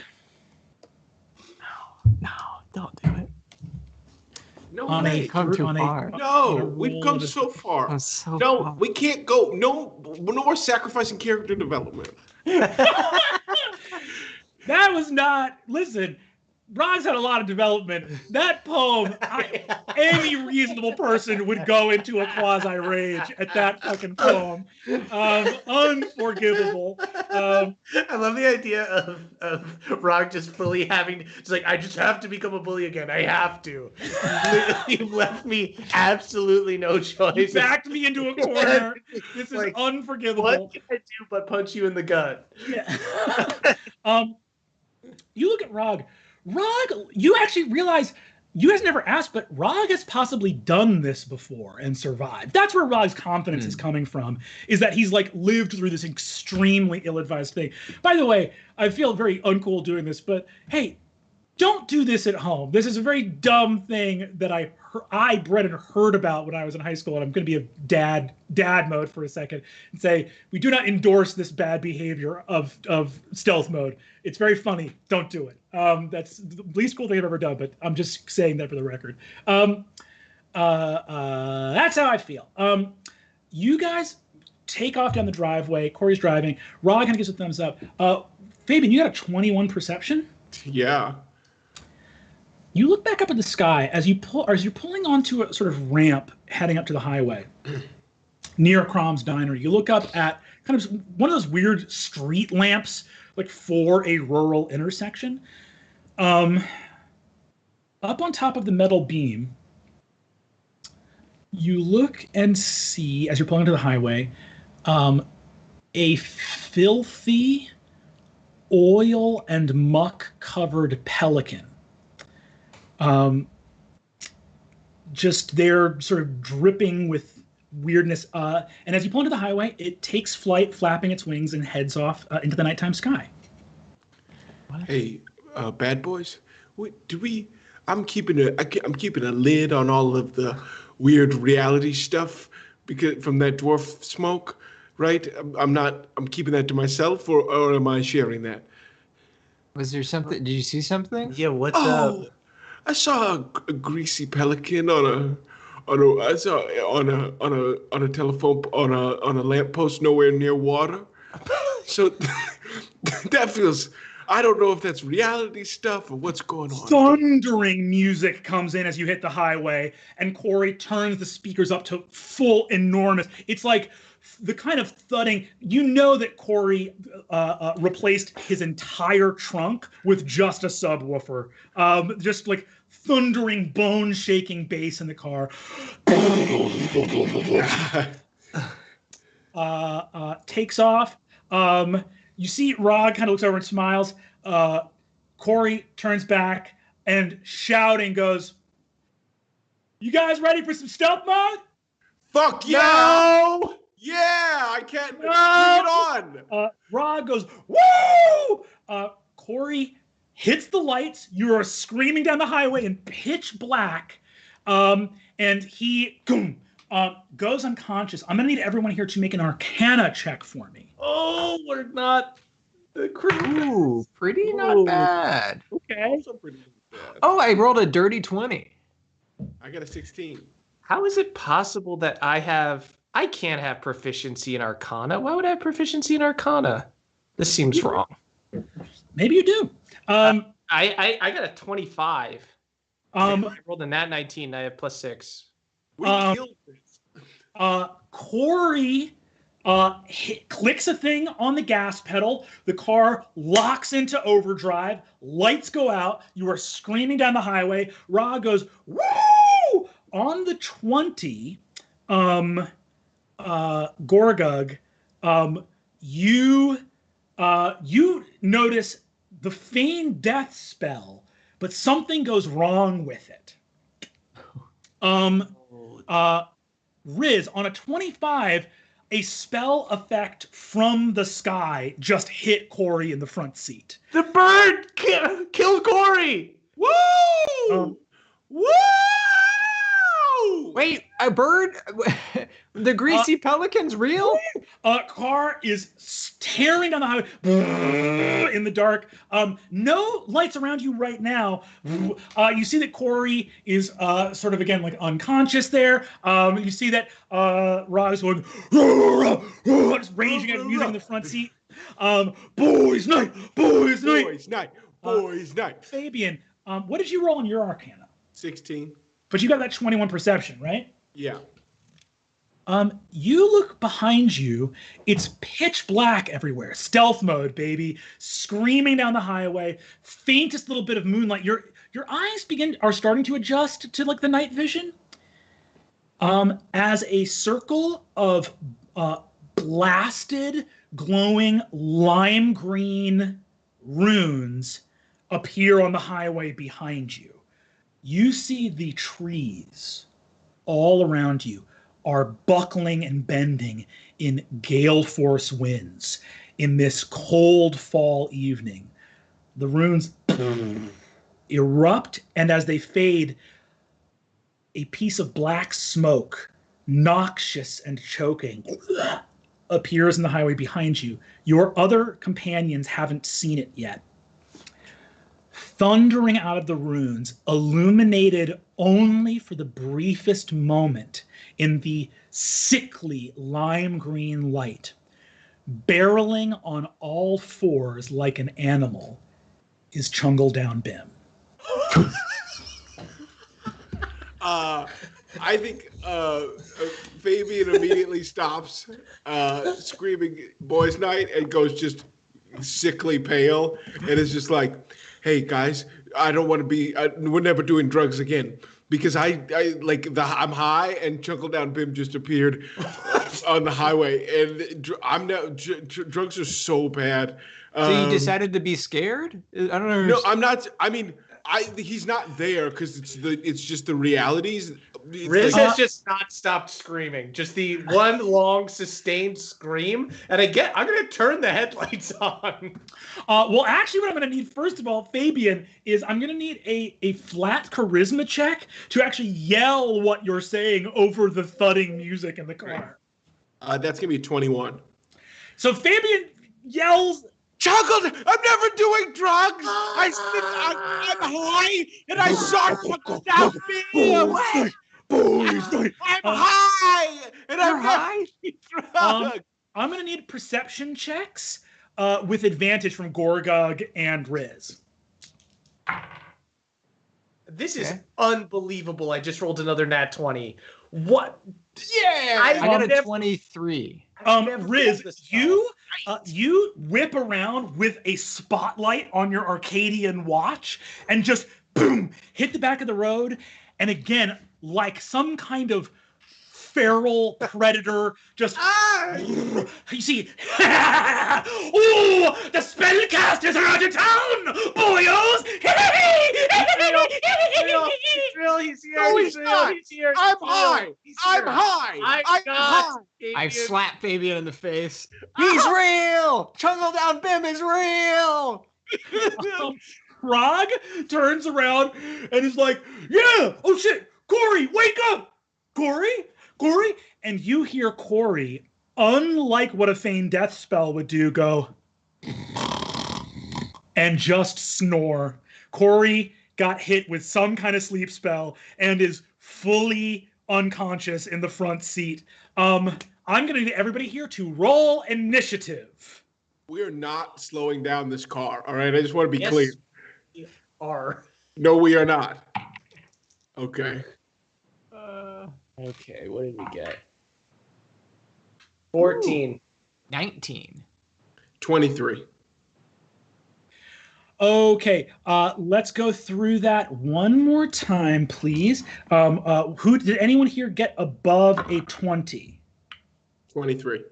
No, don't do it. No on way. a come too on far. a No, we've roll come of a- so far. I'm so No, far. we can't go. No more sacrificing character development. That was not. Listen, Ron's had a lot of development. That poem, any reasonable person would go into a quasi rage at that fucking poem. Unforgivable. I love the idea of Rock just fully having, just like, I just have to become a bully again. I have to. You've left me absolutely no You choice. backed me into a corner. This is Like, unforgivable. What can I do but punch you in the gut? Yeah. You look at Rog. Rog, you actually realize you guys never asked, but Rog has possibly done this before and survived. That's where Rog's confidence is coming from, is that he's like lived through this extremely ill-advised thing. By the way, I feel very uncool doing this, but hey, don't do this at home. This is a very dumb thing that Brennan, heard about when I was in high school, and I'm going to be a dad mode for a second and say we do not endorse this bad behavior of stealth mode. It's very funny. Don't do it. That's the least cool thing I've ever done, but I'm just saying that for the record. That's how I feel. You guys take off down the driveway. Corey's driving. Rod kind of gives a thumbs up. Fabian, you got a 21 perception? Yeah. You look back up at the sky as you're pulling onto a sort of ramp heading up to the highway near Crom's Diner. You look up at kind of one of those weird street lamps, like for a rural intersection. Up on top of the metal beam, you look and see, as you're pulling into the highway, a filthy, oil and muck covered pelican. Just there sort of dripping with weirdness. And as you pull into the highway, it takes flight, flapping its wings, and heads off into the nighttime sky. Hey, bad boys. I'm keeping a lid on all of the weird reality stuff because from that dwarf smoke, right? I'm keeping that to myself, or am I sharing that? Was there something? Did you see something? Yeah, what's up? I saw a greasy pelican on a telephone on a lamppost nowhere near water. So that feels. I don't know if that's reality stuff or what's going on. Thundering music comes in as you hit the highway, and Corey turns the speakers up to full enormous. It's like the kind of thudding. You know that Corey replaced his entire trunk with just a subwoofer. Just like thundering, bone-shaking bass in the car. Takes off. You see Rod kind of looks over and smiles. Corey turns back and shouting goes, "You guys ready for some stealth mode?" Fuck yeah! No! Yeah, I can't. No! Bring it on. Rod goes, "Woo!" Corey hits the lights. You are screaming down the highway in pitch black, and he goes unconscious. I'm gonna need everyone here to make an Arcana check for me. Oh, we're not the crew. Ooh, pretty not bad. Okay. Also pretty bad. Oh, I rolled a dirty 20. I got a 16. How is it possible that I can't have proficiency in Arcana? Why would I have proficiency in Arcana? This seems wrong. Maybe you do. I got a 25. I rolled a nat 19. I have +6. We killed this. Corey clicks a thing on the gas pedal. The car locks into overdrive. Lights go out. You are screaming down the highway. Ra goes, "Woo!" On the 20, Gorgug, you notice the feign death spell, but something goes wrong with it. Riz, on a 25, a spell effect from the sky just hit Corey in the front seat. The bird killed Corey. Woo! Woo! Wait, a bird? The greasy pelican's real? Car is tearing down the highway in the dark. No lights around you right now. You see that Corey is sort of again like unconscious there. You see that Rob is going just raging at music in the front seat. Boys night, boys night, Boys night, boys night. Fabian, what did you roll on your Arcana? 16. But you got that 21 perception, right? Yeah. You look behind you. It's pitch black everywhere. Stealth mode, baby. Screaming down the highway. Faintest little bit of moonlight. Your eyes are starting to adjust to like the night vision. As a circle of blasted, glowing lime green runes appear on the highway behind you. You see the trees all around you are buckling and bending in gale force winds in this cold fall evening. The runes erupt, and as they fade, a piece of black smoke, noxious and choking, appears in the highway behind you. Your other companions haven't seen it yet. Thundering out of the runes, illuminated only for the briefest moment in the sickly lime green light, barreling on all fours like an animal, is Chungle Down Bim. I think Fabian immediately stops screaming boys night and goes just sickly pale and is just like, hey guys, I don't want to be, we're never doing drugs again because I'm high and Chuckle Down Bim just appeared on the highway and drugs are so bad. So you decided to be scared? I don't know. No, I'm not. I mean, he's not there because it's just the realities. Riz has just not stopped screaming. Just the one long sustained scream. And again, I'm going to turn the headlights on. Well, actually, what I'm going to need, first of all, Fabian, is I'm going to need a flat charisma check to actually yell what you're saying over the thudding music in the car. That's going to be 21. So Fabian yells, Chuckle, I'm never doing drugs. I'm high and I saw Chuckle Down Bim. Boys, I'm high and I'm high. Drugs. I'm going to need perception checks with advantage from Gorgug and Riz. This is unbelievable. I just rolled another nat 20. What? Yeah. I got a 23. Riz, you whip around with a spotlight on your Arcadian watch and just boom, hit the back of the road. And again, like some kind of feral predator, just you see, oh, the spellcasters are out of town, boyos! He's here. No, he's not. He's here. I'm high. I'm high. I'm high. I slapped Fabian in the face. He's real! Chungle Down Bim is real! Frog turns around and is like, yeah, oh shit, Corey, wake up! Corey? And you hear Corey, unlike what a feigned death spell would do, go and just snore. Corey got hit with some kind of sleep spell and is fully unconscious in the front seat. I'm going to need everybody here to roll initiative. We are not slowing down this car, all right? I just want to be clear. We are. No, we are not. Okay. Okay, what did we get? 14. 19. 23. Okay, let's go through that one more time, please. Who did anyone here get above a 20? 23.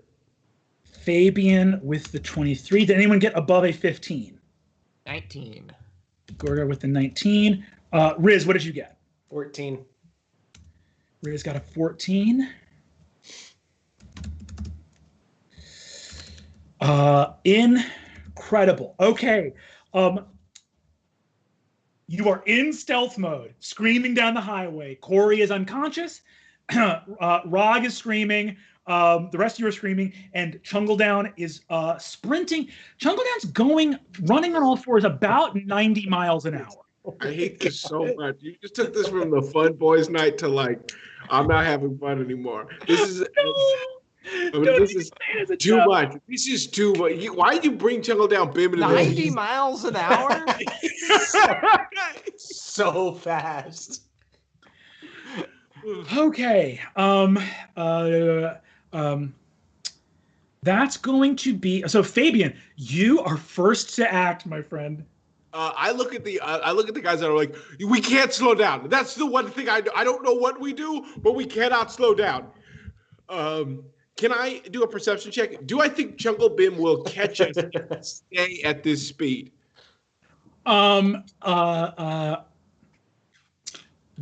Fabian with the 23. Did anyone get above a 15? 19. Gorga with the 19. Riz, what did you get? 14. Riz got a 14. Incredible. Okay. You are in stealth mode, screaming down the highway. Corey is unconscious. Rog is screaming. The rest of you are screaming, and Chungledown is sprinting. Chungledown's running on all fours about 90 miles an hour. I hate this so much. You just took this from the fun boys' night to like, I'm not having fun anymore. This is this is too much. This is too much. Why did you bring Chungledown Bim into 90 miles an hour? So fast. Okay. That's going to be so. Fabian, you are first to act, my friend. I look at the guys that are like, we can't slow down. That's the one thing I don't know what we do, but we cannot slow down. Can I do a perception check? Do I think Jungle Bim will catch us if we stay at this speed?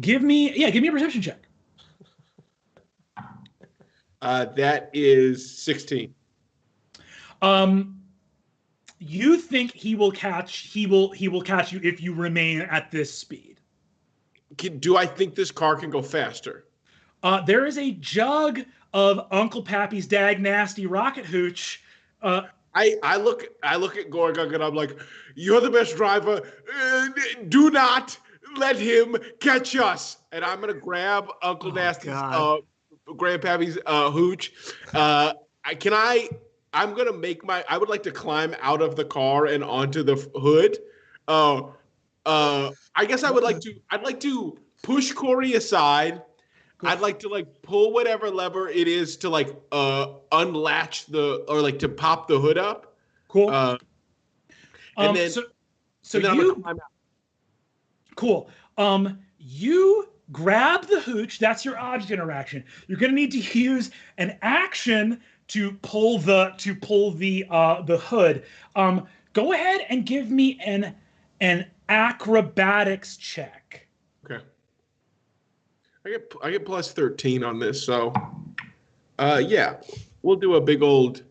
Give me a perception check. That is 16. You think he will catch you if you remain at this speed. Do I think this car can go faster? There is a jug of Uncle Pappy's Dag Nasty Rocket Hooch. I look at Gorgug and I'm like, you're the best driver. Do not let him catch us. And I'm gonna grab Uncle Nasty's Grandpappy's hooch. I would like to climb out of the car and onto the hood. I guess I'd like to push Corey aside. Cool. I'd like to like pull whatever lever it is to like unlatch to pop the hood up. Cool. And then I'm gonna climb out. Cool. You grab the hooch. That's your object interaction. You're gonna need to use an action to pull the hood. Go ahead and give me an acrobatics check. Okay. I get plus 13 on this, so yeah, we'll do a big old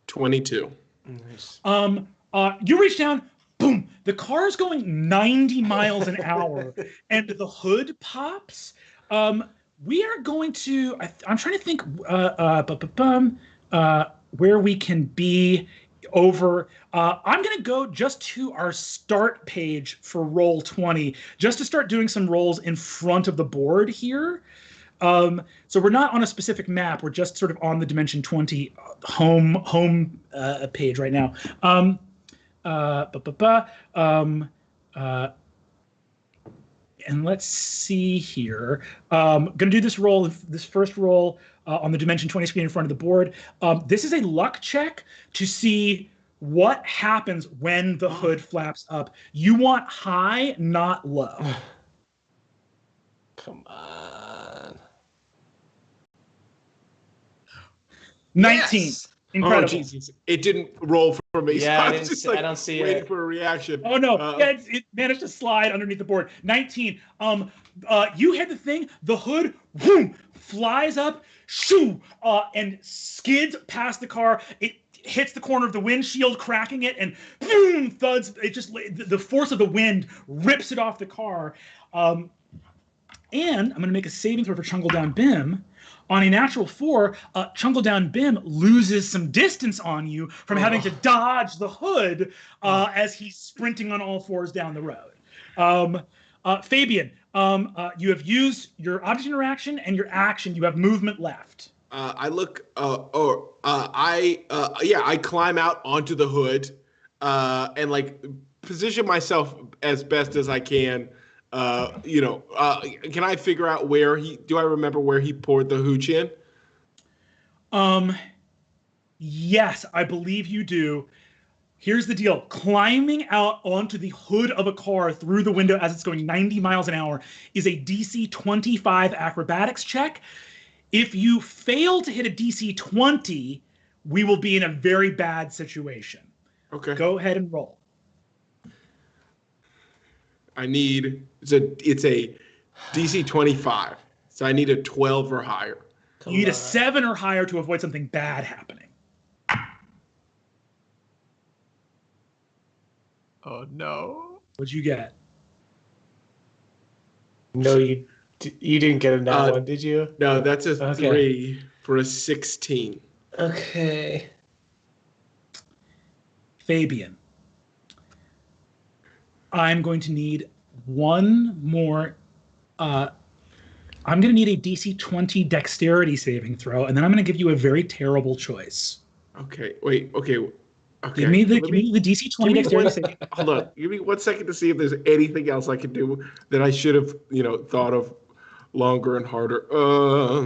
22. Nice. You reach down, boom. The car is going 90 miles an hour, and the hood pops. We are going to. I'm trying to think where we can be over. I'm going to go just to our start page for roll 20, just to start doing some rolls in front of the board here. So we're not on a specific map. We're just sort of on the Dimension 20 home page right now. And let's see here. Going to do this first roll on the Dimension 20 screen in front of the board. This is a luck check to see what happens when the hood flaps up. You want high, not low. Come on. 19. Yes. Incredible. Oh, Jesus. It didn't roll for me. Yeah, so I don't see waiting it. for a reaction. Oh, no. It managed to slide underneath the board. 19. You hit the thing. The hood whoom, flies up, shoo, and skids past the car. It hits the corner of the windshield, cracking it, and boom, thuds. It just, the force of the wind rips it off the car. And I'm going to make a saving throw for Chungledown Bim. On a natural 4, Chungledown Bim loses some distance on you from having to dodge the hood as he's sprinting on all fours down the road. Fabian, you have used your object interaction and your action. You have movement left. I climb out onto the hood and like position myself as best as I can. Can I figure out do I remember where he poured the hooch in? Yes, I believe you do. Here's the deal. Climbing out onto the hood of a car through the window as it's going 90 miles an hour is a DC 25 acrobatics check. If you fail to hit a DC 20, we will be in a very bad situation. Okay. Go ahead and roll. It's a DC 25, so I need a 12 or higher. You need a 7 or higher to avoid something bad happening. Oh no. What'd you get? No, you You didn't get a nat one, did you? No, that's a Okay. 3 for a 16. Okay. Fabian, I'm going to need one more. I'm going to need a DC 20 dexterity saving throw, and then I'm going to give you a very terrible choice. Okay, wait, okay. Give me the DC 20 dexterity saving. Hold on. Give me 1 second to see if there's anything else I can do that I should have, thought of longer and harder. Oh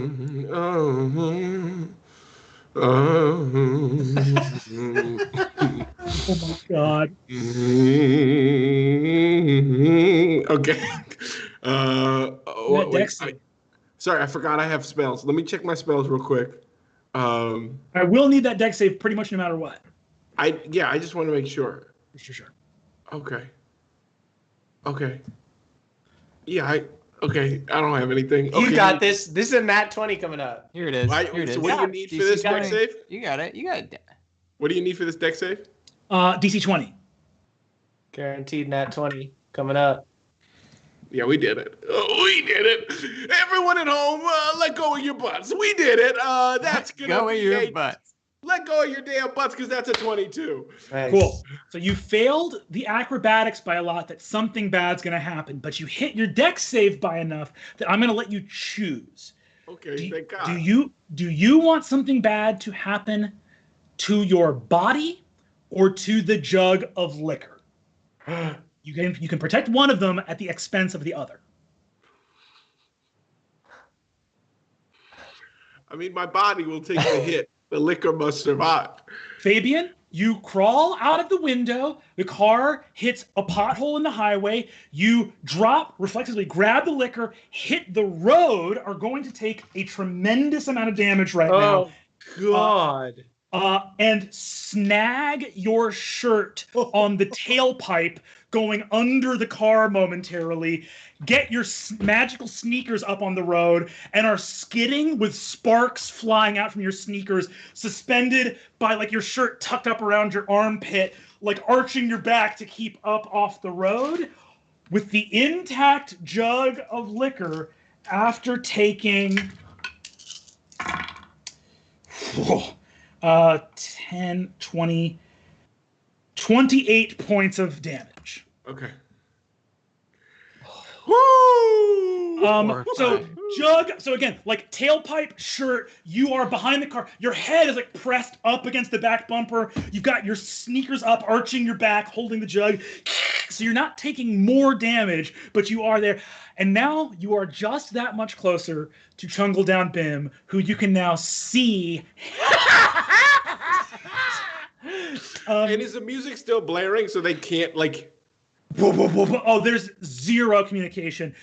my god. Okay. Sorry, I forgot I have spells. Let me check my spells real quick. I will need that dex save pretty much no matter what. I just want to make sure. Sure. Okay. Yeah, okay. I don't have anything. Okay. You got this. This is a nat 20 coming up. Here it is. What do you need for this dex save? You got it. What do you need for this dex save? DC 20. Guaranteed nat 20 coming up. Yeah, we did it. We did it. Everyone at home, let go of your butts. We did it. That's going to be your butts. Let go of your damn butts because that's a 22. Nice. Cool. So you failed the acrobatics by a lot that something bad's going to happen, but you hit your dex save by enough that I'm going to let you choose. Okay, thank God. Do you want something bad to happen to your body or to the jug of liquor? You can protect one of them at the expense of the other. I mean, my body will take the hit. The liquor must survive. Fabian, you crawl out of the window. The car hits a pothole in the highway. You drop, reflexively grab the liquor, hit the road, are going to take a tremendous amount of damage right now. Oh, God. And snag your shirt on the tailpipe going under the car momentarily, get your magical sneakers up on the road, and are skidding with sparks flying out from your sneakers, suspended by like your shirt tucked up around your armpit, like arching your back to keep up off the road, with the intact jug of liquor after taking 10, 20, 28 points of damage. Okay. Woo! So again, like tailpipe, shirt, you are behind the car. Your head is like pressed up against the back bumper. You've got your sneakers up, arching your back, holding the jug. So you're not taking more damage, but you are there. And now you are just that much closer to Chungle Down Bim, who you can now see. And is the music still blaring so they can't like... Oh, there's zero communication.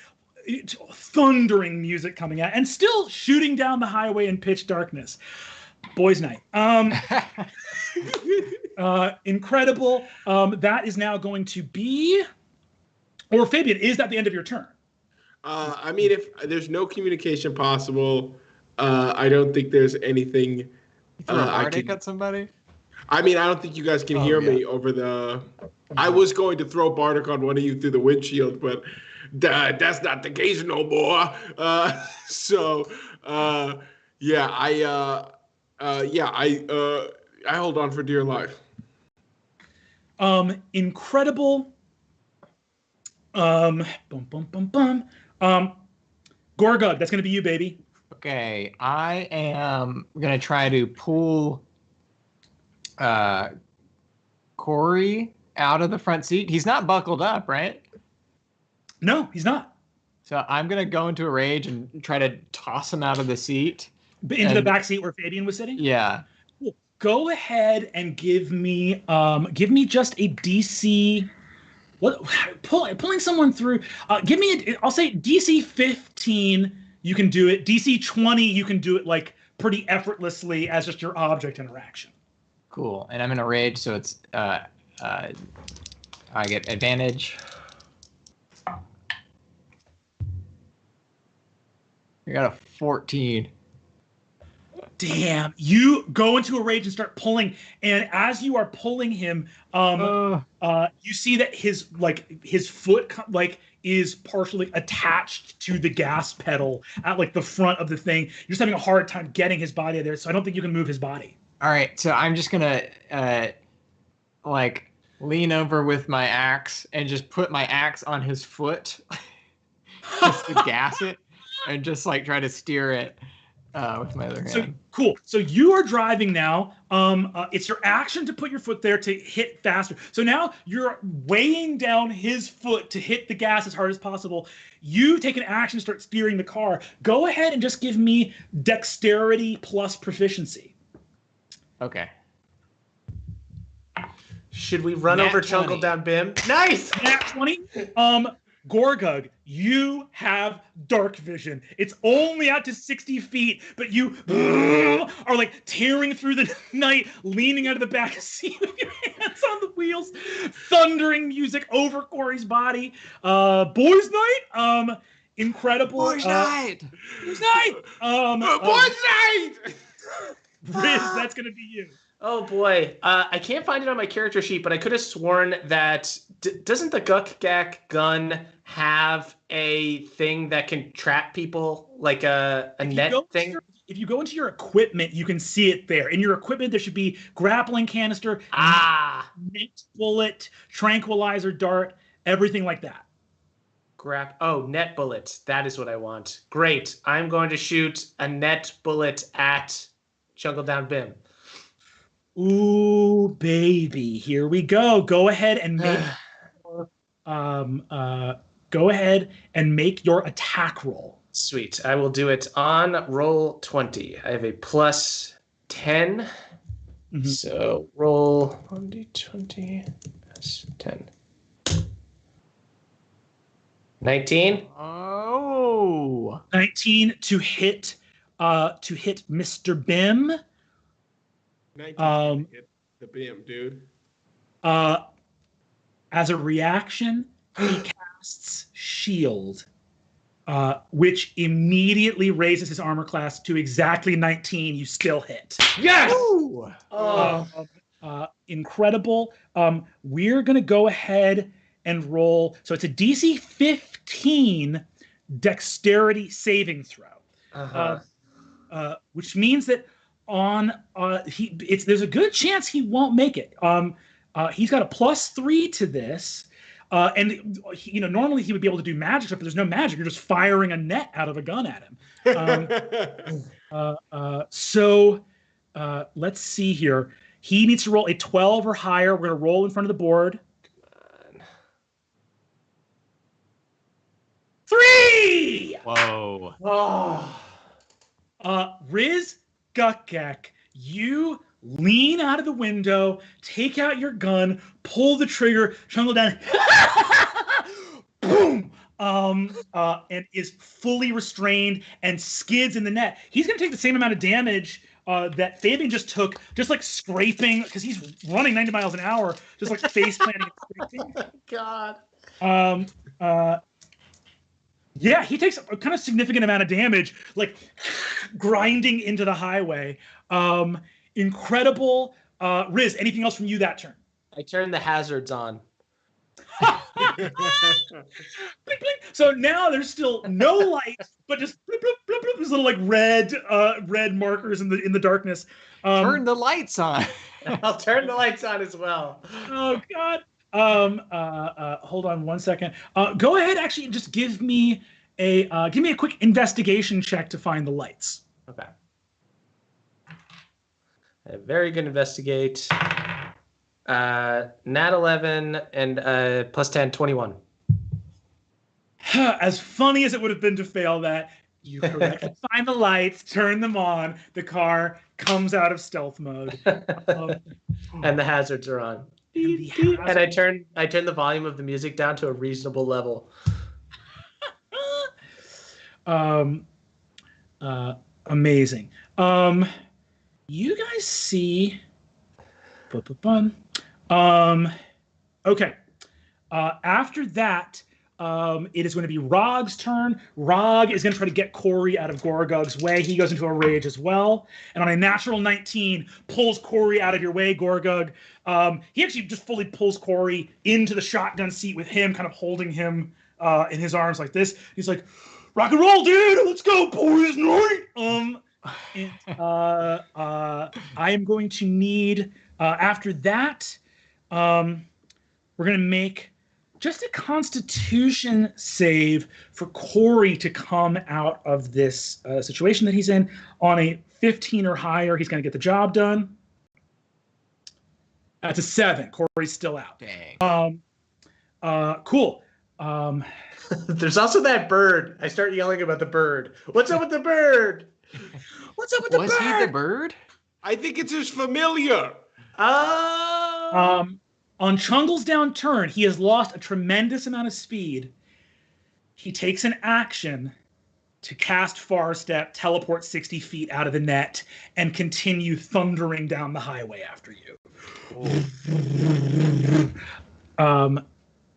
Thundering music coming out and still shooting down the highway in pitch darkness. Boys' night. Incredible. That is now going to be... Or Fabian, is that the end of your turn? I mean, if there's no communication possible, I don't think there's anything... Throw a bardic at somebody? I mean, I don't think you guys can hear me over the... I was going to throw Bardic on one of you through the windshield, but that's not the case no more. I hold on for dear life. Incredible. Gorgug, that's going to be you, baby. Okay, I am going to try to pull Corey out of the front seat. He's not buckled up, right? No, he's not. So I'm going to go into a rage and try to toss him out of the seat. Into the back seat where Fabian was sitting? Yeah. Cool. Go ahead and give me just a DC... Pulling someone through... give me I'll say DC 15, you can do it. DC 20, you can do it like pretty effortlessly as just your object interaction. Cool. And I'm in a rage, so it's... I get advantage. I got a 14. Damn. You go into a rage and start pulling, and as you are pulling him, you see that his foot is partially attached to the gas pedal at like the front of the thing. You're just having a hard time getting his body there, so I don't think you can move his body. All right, so I'm just gonna like lean over with my axe and just put my axe on his foot, just to gas it, and just like try to steer it with my other hand. So cool. So you are driving now. It's your action to put your foot there to hit faster. So now you're weighing down his foot to hit the gas as hard as possible. You take an action to start steering the car. Go ahead and just give me dexterity plus proficiency. Okay. Should we run Nat over 20. Jungle Down Bim? Nice! Nat 20. Gorgug, you have dark vision. It's only out to 60 feet, but you are like tearing through the night, leaning out of the back seat with your hands on the wheels, thundering music over Corey's body. Boys' night, incredible. Boys' night! Boys' night! Boys' night! Riz, that's gonna be you. Oh boy, I can't find it on my character sheet, but I could have sworn that doesn't the Guk-Gak gun have a thing that can trap people, like a net thing? If you go into your equipment, you can see it there. In your equipment, there should be grappling canister, net bullet, tranquilizer dart, everything like that. Net bullet. That is what I want. Great. I'm going to shoot a net bullet at Jungle Down Bim. Ooh, baby, here we go. Go ahead and make your attack roll. Sweet. I will do it on roll 20. I have a plus 10. Mm-hmm. So roll 1d20 plus 10. 19. Oh. 19 to hit Mr. Bim. 19 hit the Bim, dude. As a reaction, he casts Shield, which immediately raises his armor class to exactly 19. You still hit. Yes! Incredible. We're going to go ahead and roll. So it's a DC 15 dexterity saving throw, which means that there's a good chance he won't make it. He's got a +3 to this, and normally he would be able to do magic stuff, but there's no magic. You're just firing a net out of a gun at him. So let's see here. He needs to roll a 12 or higher. We're gonna roll in front of the board. 3. Whoa. Riz Guk-Gak, you lean out of the window, take out your gun, pull the trigger, Jungle Down, boom, and is fully restrained and skids in the net. He's going to take the same amount of damage that Fabian just took, just like scraping, because he's running 90 miles an hour, just like face planting and scraping. God. Yeah, he takes a kind of significant amount of damage, like grinding into the highway. Incredible. Riz, anything else from you that turn? I turned the hazards on. Blink, blink. So now there's still no light, but just blip, blip, blip, blip, these little like red markers in the darkness. Turn the lights on. I'll turn the lights on as well. Oh God. Hold on one second. Go ahead, actually, just give me a quick investigation check to find the lights. Okay. Very good investigate. Nat 11 and +10, 21. As funny as it would have been to fail that, you correctly find the lights, turn them on, the car comes out of stealth mode. And the hazards are on. And I turn the volume of the music down to a reasonable level. Amazing. You guys see. Okay. After that, it is going to be Rog's turn. Rog is going to try to get Corey out of Gorgug's way. He goes into a rage as well. And on a natural 19, pulls Corey out of your way, Gorgug. He actually just fully pulls Corey into the shotgun seat with him kind of holding him in his arms like this. He's like, rock and roll, dude. Let's go, boys. I am going to need, after that, we're going to make just a Constitution save for Corey to come out of this situation that he's in. On a 15 or higher, he's going to get the job done. That's a 7. Corey's still out. Dang. Cool. There's also that bird. I start yelling about the bird. What's up with the bird? What's up with the bird? Was he the bird? I think it's his familiar. Oh. On Chungle's down turn, he has lost a tremendous amount of speed. He takes an action to cast Far Step, teleport 60 feet out of the net, and continue thundering down the highway after you.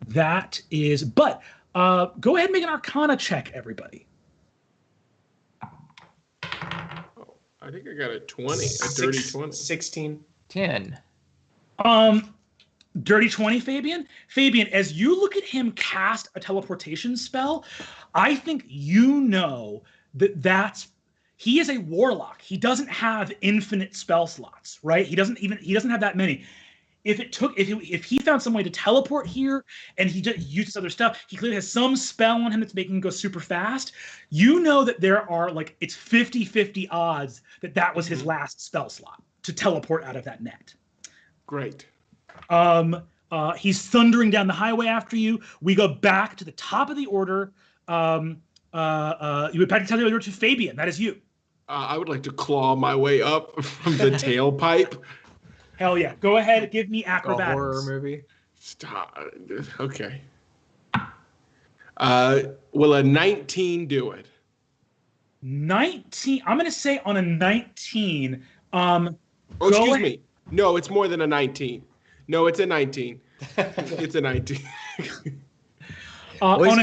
That is... But go ahead and make an Arcana check, everybody. I think I got a 20, a dirty 20. 16. 10. Dirty 20, Fabian. Fabian, as you look at him cast a teleportation spell, I think you know that he is a warlock. He doesn't have infinite spell slots, right? He doesn't have that many. If he found some way to teleport here and he just used this other stuff, he clearly has some spell on him that's making him go super fast. You know that there are it's 50-50 odds that was his last spell slot to teleport out of that net. Great. He's thundering down the highway after you. We go back to the top of the order. You would back to the order to Fabian. That is you. I would like to claw my way up from the tailpipe. Hell yeah. Go ahead. Give me acrobatics. A horror movie. Stop. Okay. Will a 19 do it? 19. I'm going to say on a 19. Excuse me. No, it's more than a 19. No, it's a 19. It's a 19. On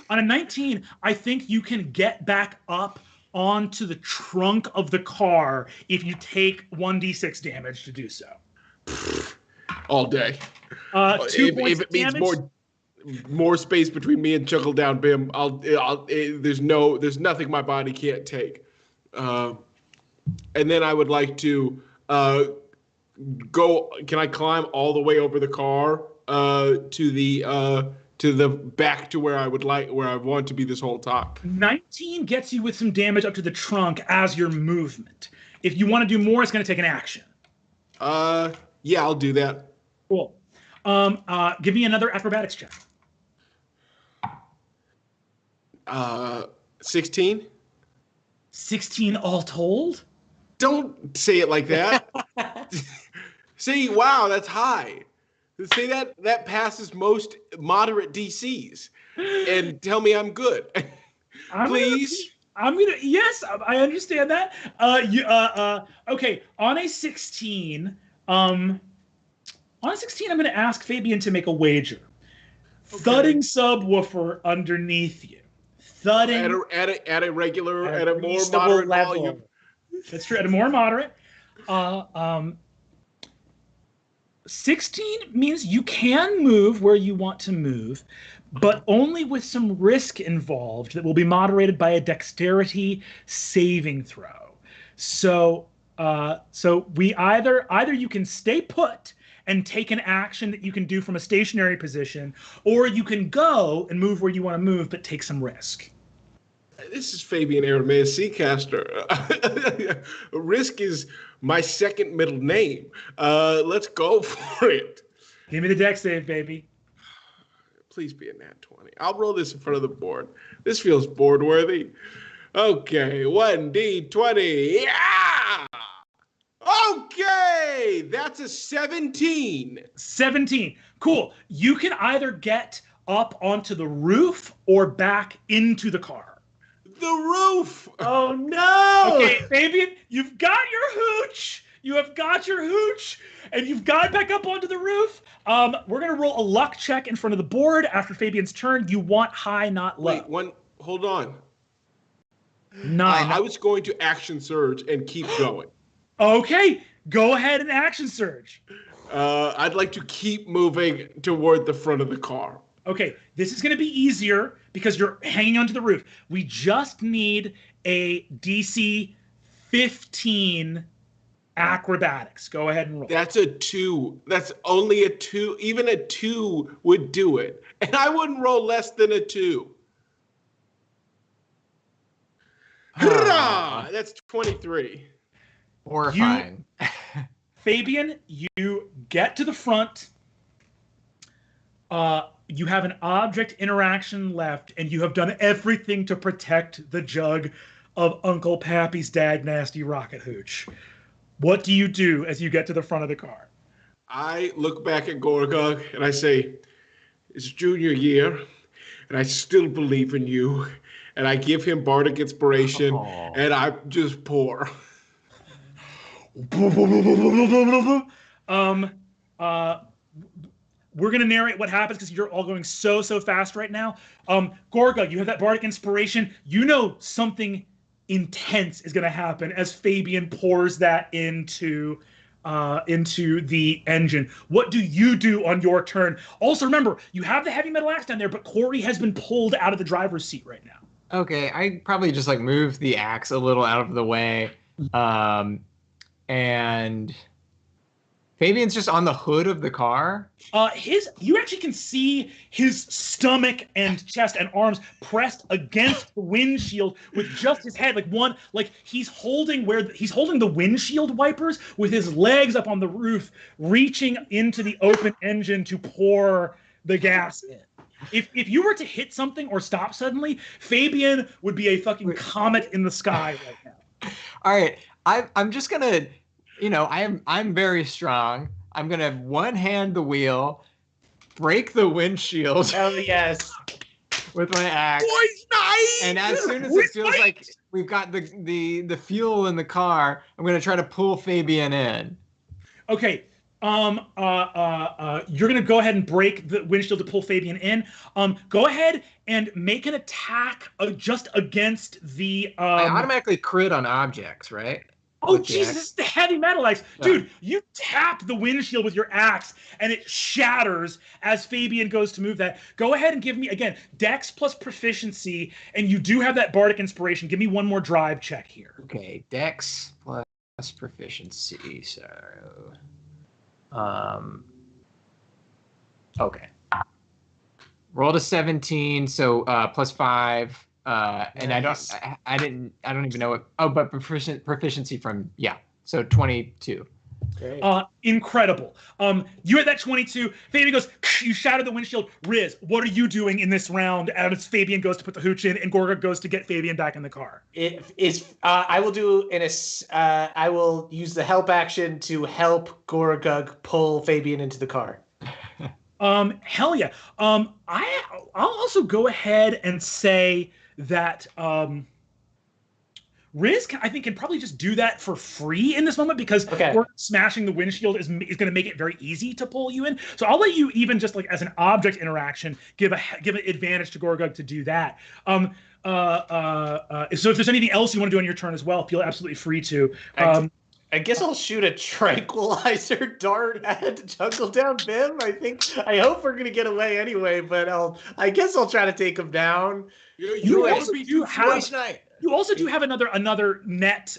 a 19, I think you can get back up onto the trunk of the car if you take 1d6 damage to do so. All day. 2 points if it means damage. more space between me and Chuckle Down Bim, there's nothing my body can't take. And then I would like to go. Can I climb all the way over the car to the back to where I want to be this whole time? 19 gets you with some damage up to the trunk as your movement. If you want to do more, it's going to take an action. Yeah, I'll do that. Cool. Give me another acrobatics check. 16. 16 all told? Don't say it like that. Say, wow, that's high. Say that passes most moderate DCs, and tell me I'm good. Please. Yes, I understand that. Okay, on a 16, I'm going to ask Fabian to make a wager. Okay. Thudding subwoofer underneath you. Thudding at a more moderate level. volume. That's true. At a more moderate. 16 means you can move where you want to move, but only with some risk involved that will be moderated by a dexterity saving throw. So we either you can stay put and take an action that you can do from a stationary position, or you can go and move where you want to move, but take some risk. This is Fabian Arameus Seacaster. Risk is my second middle name. Let's go for it. Give me the dex save, baby. Please be a nat 20. I'll roll this in front of the board. This feels board worthy. Okay, 1d20. Yeah! Okay, that's a 17. 17. Cool. You can either get up onto the roof or back into the car. The roof. Oh no. Okay, Fabian, you've got your hooch. You have got your hooch, and you've got it back up onto the roof. We're gonna roll a luck check in front of the board after Fabian's turn. You want high, not low. Wait, hold on. Nine. I was going to action surge and keep going. Okay, go ahead and action surge. I'd like to keep moving toward the front of the car. Okay, this is going to be easier because you're hanging onto the roof. We just need a DC 15 acrobatics. Go ahead and roll. That's a 2. That's only a 2. Even a 2 would do it. And I wouldn't roll less than a 2. Hurrah! That's 23. Horrifying. Fabian, you get to the front. You have an object interaction left, and you have done everything to protect the jug of Uncle Pappy's Dag Nasty Rocket Hooch. What do you do as you get to the front of the car? I look back at Gorgug and I say, it's junior year, and I still believe in you. And I give him bardic inspiration, and I just pour. We're going to narrate what happens because you're all going so fast right now. Gorga, you have that bardic inspiration. You know something intense is going to happen as Fabian pours that into the engine. What do you do on your turn? Also, remember, you have the heavy metal axe down there, but Corey has been pulled out of the driver's seat right now. Okay, I probably just like move the axe a little out of the way. And Fabian's just on the hood of the car. You actually can see his stomach and chest and arms pressed against the windshield with just his head, he's holding the windshield wipers with his legs up on the roof, reaching into the open engine to pour the gas in. If you were to hit something or stop suddenly, Fabian would be a fucking comet in the sky right now. All right, I'm just gonna, I'm very strong. I'm gonna one hand the wheel, break the windshield. Oh yes, with my axe. Boys night. And as soon as it feels like we've got the fuel in the car, I'm gonna try to pull Fabian in. Okay. You're gonna go ahead and break the windshield to pull Fabian in. Go ahead and make an attack just against the. I automatically crit on objects, right? Oh Jesus! This is the heavy metal axe, dude. You tap the windshield with your axe, and it shatters as Fabian goes to move that. Go ahead and give me again Dex plus proficiency, and you do have that bardic inspiration. Give me one more drive check here. Okay, Dex plus proficiency. So. Okay. Rolled a 17, so plus 5. And nice. I don't even know what. Oh, but proficiency from so 22. Great. Incredible. You had that 22. Fabian goes, you shattered the windshield. Riz, what are you doing in this round as Fabian goes to put the hooch in and Gorga goes to get Fabian back in the car? I will use the help action to help Gorgug pull Fabian into the car. Hell yeah. I'll also go ahead and say that Riz, I think, can probably just do that for free in this moment because smashing the windshield is going to make it very easy to pull you in. So I'll let you even just as an object interaction give an advantage to Gorgug to do that. So if there's anything else you want to do on your turn as well, feel absolutely free to. I guess I'll shoot a tranquilizer dart at Jungle Down Bim. I hope we're gonna get away anyway, but I guess I'll try to take him down. You also do have another net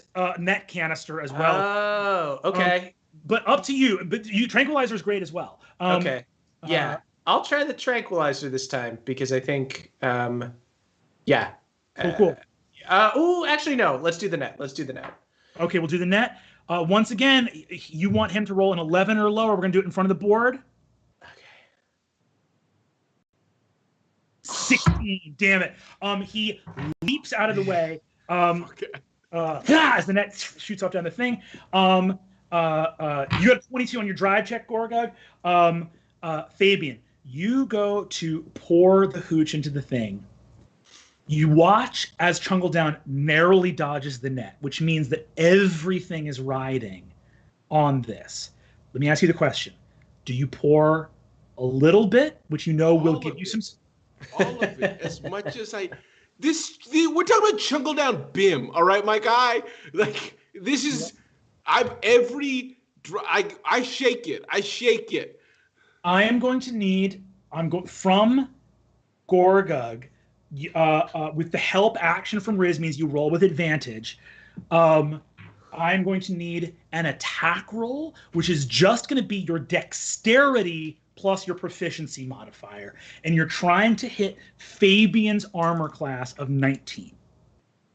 canister as well. Oh, okay. But up to you. But tranquilizer is great as well. Okay. Yeah, I'll try the tranquilizer this time because I think, Cool. Actually, no. Let's do the net. Okay, we'll do the net. Once again, you want him to roll an 11 or lower. We're gonna do it in front of the board. 16, damn it. He leaps out of the way. As the net shoots off down the thing. You had 22 on your drive check, Gorgug. Fabian, you go to pour the hooch into the thing. You watch as Chungle Down narrowly dodges the net, which means that everything is riding on this. Let me ask you the question. Do you pour a little bit, which will give you some... All of it, as much as we're talking about Chungle Down Bim, all right, my guy? This is... I shake it. I am going to need... from Gorgug, with the help action from Riz means you roll with advantage. I'm going to need an attack roll, which is just going to be your dexterity plus your proficiency modifier. And you're trying to hit Fabian's armor class of 19.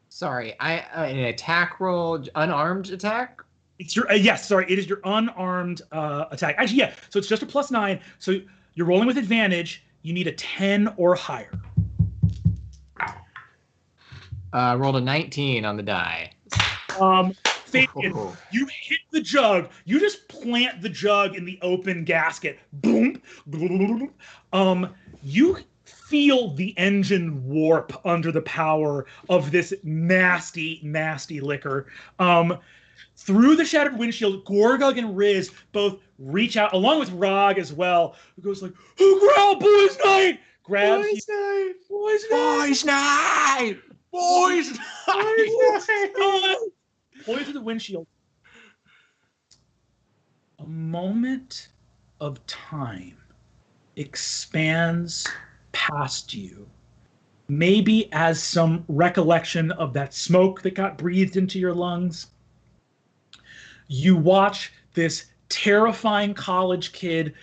Sorry, an attack roll, unarmed attack? It's your yes, sorry, it is your unarmed attack. Actually, yeah, so it's just a +9. So you're rolling with advantage. You need a 10 or higher. Rolled a 19 on the die. Fabian, you hit the jug. You just plant the jug in the open gasket. Boom. You feel the engine warp under the power of this nasty, nasty liquor. Through the shattered windshield, Gorgug and Riz both reach out, along with Rog as well, who goes like, "Oh, boys' night!" Grabs Boys' night! Boys' night! Boys' night! Boys' night! Point to the windshield. A moment of time expands past you. Maybe as some recollection of that smoke that got breathed into your lungs. You watch this terrifying college kid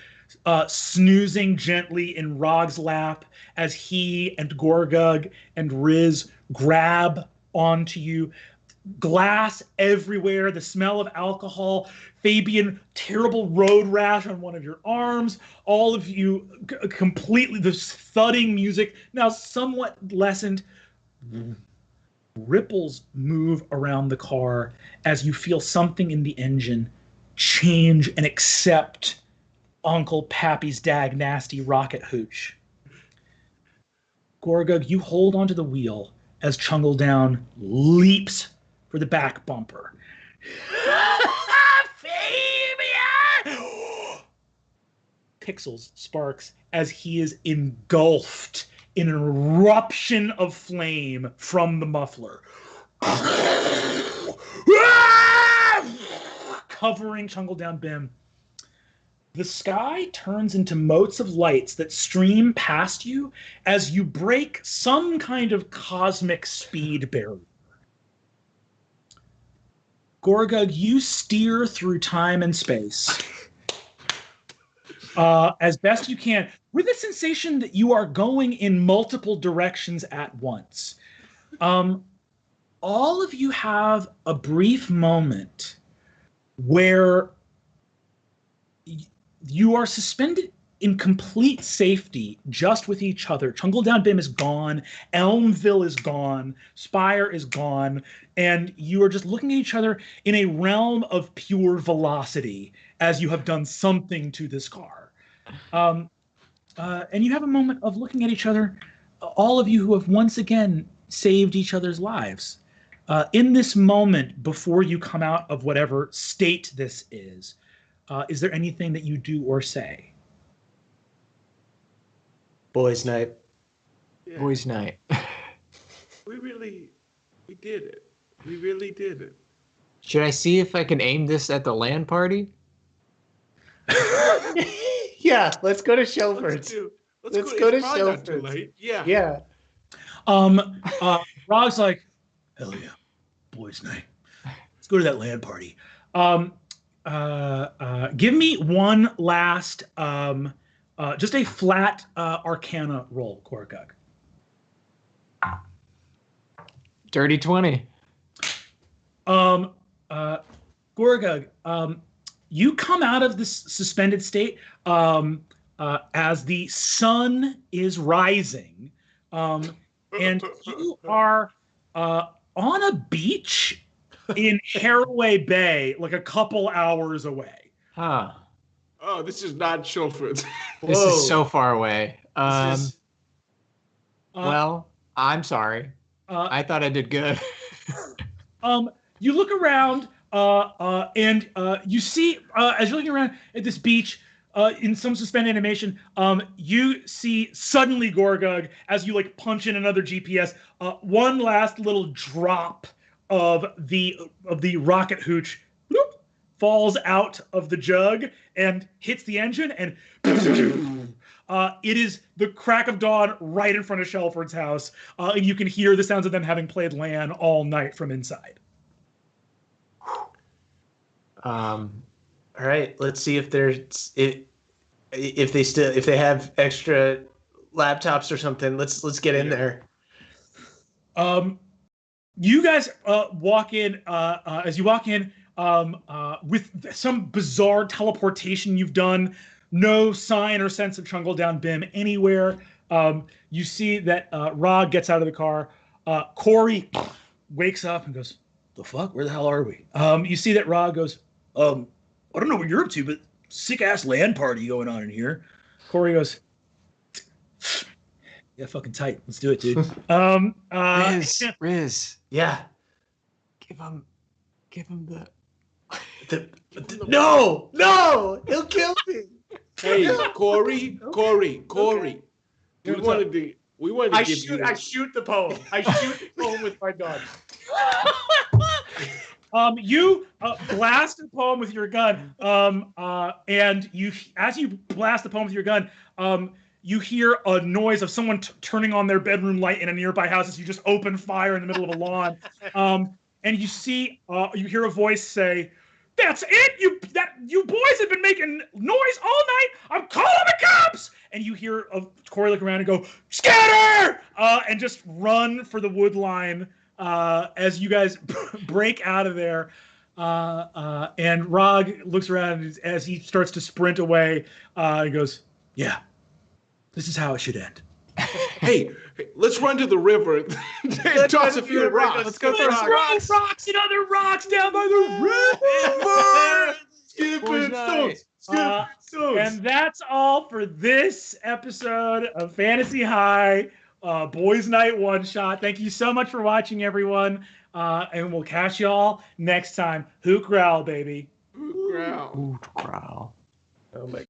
snoozing gently in Rog's lap as he and Gorgug and Riz grab onto you. Glass everywhere, the smell of alcohol, Fabian, terrible road rash on one of your arms, all of you completely, this thudding music, now somewhat lessened. Ripples move around the car as you feel something in the engine change and accept Uncle Pappy's dag nasty rocket hooch. Gorgug, you hold onto the wheel as Chungle Down leaps for the back bumper. Fabian! Pixels sparks as he is engulfed in an eruption of flame from the muffler. Covering Chungle Down Bim. The sky turns into motes of lights that stream past you as you break some kind of cosmic speed barrier. Gorgug, you steer through time and space as best you can, with the sensation that you are going in multiple directions at once. All of you have a brief moment where you are suspended in complete safety just with each other. Chungle Down Bim is gone. Elmville is gone. Spire is gone. And you are just looking at each other in a realm of pure velocity as you have done something to this car. And you have a moment of looking at each other, all of you who have once again saved each other's lives. In this moment, before you come out of whatever state this is there anything that you do or say? Boys' night. Yeah. Boys' night. We did it. We really did it. Should I see if I can aim this at the LAN party? Yeah, let's go to Shelford's. Let's go to Shelford's. Yeah. Yeah. Rob's like, hell yeah, boys' night. Let's go to that LAN party. Give me one last, just a flat Arcana roll, Gorgug. Dirty 20. Gorgug, you come out of this suspended state as the sun is rising, and you are on a beach in Haraway Bay, like a couple hours away. Huh. Oh, this is not Shilford. This is so far away. Well, I'm sorry. I thought I did good. You look around and you see, as you're looking around at this beach, in some suspended animation, you see suddenly, Gorgug, as you like punch in another GPS, one last little drop of the rocket hooch falls out of the jug and hits the engine, and It is the crack of dawn right in front of Shelford's house, and you can hear the sounds of them having played LAN all night from inside. All right, let's see if they have extra laptops or something. Let's get in there. You guys walk in. As you walk in, with some bizarre teleportation you've done, no sign or sense of Trungle Down Bim anywhere. You see that Rod gets out of the car. Corey wakes up and goes, "The fuck? Where the hell are we?" You see that Rod goes, I don't know what you're up to, but sick ass LAN party going on in here. Corey goes, "Yeah, fucking tight. Let's do it, dude." Riz. Yeah. Give him the. No, he'll kill me. Hey, Corey. Okay. We wanted to I give shoot. you. I shoot the poem. I shoot the poem with my gun. You blast the poem with your gun, and as you blast the poem with your gun, you hear a noise of someone turning on their bedroom light in a nearby house as you just open fire in the middle of a lawn. And you hear a voice say, "That's it! You boys have been making noise all night! I'm calling the cops!" And you hear Corey look around and go, "Scatter!" And just run for the wood line as you guys break out of there. And Rog looks around as he starts to sprint away. He goes, "Yeah, this is how it should end." Hey, let's run to the river and toss a few rocks. Let's go for rocks and other rocks down by the river. And that's all for this episode of Fantasy High Boys Night One Shot. Thank you so much for watching, everyone. And we'll catch y'all next time. Hoot growl, baby. Hoot growl. Hoot growl. Oh my